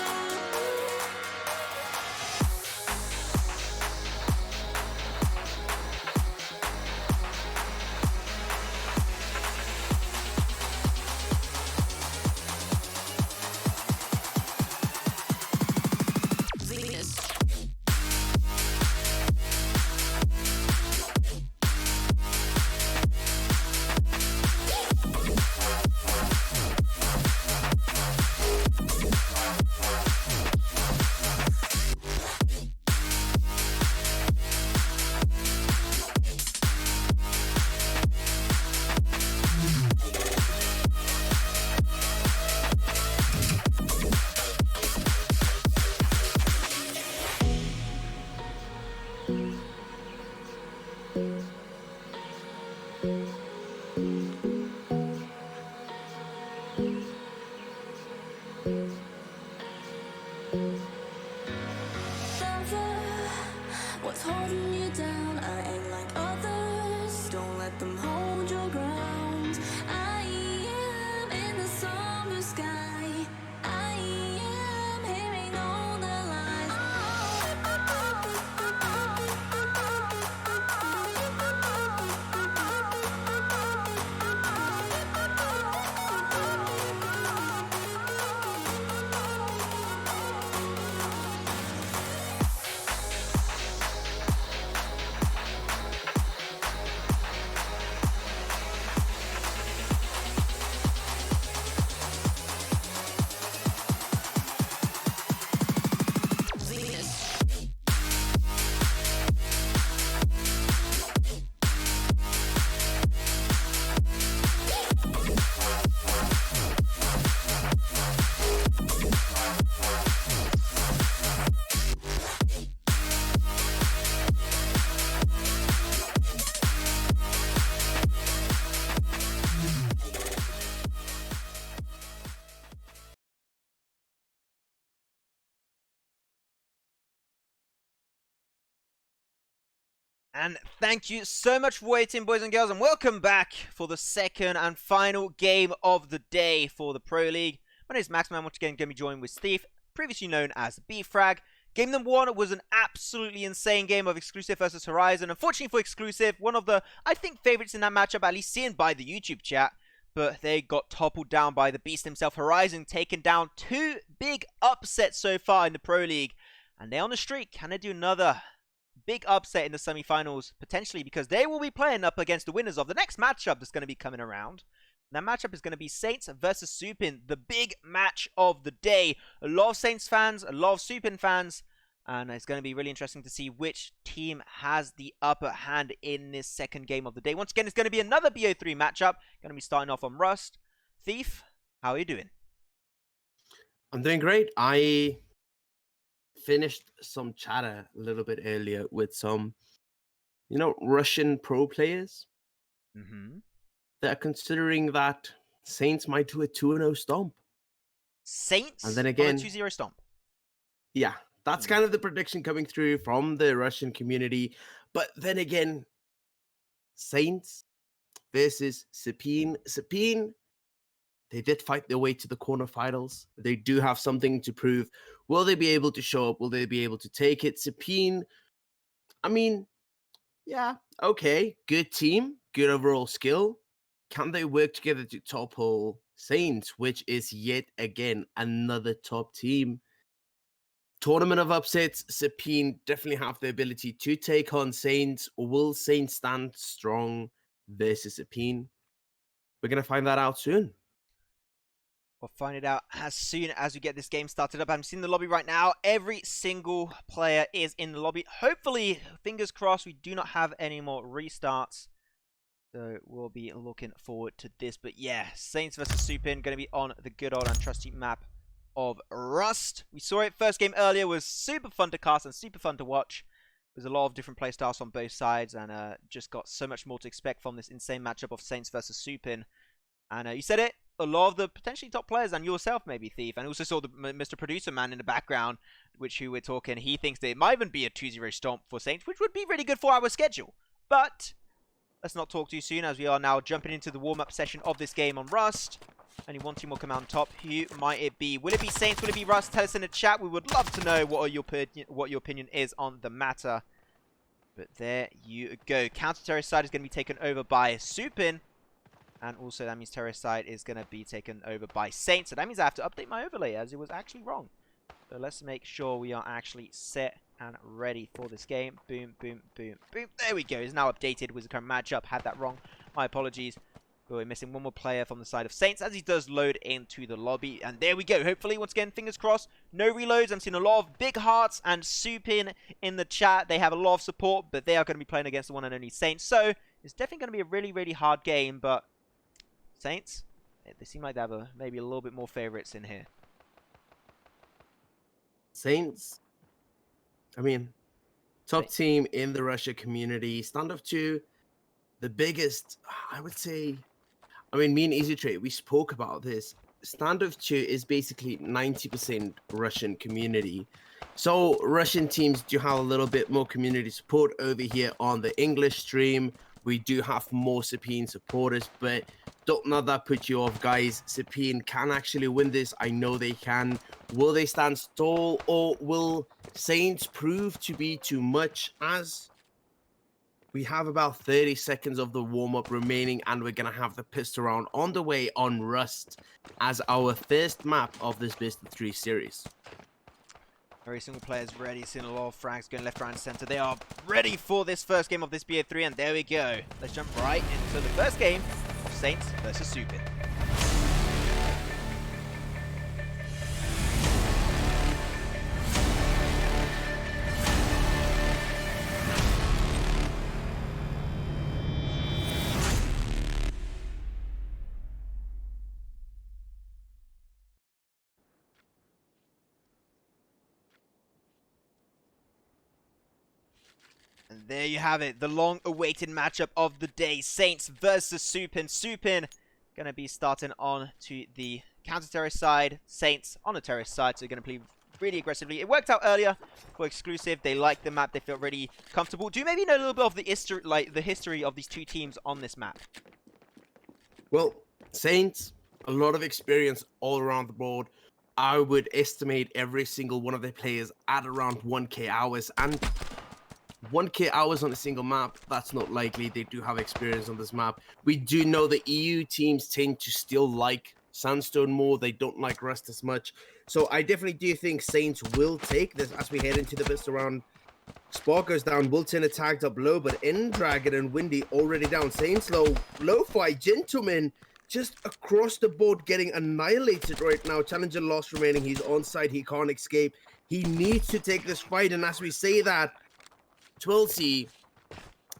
What's holding you down? I ain't like others. Don't let them hold your ground. I am in the summer sky. I am hearing all the And thank you so much for waiting, boys and girls, and welcome back for the second and final game of the day for the Pro League. My name is Max, and I'm once again going to be joined with Steve, previously known as BFrag. Game number one was an absolutely insane game of Exclusive versus Horizon. Unfortunately for Exclusive, one of the, I think, favorites in that matchup, at least seen by the YouTube chat. But they got toppled down by the beast himself, Horizon, taking down two big upsets so far in the Pro League. And they're on the streak. Can they do another big upset in the semi-finals? Potentially, because they will be playing up against the winners of the next matchup that's going to be coming around. That matchup is going to be Saints versus Supin, the big match of the day. A lot of Saints fans, a lot of Supin fans, and it's going to be really interesting to see which team has the upper hand in this second game of the day. Once again, it's going to be another BO3 matchup. Going to be starting off on Rust. Thief, how are you doing? I'm doing great. I finished some chatter a little bit earlier with some, Russian pro players. Mm-hmm. they're considering that Saints might do a 2-0 stomp. Saints And then on a again, 2-0 stomp. yeah, that's kind of the prediction coming through from the Russian community. But then again, Saints versus Supine. Supine, they did fight their way to the quarterfinals. They do have something to prove. Will they be able to show up? Will they be able to take it? Supine, I mean, yeah, okay, good team, good overall skill. Can they work together to topple Saints, which is yet again another top team? Tournament of upsets, Supine definitely have the ability to take on Saints. Will Saints stand strong versus Supine? We're going to find that out soon. We'll find it out as soon as we get this game started up. I'm seeing the lobby right now. Every single player is in the lobby. Hopefully, fingers crossed, we do not have any more restarts. So we'll be looking forward to this. But yeah, Saints versus Supin going to be on the good old and trusty map of Rust. We saw it first game earlier. Was super fun to cast and super fun to watch. There's a lot of different playstyles on both sides, and just got so much more to expect from this insane matchup of Saints versus Supin. And you said it, a lot of the potentially top players, and yourself maybe, Thief, and also saw the Mr. Producer Man in the background, which who we're talking, he thinks that it might even be a 2-0 stomp for Saints, which would be really good for our schedule. But let's not talk too soon, as we are now jumping into the warm-up session of this game on Rust. Only one team will come out on top. Who might it be? Will it be Saints? Will it be Rust? Tell us in the chat. We would love to know what your opinion is on the matter. But there you go. Counter-terrorist side is going to be taken over by Supin. And also that means terrorist side is going to be taken over by Saints. So that means I have to update my overlay, as it was actually wrong. So let's make sure we are actually set and ready for this game. Boom, boom, boom, boom. There we go. It's now updated with the current matchup. Had that wrong. My apologies. But we're missing one more player from the side of Saints as he does load into the lobby. And there we go. Hopefully, once again, fingers crossed, no reloads. I'm seeing a lot of big hearts and Supin in the chat. They have a lot of support, but they are going to be playing against the one and only Saints. So it's definitely going to be a really, really hard game. But Saints, they seem like they have maybe a little bit more favorites in here. Saints, I mean, top team in the Russia community. STANDOFF2, the biggest, I would say, I mean, me and EasyTrade, we spoke about this. STANDOFF2 is basically 90% Russian community. So Russian teams do have a little bit more community support over here on the English stream. We do have more Supine supporters, but don't let that put you off, guys. Supine can actually win this. I know they can. Will they stand tall, or will Saints prove to be too much? As we have about 30 seconds of the warm-up remaining, and we're going to have the pistol round on the way on Rust as our first map of this best of 3 series. Every single player is ready. Seeing a lot of frags going left, right, and center. They are ready for this first game of this BA3, and there we go. Let's jump right into the first game of Saints versus Supin. And there you have it, the long-awaited matchup of the day. Saints versus Supin. Supin going to be starting on to the counter-terrorist side. Saints on the terrorist side, so they're going to play really aggressively. It worked out earlier for exclusive. They like the map. They feel really comfortable. Do you maybe know a little bit of the history of these two teams on this map? Well, Saints, a lot of experience all around the board. I would estimate every single one of their players at around 1k hours, and 1k hours on a single map, that's not likely. They do have experience on this map. We do know the EU teams tend to still like Sandstone more. They don't like Rust as much. So I definitely do think Saints will take this as we head into the best round. Spark goes down, Wilton attacked up low, but in Dragon and Windy already down. Saints low fight, Gentleman just across the board getting annihilated right now. Challenger lost remaining. He's on side. He can't escape. He needs to take this fight. And as we say that, 12C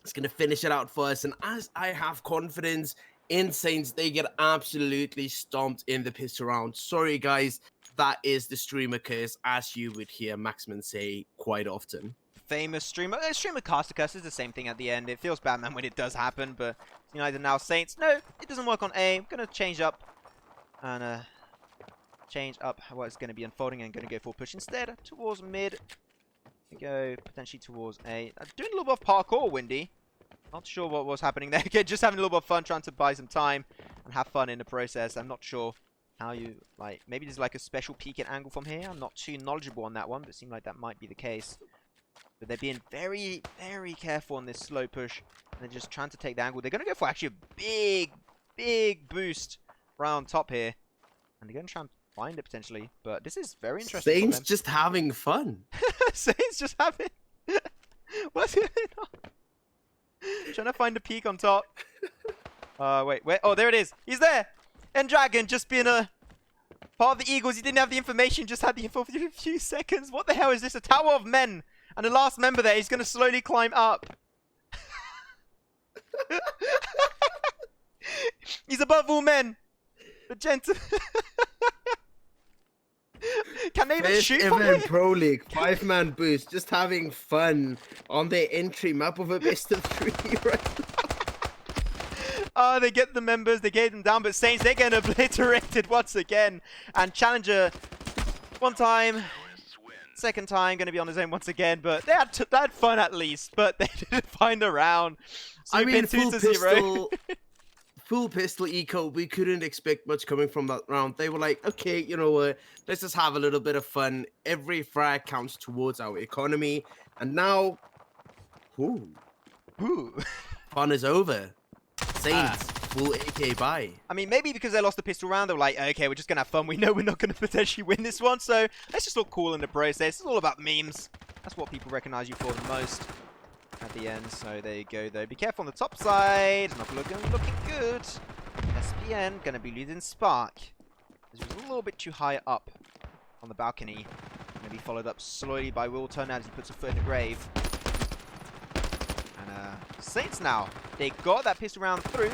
is going to finish it out for us. And as I have confidence in Saints, they get absolutely stomped in the pistol round. Sorry, guys. That is the streamer curse, as you would hear Maxman say quite often. Famous streamer. Streamer caster curse is the same thing at the end. It feels bad, man, when it does happen, but United now Saints. No, it doesn't work on A. I'm going to change up and change up what it's going to be unfolding and going to go for push instead towards mid. We go potentially towards A. Doing a little bit of parkour, Windy. Not sure what was happening there. Okay, just having a little bit of fun, trying to buy some time and have fun in the process. I'm not sure how you, like, maybe there's like a special peek at angle from here. I'm not too knowledgeable on that one, but it seemed like that might be the case. But they're being very, very careful on this slow push. And they're just trying to take the angle. They're going to go for actually a big, big boost round top here. And they're going to try and find it potentially. But this is very interesting. Saints just having fun. Saints just having... What's going on? Trying to find a peak on top. Wait. Oh, there it is. He's there. And Dragon just being a part of the Eagles. He didn't have the information, just had the info for a few seconds. What the hell is this? A tower of men. And the last member there, he's going to slowly climb up. He's above all men. The gentle... Can they even shoot from here? Pro League 5-man boost, just having fun on their entry map of a best of 3 right now. They get the members, they get them down, but Saints, they're getting obliterated once again. And Challenger, one time, second time, going to be on his own once again, but they had fun at least, but they didn't find a round. So I mean, 2-0. Full pistol eco, we couldn't expect much coming from that round. They were like, okay, you know what, let's just have a little bit of fun. Every frag counts towards our economy. And now, fun is over. Saints, full AK buy. I mean, maybe because they lost the pistol round, they were like, okay, we're just going to have fun. We know we're not going to potentially win this one, so let's just look cool in the process. It's all about memes. That's what people recognize you for the most at the end. So there you go, though. Be careful on the top side. Not looking good. SPN going to be losing Spark. He was a little bit too high up on the balcony. Going to be followed up slowly by Will Turner as he puts a foot in the grave. And Saints now, they got that pistol round through.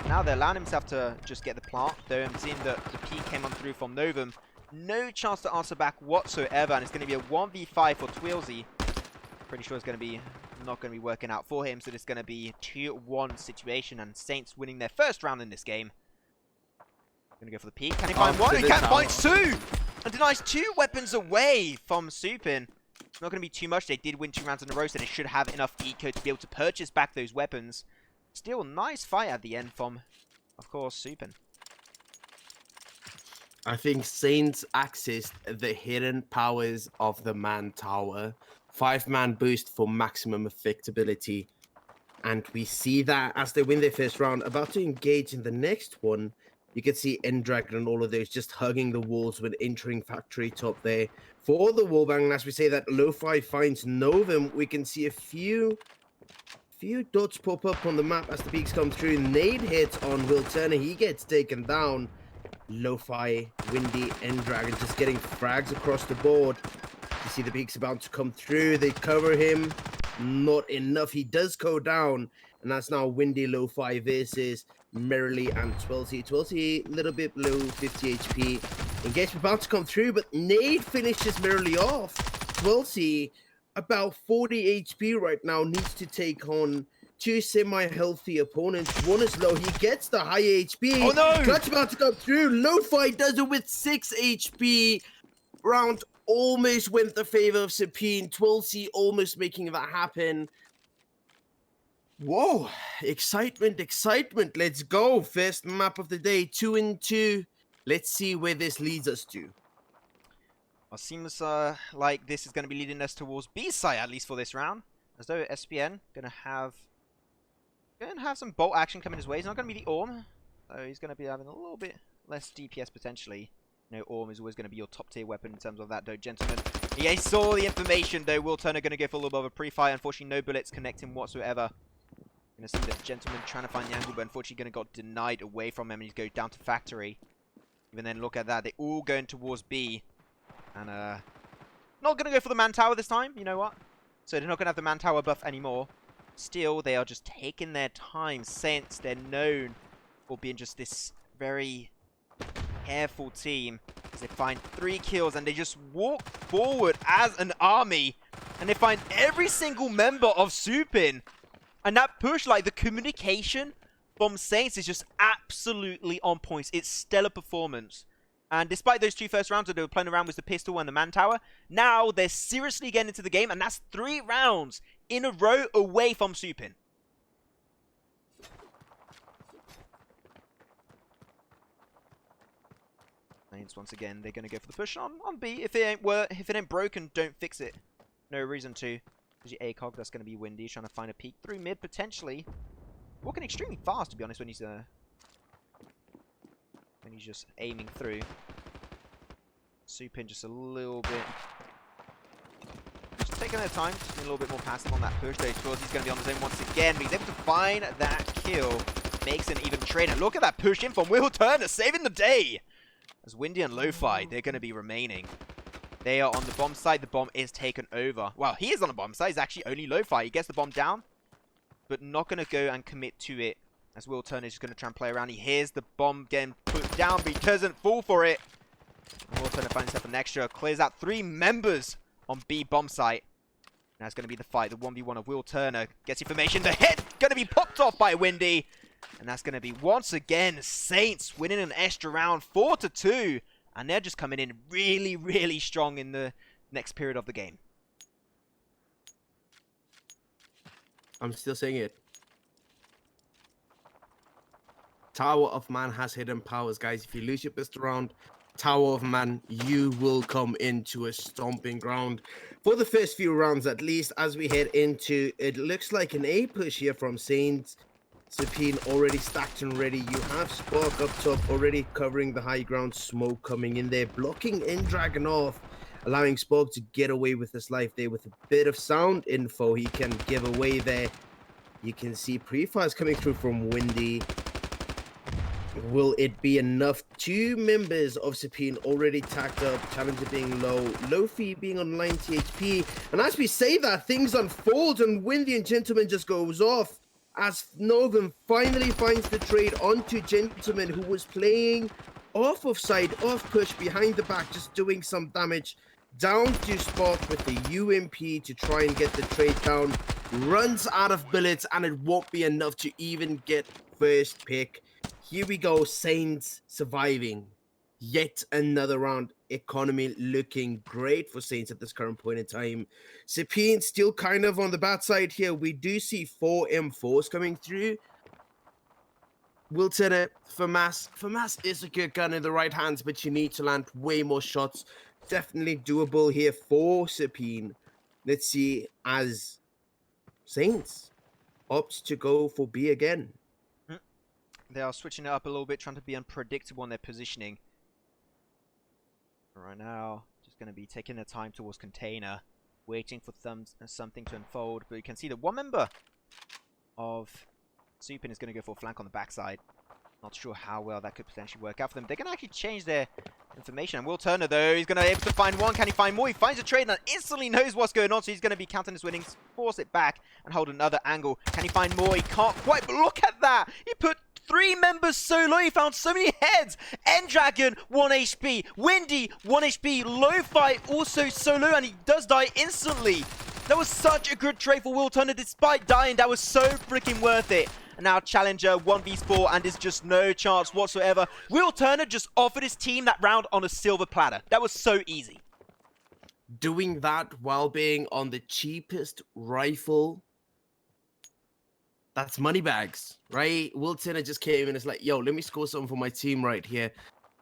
Now they're allowing himself to just get the plant. Though I'm seeing that the P came on through from Novum. No chance to answer back whatsoever. And it's going to be a 1v5 for Twilsey. Pretty sure it's going to be not going to be working out for him. So it's going to be a 2-1 situation. And Saints winning their first round in this game. Going to go for the peak. Can he find one? He can't find two! And denies 2 weapons away from Supin. Not going to be too much. They did win 2 rounds in a row, so they should have enough eco to be able to purchase back those weapons. Still, nice fight at the end from, of course, Supin. I think Saints accessed the hidden powers of the man tower. 5-man boost for maximum effectability. And we see that as they win their first round, about to engage in the next one. You can see N-Dragon and all of those just hugging the walls when entering factory top there. For the wallbang, and as we say that Lo-Fi finds Novum, we can see a few dots pop up on the map as the peaks come through. Nade hits on Will Turner. He gets taken down. Lo-Fi, Windy, N-Dragon just getting frags across the board. You see the peaks about to come through. They cover him. Not enough. He does go down. And that's now Windy, Lo-Fi versus Merrily and Twilsey. Twilsey a little bit below 50 HP. Engagement about to come through, but Nade finishes Merrily off. Twilsey, about 40 HP right now, needs to take on 2 semi-healthy opponents. One is low. He gets the high HP. Oh no! Clutch about to come through. Lo-Fi does it with 6 HP. Round almost went the favor of Supine. Twilsey almost making that happen. Whoa, excitement. Let's go. First map of the day, 2-2. Let's see where this leads us to. Well, it seems like this is going to be leading us towards B side, at least for this round. As though SPN going to have some bolt action coming his way. He's not going to be the Orm. So he's going to be having a little bit less DPS potentially. You know, Orm is always going to be your top tier weapon in terms of that, though, gentlemen. He saw the information, though. Will Turner going to go for a little bit of a pre-fire. Unfortunately, no bullets connect him whatsoever. Going to see the gentleman trying to find the angle, but unfortunately going to got denied away from him, and he's going down to factory. Even then, look at that. They're all going towards B. And, not going to go for the man tower this time. You know what? So they're not going to have the man tower buff anymore. Still, they are just taking their time since they're known for being just this very careful team. As they find 3 kills, and they just walk forward as an army. And they find every single member of Supin. And that push, like, the communication from Saints is just absolutely on point. It's stellar performance. And despite those 2 first rounds that they were playing around with the pistol and the man tower, now they're seriously getting into the game, and that's 3 rounds in a row away from Supin. Saints, once again, they're going to go for the push on B. If it ain't broken, don't fix it. No reason to. There's your ACOG, that's going to be Windy, trying to find a peek through mid, potentially. Walking extremely fast, to be honest, when he's just aiming through. Supin just a little bit... Just taking their time, just being a little bit more passive on that push. Though he's going to be on his own once again, but he's able to find that kill. Makes an even trade. And look at that push in from Will Turner, saving the day! As Windy and Lo-Fi, they're going to be remaining. They are on the bomb site. The bomb is taken over. Well, he is on the bomb site. It's actually only Lo-Fi. He gets the bomb down, but not going to go and commit to it. As Will Turner is just going to try and play around. He hears the bomb getting put down, but he doesn't fall for it. And Will Turner finds himself an extra. Clears out 3 members on B bomb site. Now it's going to be the fight. The 1v1 of Will Turner. Gets information. The head going to be popped off by Windy. And that's going to be, once again, Saints winning an extra round, 4-2. And they're just coming in really, really strong in the next period of the game. I'm still saying it. Tower of Man has hidden powers, guys. If you lose your best round, Tower of Man, you will come into a stomping ground for the first few rounds, at least, as we head into, it looks like an A push here from Saints. Supine already stacked and ready. You have Spark up top already covering the high ground. Smoke coming in there, blocking in Dragon off, allowing Spark to get away with his life there with a bit of sound info he can give away there. You can see pre-fires coming through from Windy. Will it be enough? 2 members of Supine already tacked up, Challenger being low, Lofi being on 90 HP. And as we say that, things unfold and Windy and Gentleman just goes off. As Novum finally finds the trade onto Gentleman, who was playing off of side, off push, behind the back, just doing some damage. Down to Spark with the UMP to try and get the trade down. Runs out of bullets, and it won't be enough to even get first pick. Here we go, Saints surviving. Yet another round. Economy looking great for Saints at this current point in time. Supine still kind of on the bad side here. We do see 4 M4s coming through. Will Turner, FAMAS. FAMAS is a good gun in the right hands, but you need to land way more shots. Definitely doable here for Supine. Let's see as Saints opts to go for B again. They are switching it up a little bit, trying to be unpredictable on their positioning. Right now, just going to be taking their time towards container, waiting for something to unfold. But you can see that 1 member of Supin is going to go for a flank on the backside. Not sure how well that could potentially work out for them. They're going to actually change their information. And Will Turner, though, he's going to be able to find 1. Can he find more? He finds a trade and instantly knows what's going on. So he's going to be counting his winnings, force it back, and hold another angle. Can he find more? He can't quite. But look at that. He put 3 members solo. He found so many heads. N-Dragon, 1 HP. Windy, 1 HP. Lo-Fi also solo, and he does die instantly. That was such a good trade for Will Turner. Despite dying, that was so freaking worth it. And now Challenger 1v4, and there's just no chance whatsoever. Will Turner just offered his team that round on a silver platter. That was so easy. Doing that while being on the cheapest rifle, that's money bags, right? Will Turner just came in and is like, yo, let me score something for my team right here.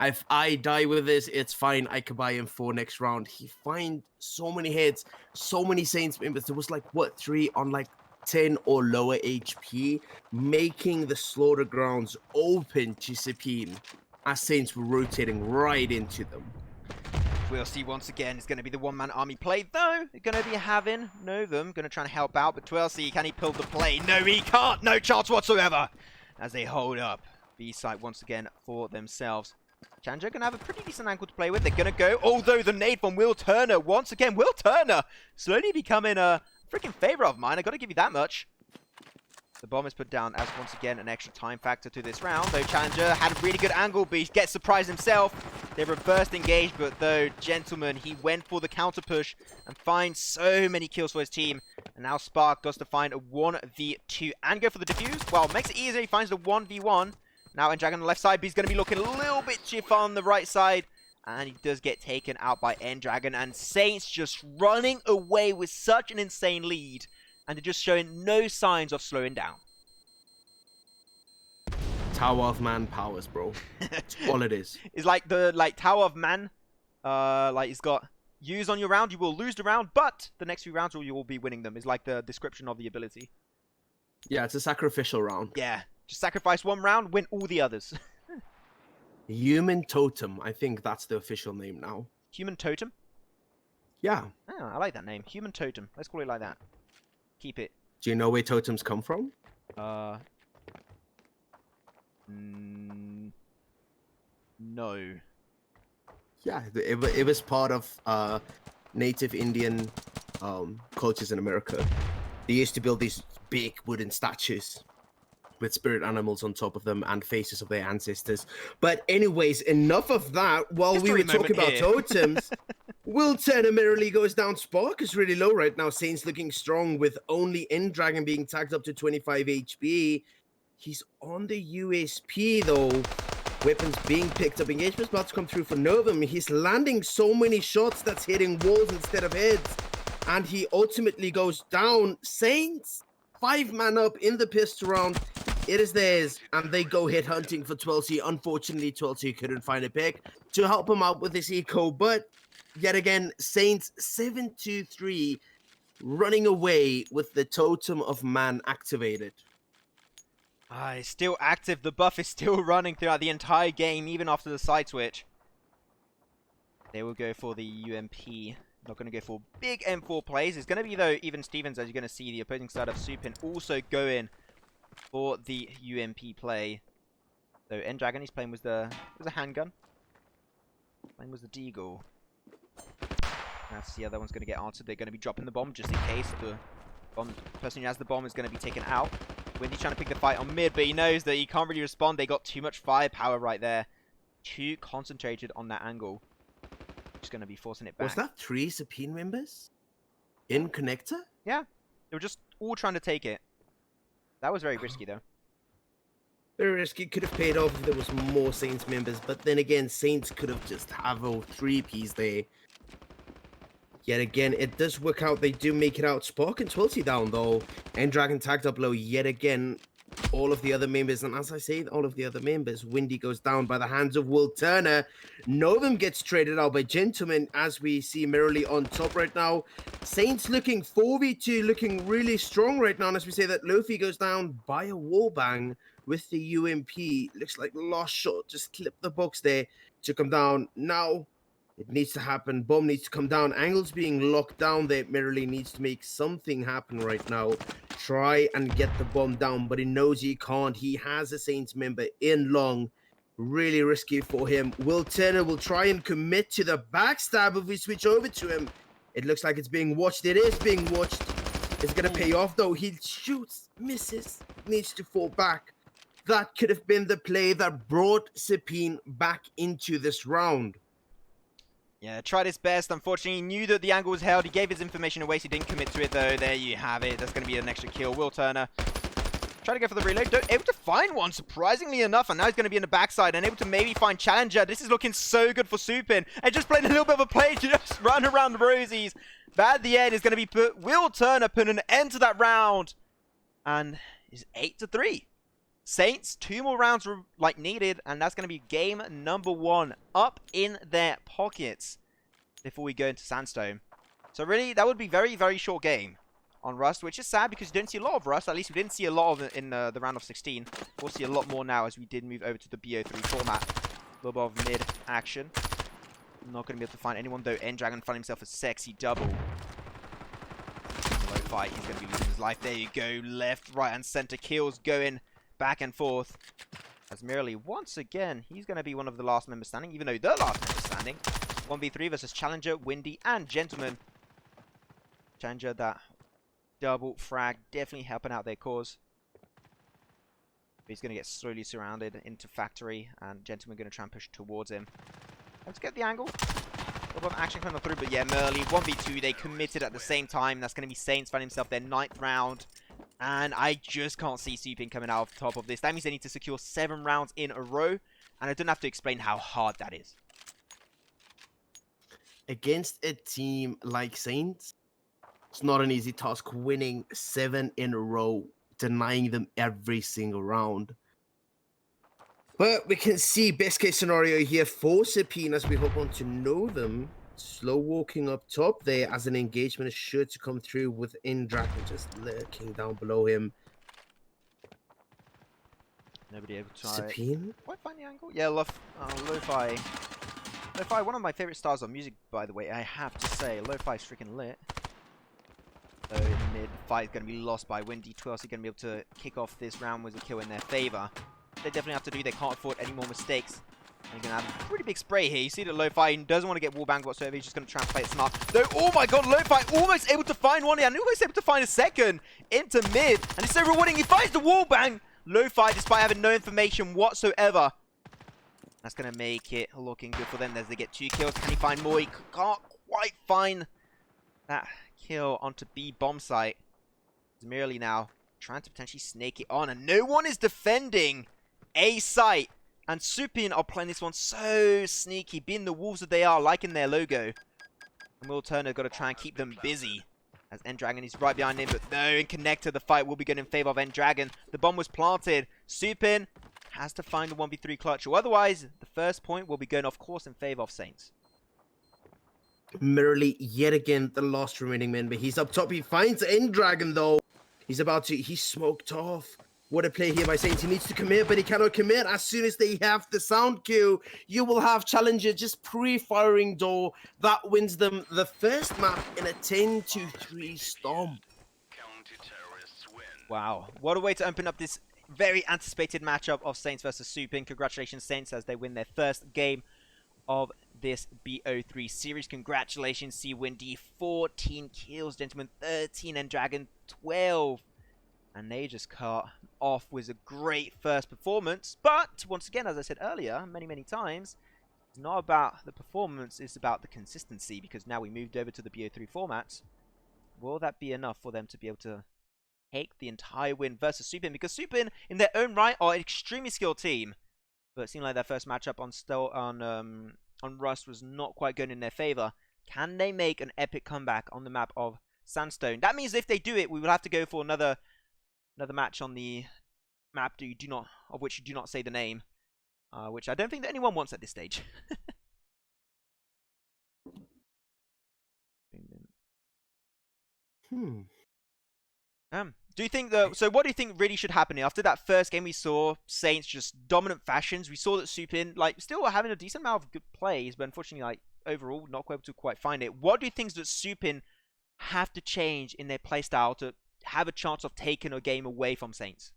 If I die with this, it's fine. I could buy him for next round. He find so many hits, so many Saints members. There was like, what, 3 on like 10 or lower HP, making the slaughter grounds open to Supine as Saints were rotating right into them. We'll see once again. It's going to be the 1-man army play, though. They're going to be having Novum going to try and help out, but 12C, can he pull the play? No, he can't. No chance whatsoever as they hold up B site once again for themselves. Challenger going to have a pretty decent angle to play with. They're going to go, although the nade from Will Turner once again. Will Turner slowly becoming a freaking favorite of mine. I got to give you that much. The bomb is put down as once again an extra time factor to this round. Though Challenger had a really good angle, but he gets surprised himself. They reversed engage, but though, Gentleman, he went for the counter push and finds so many kills for his team. And now Spark goes to find a 1v2 and go for the defuse. Well, makes it easier. He finds the 1v1. Now N-Dragon on the left side, but he's going to be looking a little bit chiff on the right side. And he does get taken out by N-Dragon. And Saints just running away with such an insane lead. And they're just showing no signs of slowing down. Tower of Man powers, bro. That's all it is. It's like the Tower of Man. Like it's got use on your round, you will lose the round, but the next few rounds you will be winning them. Is like the description of the ability. Yeah, it's a sacrificial round. Yeah, just sacrifice one round, win all the others. Human Totem. I think that's the official name now. Human Totem. Yeah. Oh, I like that name. Human Totem. Let's call it like that. Keep it. Do you know where totems come from? No. Yeah, it was part of native Indian cultures in America. They used to build these big wooden statues with spirit animals on top of them and faces of their ancestors. But anyways, enough of that. While we were talking about totems, Will Turner merrily goes down. Spark is really low right now. Saints looking strong with only N-Dragon being tagged up to 25 HP. He's on the USP though. Weapons being picked up. Engagement's about to come through for Novum. He's landing so many shots that's hitting walls instead of heads. And he ultimately goes down. Saints, 5-man up in the pistol round. It is theirs. And they go hit hunting for 12C. Unfortunately, 12C couldn't find a pick to help him out with his eco. But yet again, Saints 7-2-3 running away with the Totem of Man activated. It's still active. The buff is still running throughout the entire game, even after the side switch. They will go for the UMP. Not going to go for big M4 plays. It's going to be, though, even Stevens, as you're going to see, the opposing side of Supin also going for the UMP play. So N-Dragon, he's playing with the handgun. Playing with the Deagle. That's the other one's going to get answered. They're going to be dropping the bomb just in case the person who has the bomb is going to be taken out. Windy trying to pick the fight on mid, but he knows that he can't really respond. They got too much firepower right there. Too concentrated on that angle. Just going to be forcing it back. Was that 3 Supine members in connector? Yeah. They were just all trying to take it. That was very risky, though. Very risky. Could have paid off if there was more Saints members. But then again, Saints could have just have a 3-piece there. Yet again, it does work out. They do make it out. Spark and 12C down, though. N-Dragon tagged up low yet again. All of the other members, and as I say, all of the other members, Windy goes down by the hands of Will Turner. Novum gets traded out by Gentleman, as we see merrily on top right now. Saints looking 4v2, looking really strong right now. And as we say that, Lofi goes down by a wallbang with the UMP. Looks like last shot, just clipped the box there to come down. Now, it needs to happen. Bomb needs to come down. Angle's being locked down there. Merrily needs to make something happen right now. Try and get the bomb down, but he knows he can't. He has a Saints member in long. Really risky for him. Will Turner will try and commit to the backstab if we switch over to him. It looks like it's being watched. It is being watched. It's going to pay off, though. He shoots, misses, needs to fall back. That could have been the play that brought Supine back into this round. Yeah, tried his best. Unfortunately, he knew that the angle was held. He gave his information away, so he didn't commit to it, though. There you have it. That's going to be an extra kill. Will Turner trying to go for the reload. Able to find one, surprisingly enough. And now he's going to be in the backside and able to maybe find Challenger. This is looking so good for Supin. And just playing a little bit of a play to just run around the rosies. But at the end, is going to be Will Turner putting an end to that round. And it's 8-3. Saints, 2 more rounds were needed, and that's going to be game number 1 up in their pockets before we go into Sandstone. So really, that would be very, very short game on Rust, which is sad because you don't see a lot of Rust. At least we didn't see a lot of it in the round of 16. We'll see a lot more now as we did move over to the BO3 format. A little bit of mid action. Not going to be able to find anyone though. N-Dragon found himself a sexy double. Low fight, he's going to be losing his life. There you go, left, right, and center kills going back and forth. As merely once again, he's going to be one of the last members standing, even though the last member standing. 1v3 versus Challenger, Windy, and Gentleman. Challenger, that double frag, definitely helping out their cause. He's going to get slowly surrounded into Factory, and Gentleman going to try and push towards him. Let's get the angle. A little bit of action coming through, but yeah, Merly, 1v2, they committed at the same time. That's going to be Saints finding himself their 9th round. And I just can't see Supin coming out of top of this. That means they need to secure 7 rounds in a row. And I don't have to explain how hard that is. Against a team like Saints, it's not an easy task winning 7 in a row, denying them every single round. But we can see best case scenario here for Supin as we hop on to know them. Slow walking up top there as an engagement is sure to come through with Dragon just lurking down below him. Nobody able to try. Supin? Quite find the angle? Yeah, Lo-Fi. Lo-Fi, one of my favorite styles of music, by the way, I have to say. Lo-Fi is freaking lit. So in mid, the fight is going to be lost by Windy. 12, so going to be able to kick off this round with a kill in their favor. They definitely have to do. They can't afford any more mistakes. They're going to have a pretty big spray here. You see that Lo-Fi doesn't want to get wallbanged whatsoever. He's just going to try and play it smart. Though, oh my god, Lo-Fi almost able to find one here. And almost able to find a second into mid. And it's so rewarding. He finds the wallbang. Lo-Fi, despite having no information whatsoever. That's going to make it looking good for them as they get 2 kills. Can he find more? He can't quite find that kill onto B bomb site. It's merely now trying to potentially snake it on. And no one is defending A site. And Supin are playing this one so sneaky, being the wolves that they are, liking their logo. And Will Turner got to try and keep them busy. As N-Dragon is right behind him, but no, in connector, the fight will be good in favor of N-Dragon. The bomb was planted. Supin has to find the 1v3 clutch, or otherwise, the first point will be going off course in favor of Saints. Merely, yet again, the last remaining member. He's up top. He finds N-Dragon, though. He's smoked off. What a play here by Saints. He needs to commit, but he cannot commit. As soon as they have the sound cue, you will have Challenger just pre-firing door. That wins them the first map in a 10-3 stomp. Counter-terrorists win. Wow, what a way to open up this very anticipated matchup of Saints versus Supin. Congratulations, Saints, as they win their first game of this BO3 series. Congratulations, C-Windy. 14 kills, gentlemen. 13 and Dragon 12. And they just cut off with a great first performance. But, once again, as I said earlier, many times, it's not about the performance, it's about the consistency. Because now we moved over to the BO3 format. Will that be enough for them to be able to take the entire win versus Supin? Because Supin, in their own right, are an extremely skilled team. But it seemed like their first matchup on Rust was not quite going in their favor. Can they make an epic comeback on the map of Sandstone? That means if they do it, we will have to go for another match on the map of which you do not say the name, which I don't think that anyone wants at this stage. Do you think so what do you think really should happen here? After that first game we saw Saints just dominant fashions. We saw that Supin still having a decent amount of good plays, but unfortunately overall not able to quite find it. What do you think that Supin have to change in their playstyle to have a chance of taking a game away from Saints?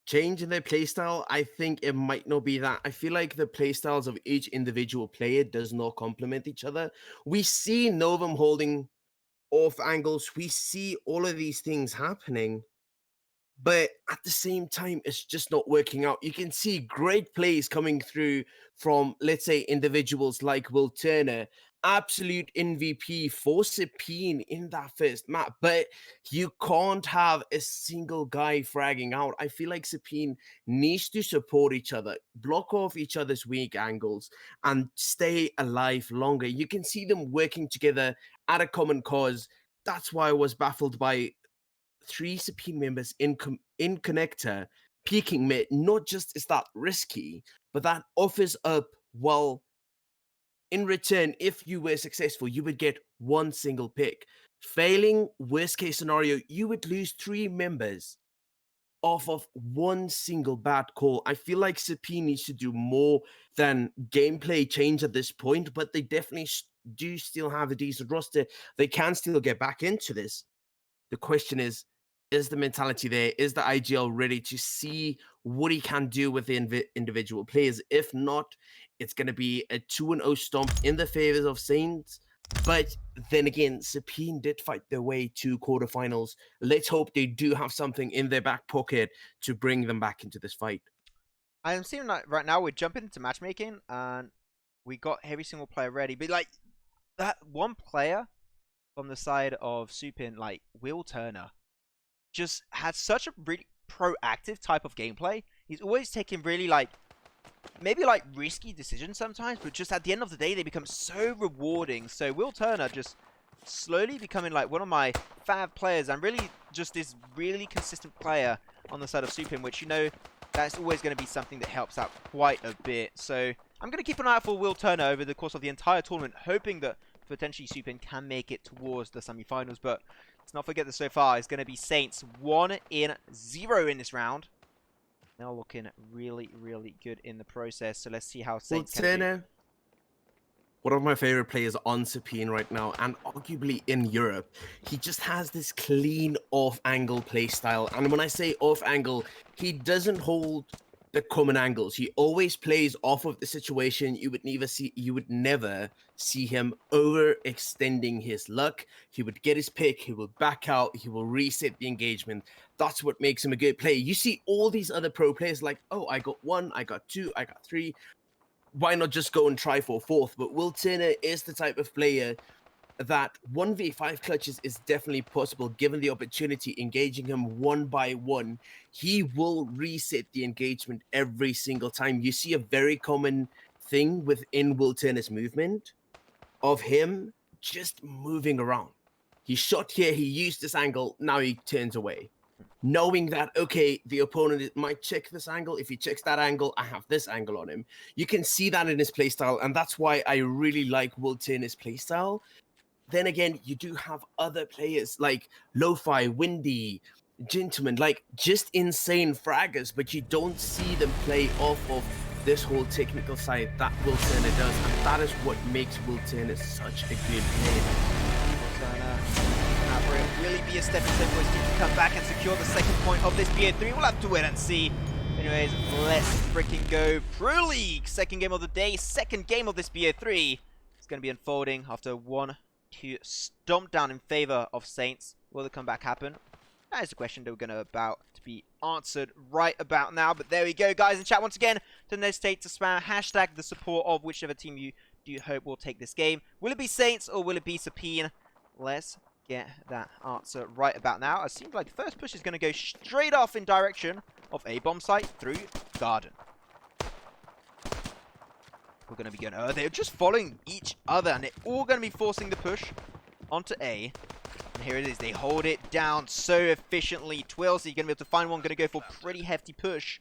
Change in their playstyle, I think it might not be that. I feel like the playstyles of each individual player does not complement each other. We see Novum holding off angles. We see all of these things happening. But at the same time, it's just not working out. You can see great plays coming through from, let's say, individuals like Will Turner. Absolute MVP for Supin in that first map. But you can't have a single guy fragging out. I feel like Supin needs to support each other, block off each other's weak angles, and stay alive longer. You can see them working together at a common cause. That's why I was baffled by 3 Supin members in connector peeking mid. Not just is that risky, but that offers up, well, in return, if you were successful, you would get 1 single pick. Failing, worst case scenario, you would lose 3 members off of 1 single bad call. I feel like Supin needs to do more than gameplay change at this point, but they definitely do still have a decent roster. They can still get back into this. The question is the mentality there? Is the IGL ready to see what he can do with the individual players? If not, it's going to be a 2-0 stomp in the favors of Saints. But then again, Supin did fight their way to quarterfinals. Let's hope they do have something in their back pocket to bring them back into this fight. I am seeing right now we're jumping into matchmaking, and we got every single player ready. But like that one player from the side of Supin, like Will Turner, just had such a really proactive type of gameplay. He's always taking really like maybe like risky decisions sometimes, but just at the end of the day they become so rewarding. So Will Turner just slowly becoming like one of my fab players, and really just this really consistent player on the side of Supin, which, you know, that's always going to be something that helps out quite a bit. So I'm going to keep an eye out for Will Turner over the course of the entire tournament, hoping that potentially Supin can make it towards the semi-finals. But let's not forget that so far it's going to be Saints 1-0 in this round. They're looking really, really good in the process. So let's see how Saints can do. One of my favorite players on Supine right now, and arguably in Europe. He just has this clean off-angle play style. And when I say off-angle, he doesn't hold the common angles. He always plays off of the situation. You would never see him overextending his luck. He would get his pick, he will back out, he will reset the engagement. That's what makes him a good player. You see all these other pro players like, oh, I got 1, I got 2, I got 3. Why not just go and try for a 4th? But Will Turner is the type of player that 1v5 clutches is definitely possible given the opportunity. Engaging him 1 by 1, he will reset the engagement every single time. You see a very common thing within Will Turner's movement of him just moving around. He shot here, he used this angle, now he turns away. Knowing that, okay, the opponent might check this angle. If he checks that angle, I have this angle on him. You can see that in his playstyle, and that's why I really like Will Turner's playstyle. Then again, you do have other players like Lo-Fi, Windy, Gentleman, like just insane fraggers, but you don't see them play off of this whole technical side that Will Turner does, and that is what makes Will Turner such a good player. Really be a stepping stone for his team to come back and secure the second point of this BA3. We'll have to wait and see. Anyways, let's freaking go. Pro League, second game of the day, second game of this BA3. It's going to be unfolding after 1-2 stomp down in favor of Saints. Will the comeback happen? That is a question that we're going to about to be answered right about now. But there we go, guys. In chat, once again, don't hesitate to spam hashtag the support of whichever team you do hope will take this game. Will it be Saints or will it be Supine? Let's get that answer right about now. It seems like the first push is going to go straight off in direction of a bomb site through Garden. We're going to be going, they're just following each other, and they're all going to be forcing the push onto A. And here it is. They hold it down so efficiently. Twilsey going to be able to find one. Going to go for a pretty hefty push.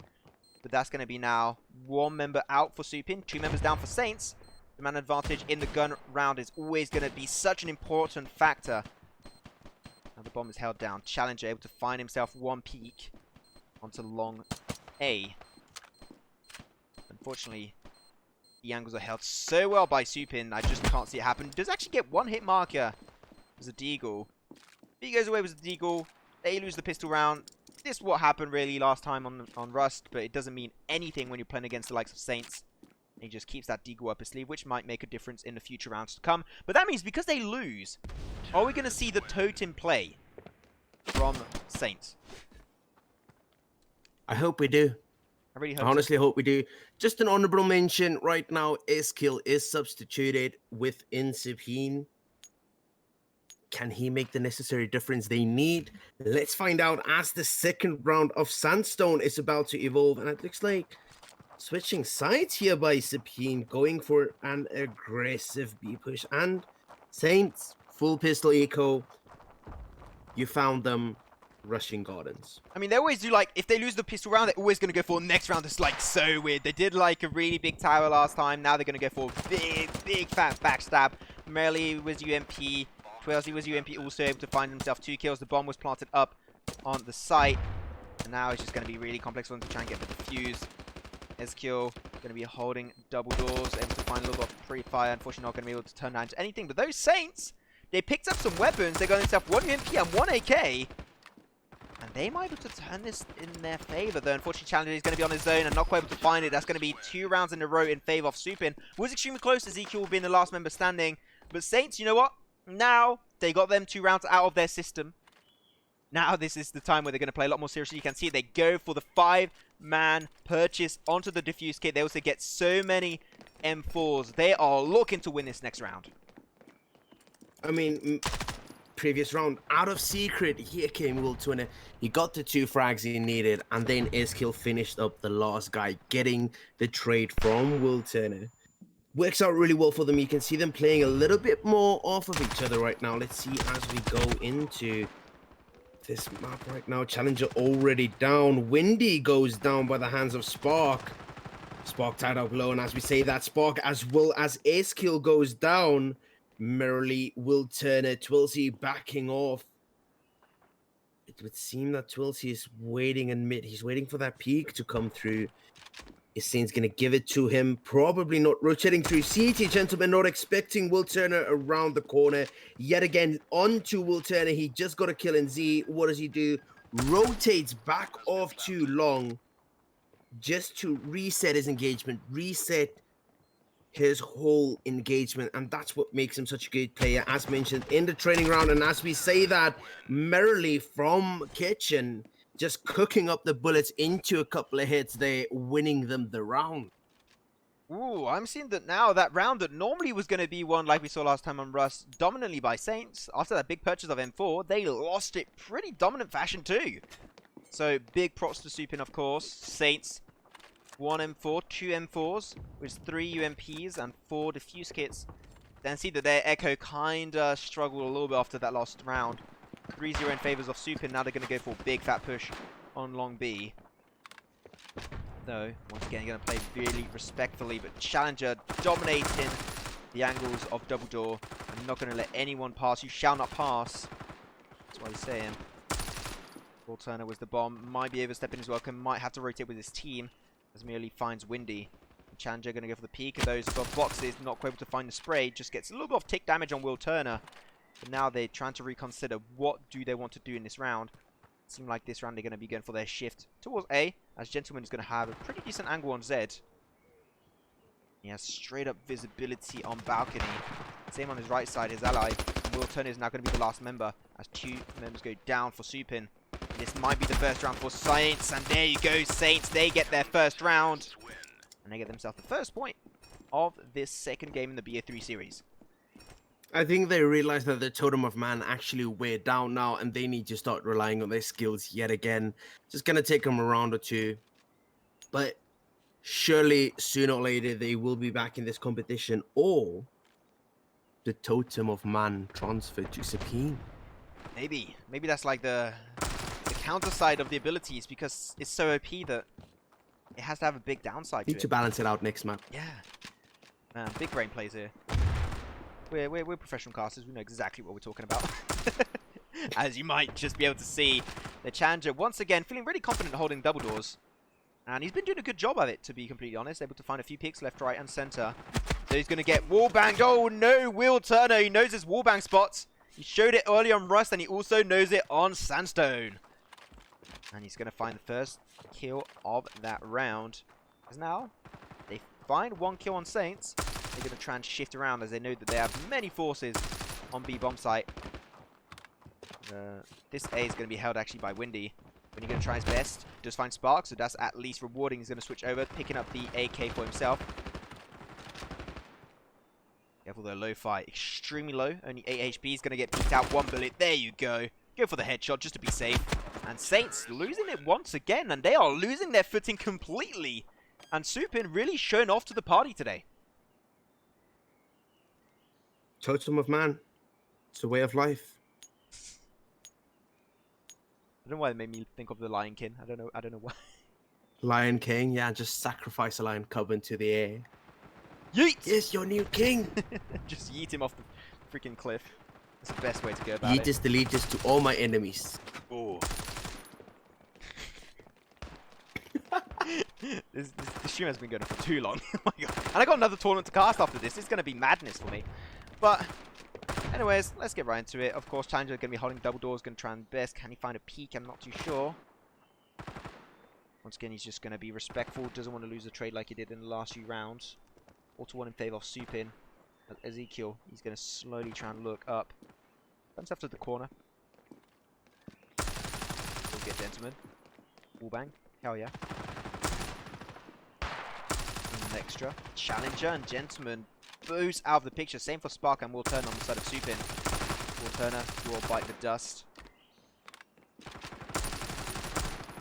But that's going to be now 1 member out for Supin, 2 members down for Saints. The man advantage in the gun round is always going to be such an important factor. Now the bomb is held down. Challenger able to find himself 1 peek onto long A. Unfortunately, the angles are held so well by Supin, I just can't see it happen. Does actually get 1 hit marker as a deagle. He goes away with a deagle. They lose the pistol round. This is what happened really last time on Rust, but it doesn't mean anything when you're playing against the likes of Saints. He just keeps that deagle up his sleeve, which might make a difference in the future rounds to come. But that means because they lose, are we going to see the totem play from Saints? I hope we do. I really hope Honestly, hope we do. Just an honorable mention right now, Skill is substituted within Supine. Can he make the necessary difference they need? Let's find out as the second round of Sandstone is about to evolve. And it looks like switching sides here by Supine, going for an aggressive B push. And Saints, full pistol eco. You found them rushing Gardens. I mean, they always do, like, if they lose the pistol round, they're always going to go for next round. It's, like, so weird. They did, like, a really big tower last time. Now they're going to go for a big, fat backstab. Merely was UMP. Twelesy was UMP, also able to find himself 2 kills. The bomb was planted up on the site. And now it's just going to be really complex for them to try and get the defuse. Eskill going to be holding double doors, able to find a little bit of pre-fire. Unfortunately, not going to be able to turn that into anything. But those Saints, they picked up some weapons. They got themselves 1 UMP and 1 AK. And they might be able to turn this in their favor, though. Unfortunately, Challenger is going to be on his own and not quite able to find it. That's going to be 2 rounds in a row in favor of Supin. Was extremely close. Ezekiel being the last member standing. But Saints, you know what? Now they got them 2 rounds out of their system. Now this is the time where they're going to play a lot more seriously. You can see they go for the 5 2-man purchase onto the defuse kit. They also get so many M4s. They are looking to win this next round. I mean, previous round, out of secret, here came Will Turner. He got the 2 frags he needed, and then Eskil finished up the last guy, getting the trade from Will Turner. Works out really well for them. You can see them playing a little bit more off of each other right now. Let's see as we go into this map right now. Challenger already down. Windy goes down by the hands of Spark. Spark tied up low, and as we say that, Spark as well as Eskil goes down. Merrily, Will Turner, Twilsey backing off. It would seem that Twilsey is waiting in mid. He's waiting for that peak to come through. Is Saint's going to give it to him? Probably not. Rotating through CT, gentlemen, not expecting Will Turner around the corner. Yet again, onto Will Turner. He just got a kill in Z. What does he do? Rotates back off too long just to reset his engagement, reset his whole engagement, and that's what makes him such a good player, as mentioned in the training round. And as we say that, merrily from Kitchen, just cooking up the bullets into a couple of hits there, winning them the round. Ooh, I'm seeing that now. That round that normally was going to be won, like we saw last time on Rust, dominantly by Saints. After that big purchase of M4, they lost it pretty dominant fashion too. So big props to Supin, of course. Saints, 1 M4, 2 M4s, with 3 UMPs and 4 defuse kits. Then see that their Echo kinda struggled a little bit after that last round. 3-0 in favors of Supin. Now they're going to go for a big fat push on long B. Though, once again, going to play really respectfully, but Challenger dominating the angles of double door. I'm not going to let anyone pass. You shall not pass. That's what he's saying. Will Turner was the bomb. Might be overstepping his welcome. Might have to rotate with his team as merely finds Windy. Challenger going to go for the peek of those above boxes. Not quite able to find the spray. Just gets a little bit of tick damage on Will Turner. But now they're trying to reconsider what do they want to do in this round. It seems like this round they're going to be going for their shift towards A, as Gentleman is going to have a pretty decent angle on Z. He has straight up visibility on balcony. Same on his right side, his ally. Will Turner is now going to be the last member, as 2 members go down for Supin. This might be the first round for Saints, and there you go, Saints. They get their first round, and they get themselves the first point of this second game in the BA3 series. I think they realize that the Totem of Man actually wear down now, and they need to start relying on their skills yet again. Just going to take them a round or two. But surely, sooner or later, they will be back in this competition, or the Totem of Man transferred to Supine. Maybe that's like the counter side of the abilities, because it's so OP that it has to have a big downside Need to balance it out next map. Yeah. Man, big brain plays here. We're professional casters. We know exactly what we're talking about. As you might just be able to see, the Challenger once again feeling really confident holding double doors. And he's been doing a good job of it, to be completely honest. Able to find a few picks left, right, and center. So he's going to get wallbanged. Oh no, Will Turner. He knows his wallbang spots. He showed it earlier on Rust, and he also knows it on Sandstone. And he's going to find the first kill of that round. Because now, they find 1 kill on Saints. They're going to try and shift around, as they know that they have many forces on B bomb site. This A is going to be held actually by Windy. Windy going to try his best. Does find Spark, so that's at least rewarding. He's going to switch over, picking up the AK for himself. Careful though, low fight. Extremely low. Only 8 HP. He's going to get peeked out 1 bullet. There you go. Go for the headshot just to be safe. And Saints losing it once again, and they are losing their footing completely. And Supin really showing off to the party today. Totem of Man. It's a way of life. I don't know why it made me think of the Lion King. I don't know why. Lion King, yeah, just sacrifice a lion cub into the air. Yeet! Yes, your new king! Just yeet him off the freaking cliff. That's the best way to go about it. Yeet delete this to all my enemies. Oh. This stream has been going for too long. Oh my god. And I got another tournament to cast after this. It's going to be madness for me. But, anyways, let's get right into it. Of course, Challenger is going to be holding double doors, going to try and best. Can he find a peek? I'm not too sure. Once again, he's just going to be respectful. Doesn't want to lose the trade like he did in the last few rounds. 4-1 in favor of Supin. Ezekiel, he's going to slowly try and look up. Comes after the corner. We'll get Gentleman. Wallbang. Hell yeah. extra. Challenger and Gentleman boost out of the picture. Same for Spark and Will Turner on the side of Supin. Will Turner will bite the dust.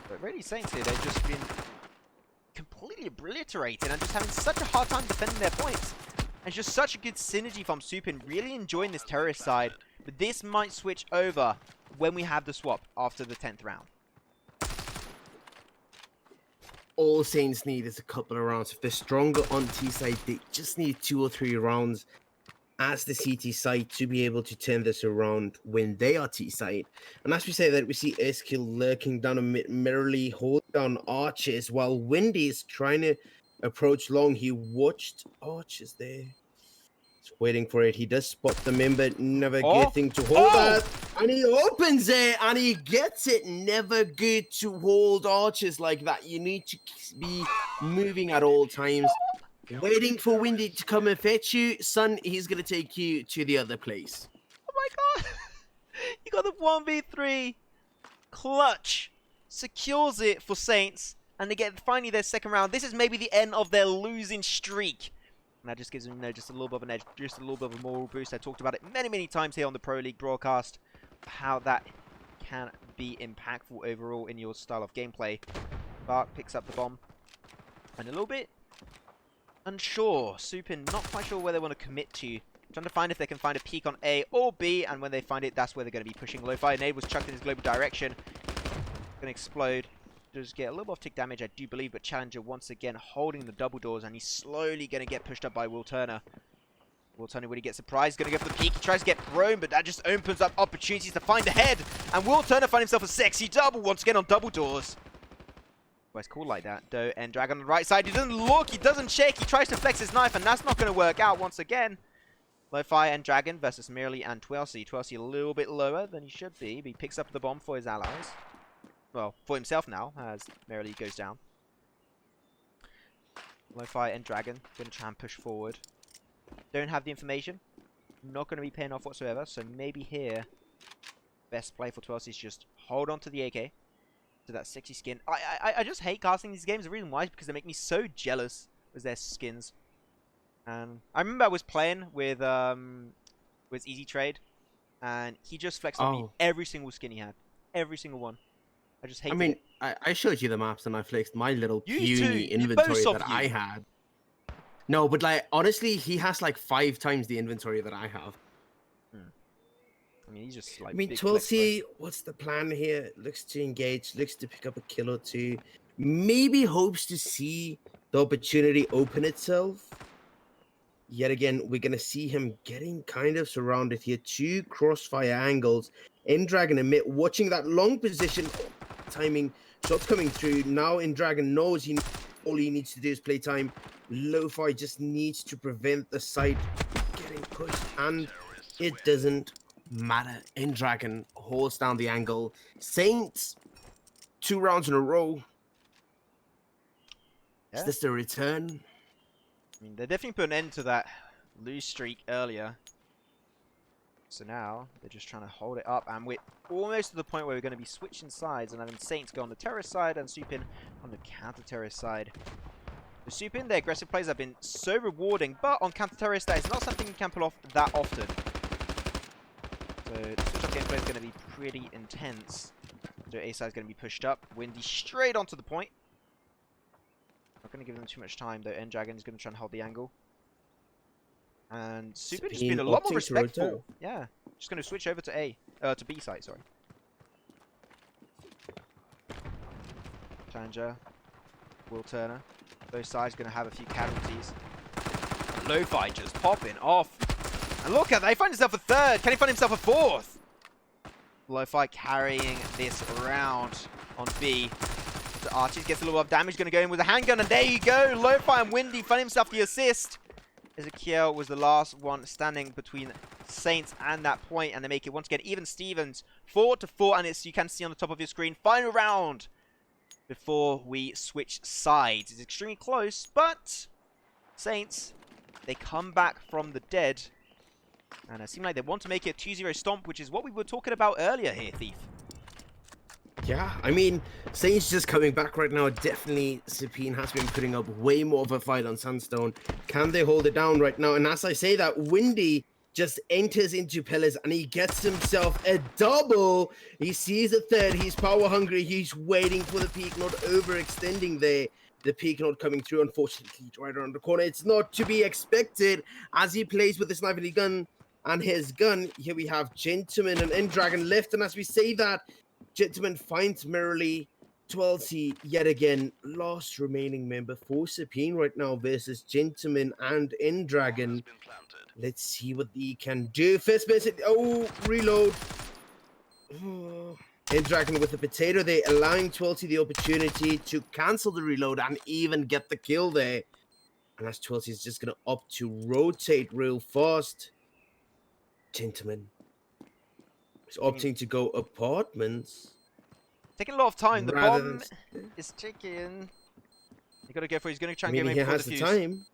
But really, Saints here, they've just been completely obliterated and just having such a hard time defending their points. And just such a good synergy from Supin, really enjoying this terrorist side. But this might switch over when we have the swap after the 10th round. All Saints need is a couple of rounds. If they're stronger on T side, they just need 2 or 3 rounds as the CT side to be able to turn this around when they are T side. And as we say that, we see Eskill lurking down a merrily hold down Arches while Windy is trying to approach long. He watched Arches there. He's waiting for it. He does spot the member. Never good thing to hold that. And he opens it and he gets it. Never good to hold Arches like that. You need to be moving at all times. Waiting for Windy to come and fetch you. Son, he's going to take you to the other place. Oh my god! You got the 1v3. Clutch. Secures it for Saints. And they get finally their second round. This is maybe the end of their losing streak. And that just gives them, you know, just a little bit of an edge. Just a little bit of a moral boost. I talked about it many, many times here on the Pro League broadcast. How that can be impactful overall in your style of gameplay. Bark picks up the bomb. And a little bit unsure. Supin not quite sure where they want to commit to. Trying to find if they can find a peek on A or B, and when they find it, that's where they're going to be pushing. Lo-Fi Nade was chucked in his global direction. Going to explode. Does get a little bit of tick damage, I do believe, but Challenger once again holding the double doors, and he's slowly going to get pushed up by Will Turner. Will Turner, when he gets surprised, going to go for the peek. He tries to get thrown, but that just opens up opportunities to find the head. And Will Turner find himself a sexy double once again on double doors. Well, it's cool like that. Doe and Dragon on the right side. He doesn't look. He doesn't check. He tries to flex his knife, and that's not going to work out once again. Lo-Fi and Dragon versus Merely and Twelsey. Twelsey a little bit lower than he should be, but he picks up the bomb for his allies. Well, for himself now, as Merely goes down. Lo-Fi and Dragon going to try and push forward. Don't have the information. Not going to be paying off whatsoever, so maybe here, best play for Twelsey is just hold on to the AK. To that sexy skin. I just hate casting these games. The reason why is because they make me so jealous with their skins. And I remember I was playing with EasyTrade, and he just flexed on me every single skin he had, every single one. I just hate. I mean, I showed you the maps, and I flexed my little puny inventory that I had. No, but like honestly, he has like 5 times the inventory that I have. I mean, he's just like. I mean, Twelsey, what's the plan here? Looks to engage, looks to pick up a kill or 2. Maybe hopes to see the opportunity open itself. Yet again, we're going to see him getting kind of surrounded here. 2 crossfire angles. Dragon and Mitt watching that long position. Timing, shots coming through. Now Dragon knows all he needs to do is play time. Lo-Fi just needs to prevent the side getting pushed. And it doesn't matter. Dragon holds down the angle. Saints, 2 rounds in a row. Yeah. Is this the return? I mean, they definitely put an end to that lose streak earlier. So now they're just trying to hold it up, and we're almost to the point where we're going to be switching sides and having Saints go on the terrorist side and Supin on the counter-terrorist side. The Supin, their aggressive plays have been so rewarding, but on counter-terrorist that is not something you can pull off that often. So the switch-up gameplay is going to be pretty intense. So A side is going to be pushed up. Windy straight onto the point. Not going to give them too much time though. Dragon is going to try and hold the angle. And Supin has been a lot more respectful. Yeah, just going to switch over to B side. Sorry. Challenger, Will Turner. Both sides going to have a few casualties. Lo-Fi just popping off. And look at that, he finds himself a 3rd. Can he find himself a 4th? Lo-Fi carrying this round on B. So Archie gets a little bit of damage, going to go in with a handgun, and there you go. Lo-Fi and Windy find himself the assist. Ezekiel was the last one standing between Saints and that point, and they make it once again even Stevens 4-4, and it's, you can see on the top of your screen, final round before we switch sides. It's extremely close, but Saints, they come back from the dead. And it seems like they want to make it a 2-0 stomp, which is what we were talking about earlier here, Thief. Yeah, I mean, Saints just coming back right now. Definitely, Supine has been putting up way more of a fight on Sandstone. Can they hold it down right now? And as I say that, Windy just enters into Pillars and he gets himself a double. He sees a third. He's power hungry. He's waiting for the peak, not overextending there. The peak not coming through, unfortunately, right around the corner. It's not to be expected as he plays with the sniper gun and his gun. Here we have Gentleman and N-Dragon left. And as we say that, Gentleman finds Merrily. 12C yet again, last remaining member for Supine right now versus Gentleman and N-Dragon. Been planted. Let's see what he can do. First message. Oh, reload. N-Dragon with the potato there, allowing 12C the opportunity to cancel the reload and even get the kill there. And as 12C is just going to opt to rotate real fast. Gentleman is opting to go apartments. Taking a lot of time. The rather bomb than- is ticking. You gotta go for it. He's gonna try I and mean, get he maybe has for the the fuse. time.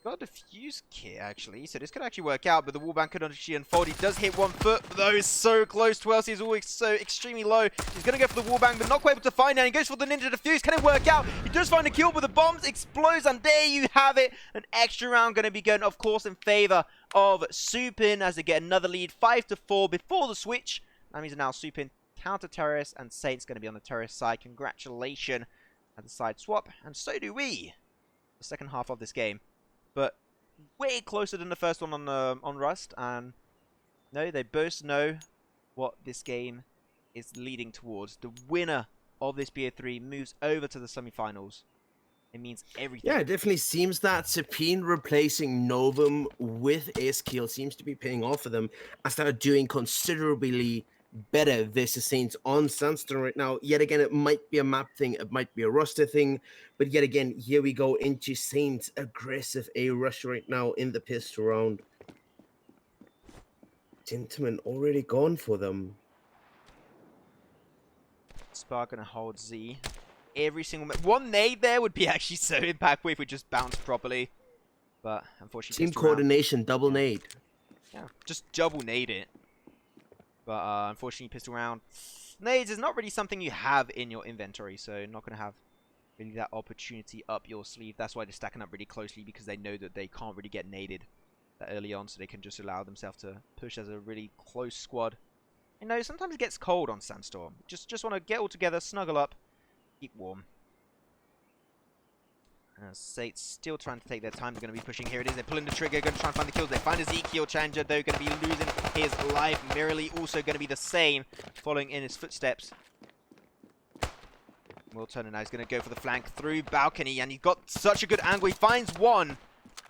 Got a defuse kit actually, so this could actually work out, but the wallbang could actually unfold. He does hit 1 foot, though it's so close. 12C is always so extremely low. He's gonna go for the wallbang, but not quite able to find it. And he goes for the ninja defuse. Can it work out? He does find a kill, but the bombs explodes, and there you have it. An extra round gonna be going, of course, in favor of Supin as they get another lead, 5-4 before the switch. That means now Supin counter terrorist, and Saint's gonna be on the terrorist side. Congratulations at the side swap, and so do we. The second half of this game, but way closer than the first one on Rust, and no, they both know what this game is leading towards. The winner of this BA3 moves over to the semifinals. It means everything. Yeah, it definitely seems that Supine replacing Novum with Eskill seems to be paying off for them as they're doing considerably better versus Saints on Sandstone right now. Yet again, it might be a map thing, it might be a roster thing, but yet again, here we go into Saints' aggressive A rush right now in the pistol round. Gentleman already gone for them. Spark gonna hold Z. Every single one nade there would be actually so impactful if we just bounced properly, but unfortunately, Team pissed around. coordination, double nade. Yeah, just double nade it. But unfortunately, pistol round. Nades is not really something you have in your inventory, so not going to have really that opportunity up your sleeve. That's why they're stacking up really closely, because they know that they can't really get naded that early on, so they can just allow themselves to push as a really close squad. You know, sometimes it gets cold on Sandstorm. Just want to get all together, snuggle up, keep warm. Saints still trying to take their time. They're going to be pushing. Here it is. They're pulling the trigger. Going to try and find the kills. They find Ezekiel Challenger, though. Going to be losing his life. Merrily also going to be the same, following in his footsteps. Will Turner now is going to go for the flank through balcony, and he's got such a good angle. He finds one,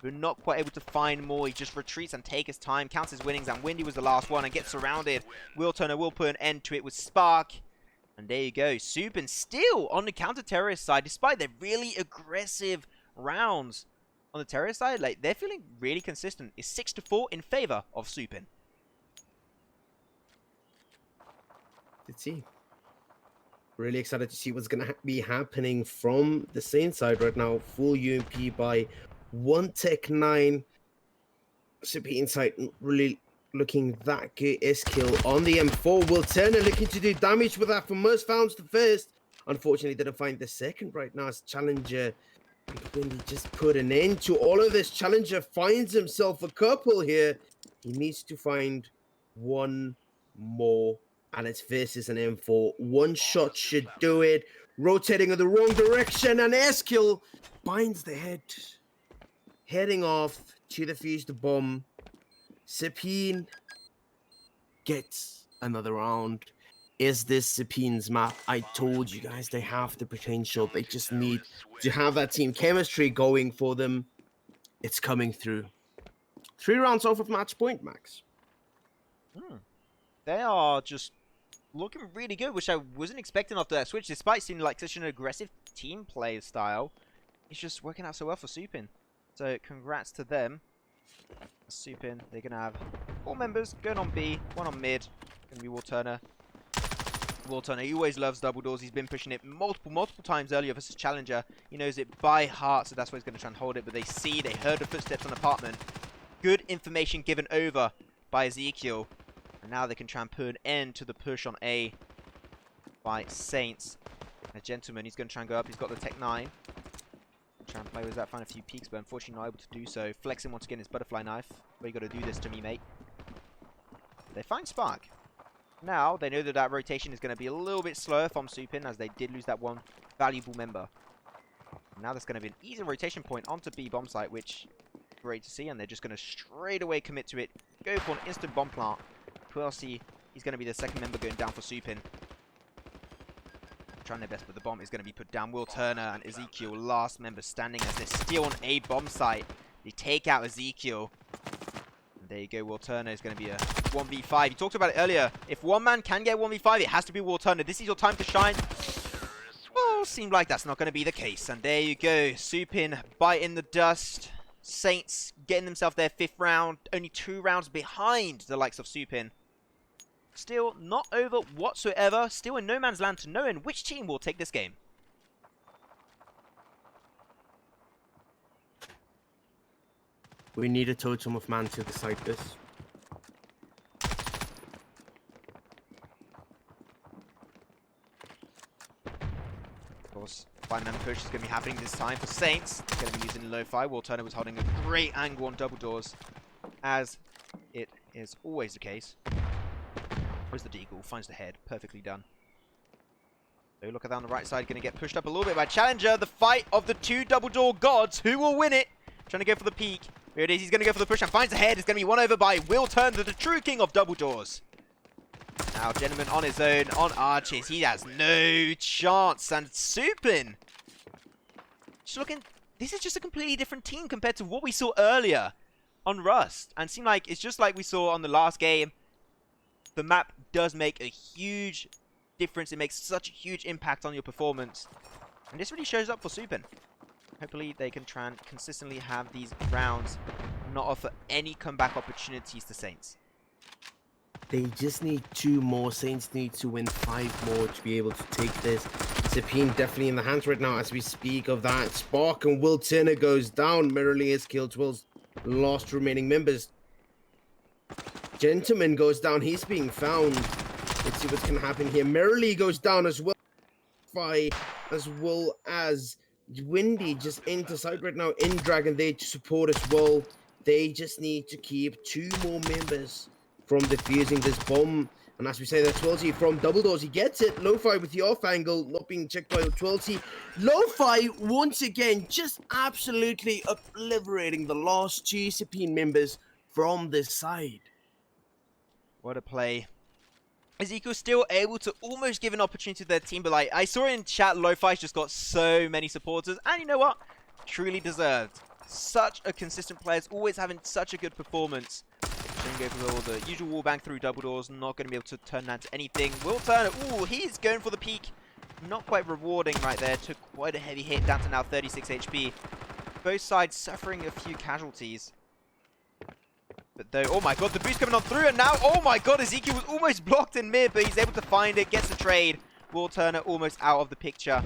but not quite able to find more. He just retreats and takes his time, counts his winnings, and Windy was the last one and gets surrounded. Will Turner will put an end to it with Spark. And there you go. Supin still on the counter-terrorist side, despite their really aggressive rounds on the terrorist side. Like, they're feeling really consistent. It's 6-4 in favor of Supin. Let's see. Really excited to see what's going to be happening from the Saints side right now. Full UMP by 1Tech9. Supine side really looking that good. S-kill on the M4. Will Turner looking to do damage with that from most founds the first. Unfortunately, didn't find the second right now as Challenger. When he just put an end to all of this, Challenger finds himself a couple here. He needs to find one more, and it's versus an M4. One shot should do it. Rotating in the wrong direction, and S-kill binds the head. Heading off to the fuse the bomb. Supine gets another round. Is this Supine's map? I told you guys they have the potential. They just need to have that team chemistry going for them. It's coming through. 3 rounds off of match point, Max. They are just looking really good, which I wasn't expecting after that switch, despite seeming like such an aggressive team play style. It's just working out so well for Supin. So congrats to them. Supin, they're going to have 4 members going on B, 1 on mid. Going to be Will Turner. Will Turner, he always loves double doors. He's been pushing it multiple times earlier versus Challenger. He knows it by heart, so that's why he's going to try and hold it. But they heard the footsteps on apartment. Good information given over by Ezekiel. And now they can try and put an end to the push on A by Saints. A gentleman, he's going to try and go up. He's got the Tech 9. Try and play with that, find a few peaks, but unfortunately not able to do so. Flexing once again his butterfly knife. But you got to do this to me, mate. They find Spark. Now, they know that that rotation is going to be a little bit slower from Supin, as they did lose that one valuable member. Now there's going to be an easy rotation point onto B bomb site, which is great to see, and they're just going to straight away commit to it. Go for an instant bomb plant. 12C is going to be the second member going down for Supin. Trying their best, but the bomb is going to be put down. Will Turner and Ezekiel, last member standing, as they're still on A bomb site. They take out Ezekiel. And there you go, Will Turner is going to be a 1v5. He talked about it earlier. If one man can get 1v5, it has to be Will Turner. This is your time to shine. Well, seemed like that's not going to be the case. And there you go, Supin biting the dust. Saints getting themselves their 5th round. Only 2 rounds behind the likes of Supin. Still not over whatsoever. Still in no man's land to knowing which team will take this game. We need a totem of man to decide this. Of course, final member push is going to be happening this time for Saints. They're going to be using lo-fi. Will Turner was holding a great angle on double doors, as it is always the case. Where's the deagle? Finds the head. Perfectly done. So look at that on the right side. Going to get pushed up a little bit by Challenger. The fight of the 2 double door gods. Who will win it? Trying to go for the peak. Here it is. He's going to go for the push and finds the head. It's going to be won over by Will Turner, the true king of double doors. Now, gentleman on his own on arches. He has no chance. And Supin. Just looking. This is just a completely different team compared to what we saw earlier on Rust. And seemed like it's just like we saw on the last game. The map does make a huge difference. It makes such a huge impact on your performance. And this really shows up for Supin. Hopefully they can try and consistently have these rounds not offer any comeback opportunities to Saints. They just need 2 more. Saints need to win 5 more to be able to take this. Supine definitely in the hands right now as we speak of that. Spark and Will Turner goes down. Merrily has killed 12's last remaining members. Gentleman goes down. He's being found. Let's see what's going to happen here. Merrily goes down as well. As well as Windy just into side right now in Dragon Day to support as well. They just need to keep 2 more members from defusing this bomb. And as we say, that 12C from double doors, he gets it. Lo-Fi with the off angle, not being checked by 12C. Lo-Fi once again just absolutely obliterating the last 2 Supine members from this side. What a play. Ezekiel still able to almost give an opportunity to their team, but like I saw in chat, Lo-Fi's just got so many supporters, and you know what? Truly deserved. Such a consistent player, always having such a good performance. Shouldn't go for all the usual wallbang through double doors, not going to be able to turn that into anything. Will Turner, ooh, he's going for the peak. Not quite rewarding right there, took quite a heavy hit, down to now 36 HP. Both sides suffering a few casualties. But though, oh my god, the boost coming on through, and now, oh my god, Ezekiel was almost blocked in mid, but he's able to find it, gets the trade. Will Turner almost out of the picture.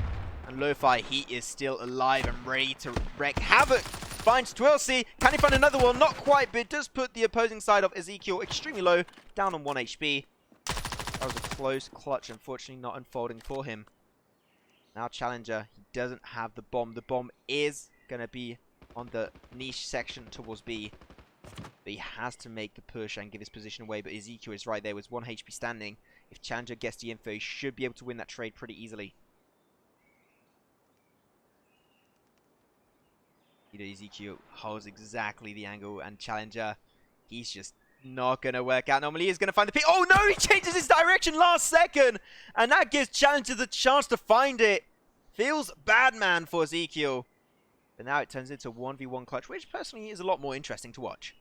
And Lo-Fi, he is still alive and ready to wreak havoc. Finds 12C, can he find another one? Not quite, but it does put the opposing side of Ezekiel extremely low, down on 1 HP. That was a close clutch, unfortunately not unfolding for him. Now Challenger, he doesn't have the bomb. The bomb is going to be on the niche section towards B. But he has to make the push and give his position away. But Ezekiel is right there with 1 HP standing. If Challenger gets the info, he should be able to win that trade pretty easily. You know, Ezekiel holds exactly the angle, and Challenger, he's just not going to work out. Normally he's going to find the pick. Oh no, he changes his direction last second. And that gives Challenger the chance to find it. Feels bad, man, for Ezekiel. But now it turns into a 1v1 clutch, which personally is a lot more interesting to watch.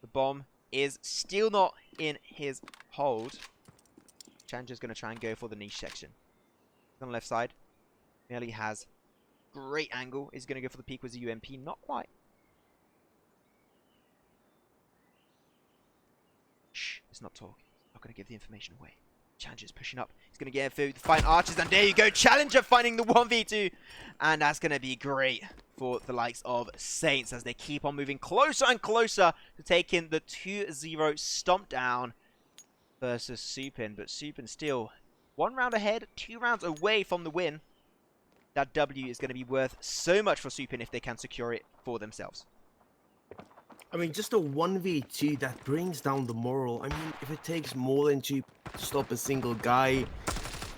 The bomb is still not in his hold. Challenger's going to try and go for the niche section. On the left side, Melly has great angle. Is going to go for the peak with the UMP. Not quite. Shh, let's not talk. Not going to give the information away. Challenger's pushing up. He's going to get through the fine archers, and there you go. Challenger finding the 1v2. And that's going to be great for the likes of Saints as they keep on moving closer and closer to taking the 2-0 stomp down versus Supin. But Supin still 1 round ahead, 2 rounds away from the win. That W is going to be worth so much for Supin if they can secure it for themselves. I mean, just a 1v2 that brings down the moral. I mean, if it takes more than 2 to stop a single guy,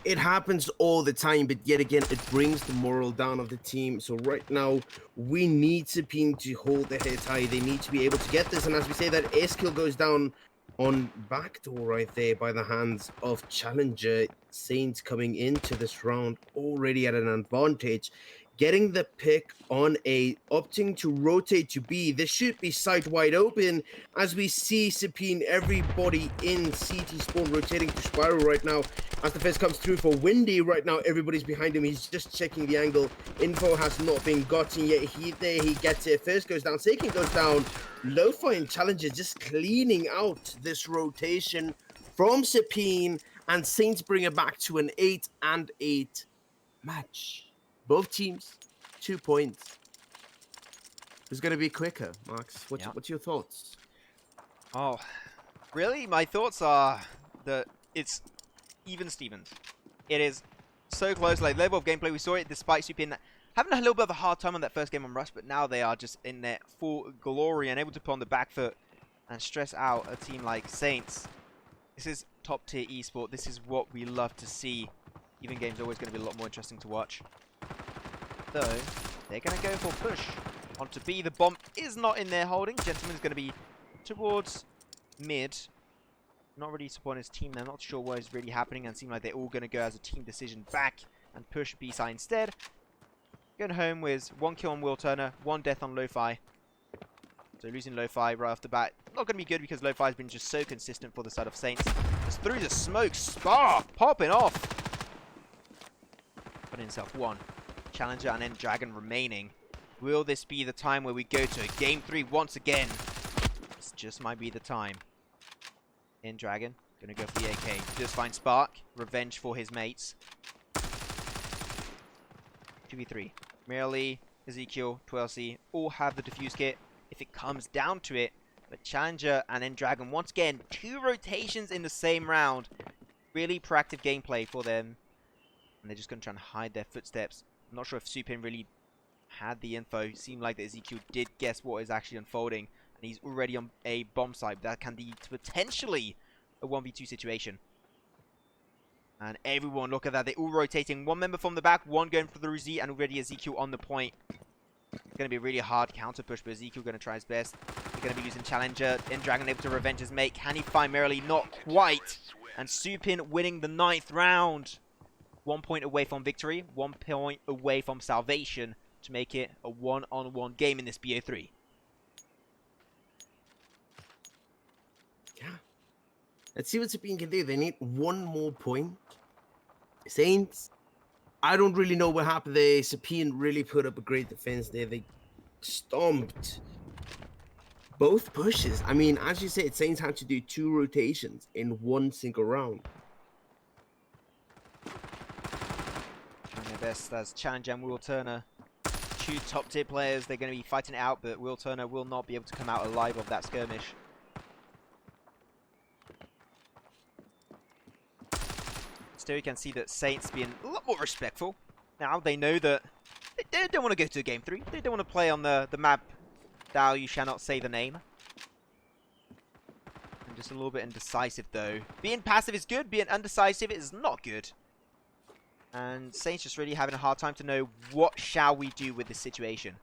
it happens all the time, but yet again, it brings the moral down of the team. So right now, we need Supin to hold their heads high. They need to be able to get this. And as we say, that ace kill goes down on backdoor right there by the hands of Challenger. Saints coming into this round already at an advantage. Getting the pick on A, opting to rotate to B. This should be sight wide open as we see Supin, everybody in CT spawn rotating to Spiral right now. As the first comes through for Windy right now, everybody's behind him. He's just checking the angle. Info has not been gotten yet. He gets it. First goes down, second goes down. Lo-Fi and Challenger just cleaning out this rotation from Supin, and Saints bring it back to an 8-8 match. Both teams, 2 points. Who's going to be quicker, Max? What's your thoughts? Oh, really? My thoughts are that it's even Stevens. It is so close. Like, level of gameplay, we saw it despite Supin having a little bit of a hard time on that first game on Rust, but now they are just in their full glory and able to put on the back foot and stress out a team like Saints. This is top tier esport. This is what we love to see. Even games are always going to be a lot more interesting to watch. Though, they're going to go for push onto B. The bomb is not in their holding. Gentleman's going to be towards mid. Not really supporting his team. They're not sure what is really happening and seem like they're all going to go as a team decision back and push B side instead. Going home with 1 kill on Will Turner, 1 death on Lo-Fi. So losing Lo-Fi right off the bat. Not going to be good because Lo-Fi has been just so consistent for the side of Saints. Just through the smoke. Spark popping off. Putting himself 1. Challenger and then Dragon remaining. Will this be the time where we go to game 3 once again? This just might be the time. In Dragon, gonna go for the AK. Just find Spark, revenge for his mates. 2v3. Merely, Ezekiel, 12C, all have the defuse kit if it comes down to it. But Challenger and then Dragon, once again, 2 rotations in the same round. Really proactive gameplay for them. And they're just gonna try and hide their footsteps. I'm not sure if Supin really had the info. It seemed like that Ezekiel did guess what is actually unfolding. And he's already on a bomb site. That can lead to potentially a 1v2 situation. And everyone, look at that. They're all rotating. 1 member from the back, 1 going for the Ruzi, and already Ezekiel on the point. It's going to be a really hard counter push, but Ezekiel going to try his best. They're going to be using Challenger. In Dragon able to revenge his mate. Can he find Merrily? Not quite. And Supin winning the 9th round. 1 point away from victory, 1 point away from salvation to make it a 1-on-1 game in this BO3. Yeah. Let's see what Supin can do. They need 1 more point. Saints, I don't really know what happened there. Supin really put up a great defense there. They stomped both pushes. I mean, as you said, Saints had to do 2 rotations in 1 single round. Best as Challenger and Will Turner, 2 top tier players. They're going to be fighting it out, but Will Turner will not be able to come out alive of that skirmish. Still, you can see that Saints being a lot more respectful. Now they know that they don't want to go to game 3. They don't want to play on the map. Thou you shall not say the name. And just a little bit indecisive though. Being passive is good. Being undecisive is not good. And Saints just really having a hard time to know what shall we do with this situation.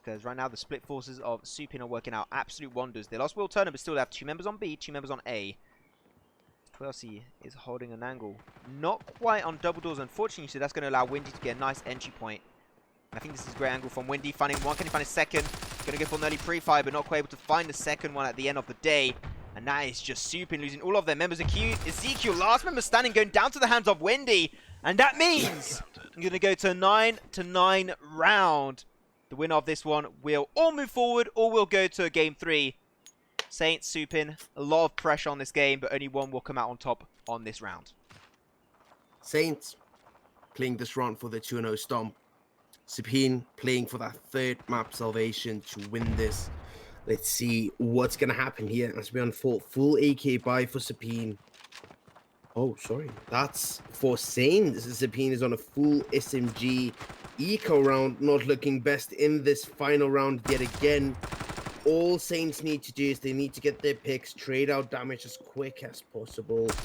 Because right now the split forces of Supin are working out absolute wonders. They lost Will Turner, but still have 2 members on B, 2 members on A. 12C is holding an angle. Not quite on double doors, unfortunately, so that's going to allow Windy to get a nice entry point. I think this is a great angle from Windy. Finding 1, can he find a second? Going to go for an early pre-fire, but not quite able to find the second one at the end of the day. And that is just Supin losing all of their members. Ezekiel, last member standing, going down to the hands of Windy. And that means I'm going to go to a 9-9 round. The winner of this one will all move forward or will go to a game 3. Saints, Supin, a lot of pressure on this game, but only one will come out on top on this round. Saints playing this round for the 2-0 stomp. Supin playing for that 3rd map salvation to win this. Let's see what's going to happen here as we unfold. Full AK buy for Supin Oh, sorry. That's for Saints. Supine is on a full SMG eco round, not looking best in this final round yet again. All Saints need to do is they need to get their picks, trade out damage as quick as possible. Let's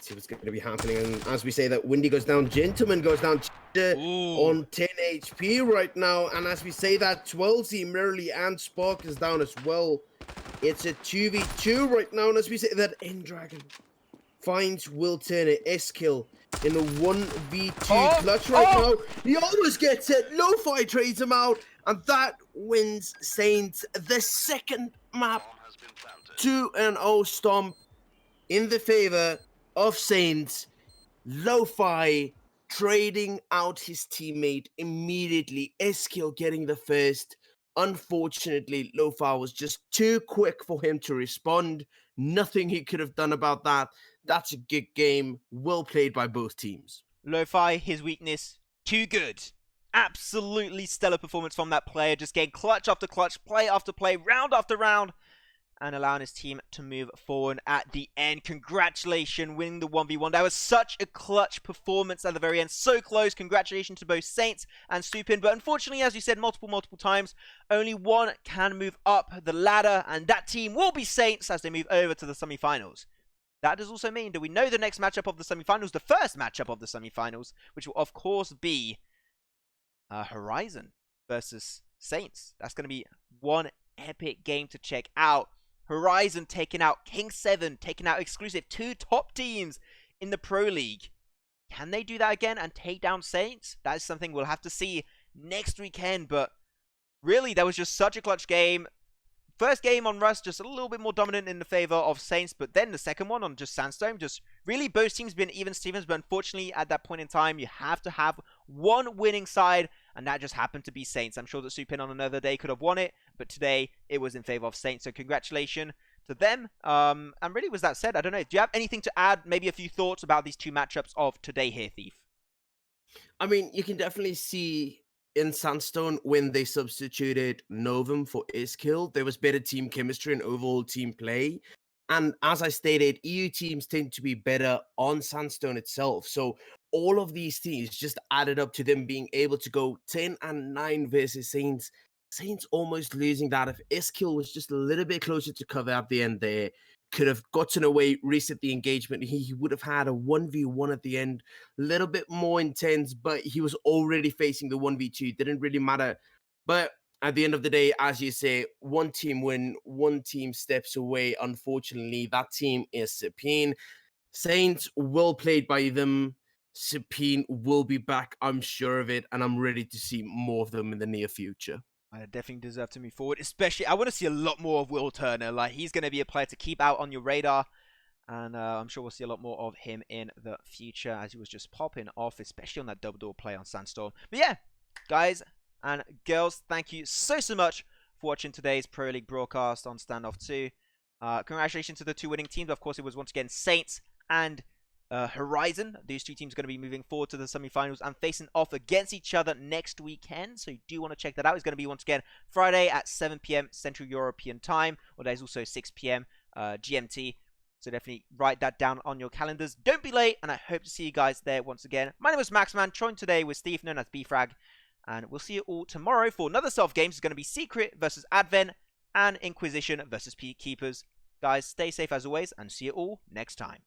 see what's going to be happening. And as we say that, Windy goes down, Gentleman goes down on 10 HP right now. And as we say that, 12Z, Merrily, and Spark is down as well. It's a 2v2 right now, and as we say that, N-Dragon finds Will Turner, S-Kill in a 1v2 clutch right now. He almost gets it, Lo-Fi trades him out, and that wins Saints the second map. 2-0 stomp in the favor of Saints. Lo-Fi trading out his teammate immediately, S-Kill getting the first. Unfortunately, Lo-Fi was just too quick for him to respond. Nothing he could have done about that. That's a good game. Well played by both teams. Lo-Fi, his weakness, too good. Absolutely stellar performance from that player. Just getting clutch after clutch, play after play, round after round, and allowing his team to move forward at the end. Congratulations, winning the 1v1. That was such a clutch performance at the very end. So close. Congratulations to both Saints and Supin. But unfortunately, as you said multiple times, only one can move up the ladder, and that team will be Saints as they move over to the semi-finals. That does also mean that we know the next matchup of the semi-finals, the first matchup of the semi-finals, which will of course be Horizon versus Saints. That's going to be one epic game to check out. Horizon taking out King 7, taking out Exclusive, two top teams in the Pro League. Can they do that again and take down Saints? That is something we'll have to see next weekend, but really, that was just such a clutch game. First game on Rust, just a little bit more dominant in the favor of Saints, but then the second one on just Sandstorm, just really both teams been even Stevens, but unfortunately at that point in time, you have to have one winning side, and that just happened to be Saints. I'm sure that Supin on another day could have won it, but today it was in favor of Saints, so congratulations to them. And really, with that said, I don't know, do you have anything to add, maybe a few thoughts about these two matchups of today here, Thief? I mean, you can definitely see in Sandstone, when they substituted Novum for Iskill, there was better team chemistry and overall team play. And as I stated, EU teams tend to be better on Sandstone itself. So all of these teams just added up to them being able to go 10-9 versus Saints. Saints almost losing that. If Iskill was just a little bit closer to cover at the end there, could have gotten away, reset the engagement. He would have had a 1v1 at the end, a little bit more intense, but he was already facing the 1v2. Didn't really matter. But at the end of the day, as you say, one team win, one team steps away. Unfortunately, that team is Supine. Saints, well played by them. Supine will be back, I'm sure of it, and I'm ready to see more of them in the near future. I definitely deserve to move forward. Especially, I want to see a lot more of Will Turner. Like, he's going to be a player to keep out on your radar. And I'm sure we'll see a lot more of him in the future as he was just popping off, especially on that double door play on Sandstorm. But yeah, guys and girls, thank you so much for watching today's Pro League broadcast on STANDOFF2. Congratulations to the two winning teams. Of course, it was once again Saints and Horizon. These two teams are going to be moving forward to the semi-finals and facing off against each other next weekend. So you do want to check that out. It's going to be once again Friday at 7 p.m. Central European Time. Or there's also 6 p.m. GMT. So definitely write that down on your calendars. Don't be late, and I hope to see you guys there once again. My name is Maxman, joined today with Steve, known as BFrag. And we'll see you all tomorrow for another self games. It's going to be Secret versus Advent and Inquisition versus Peacekeepers. Guys, stay safe as always, and see you all next time.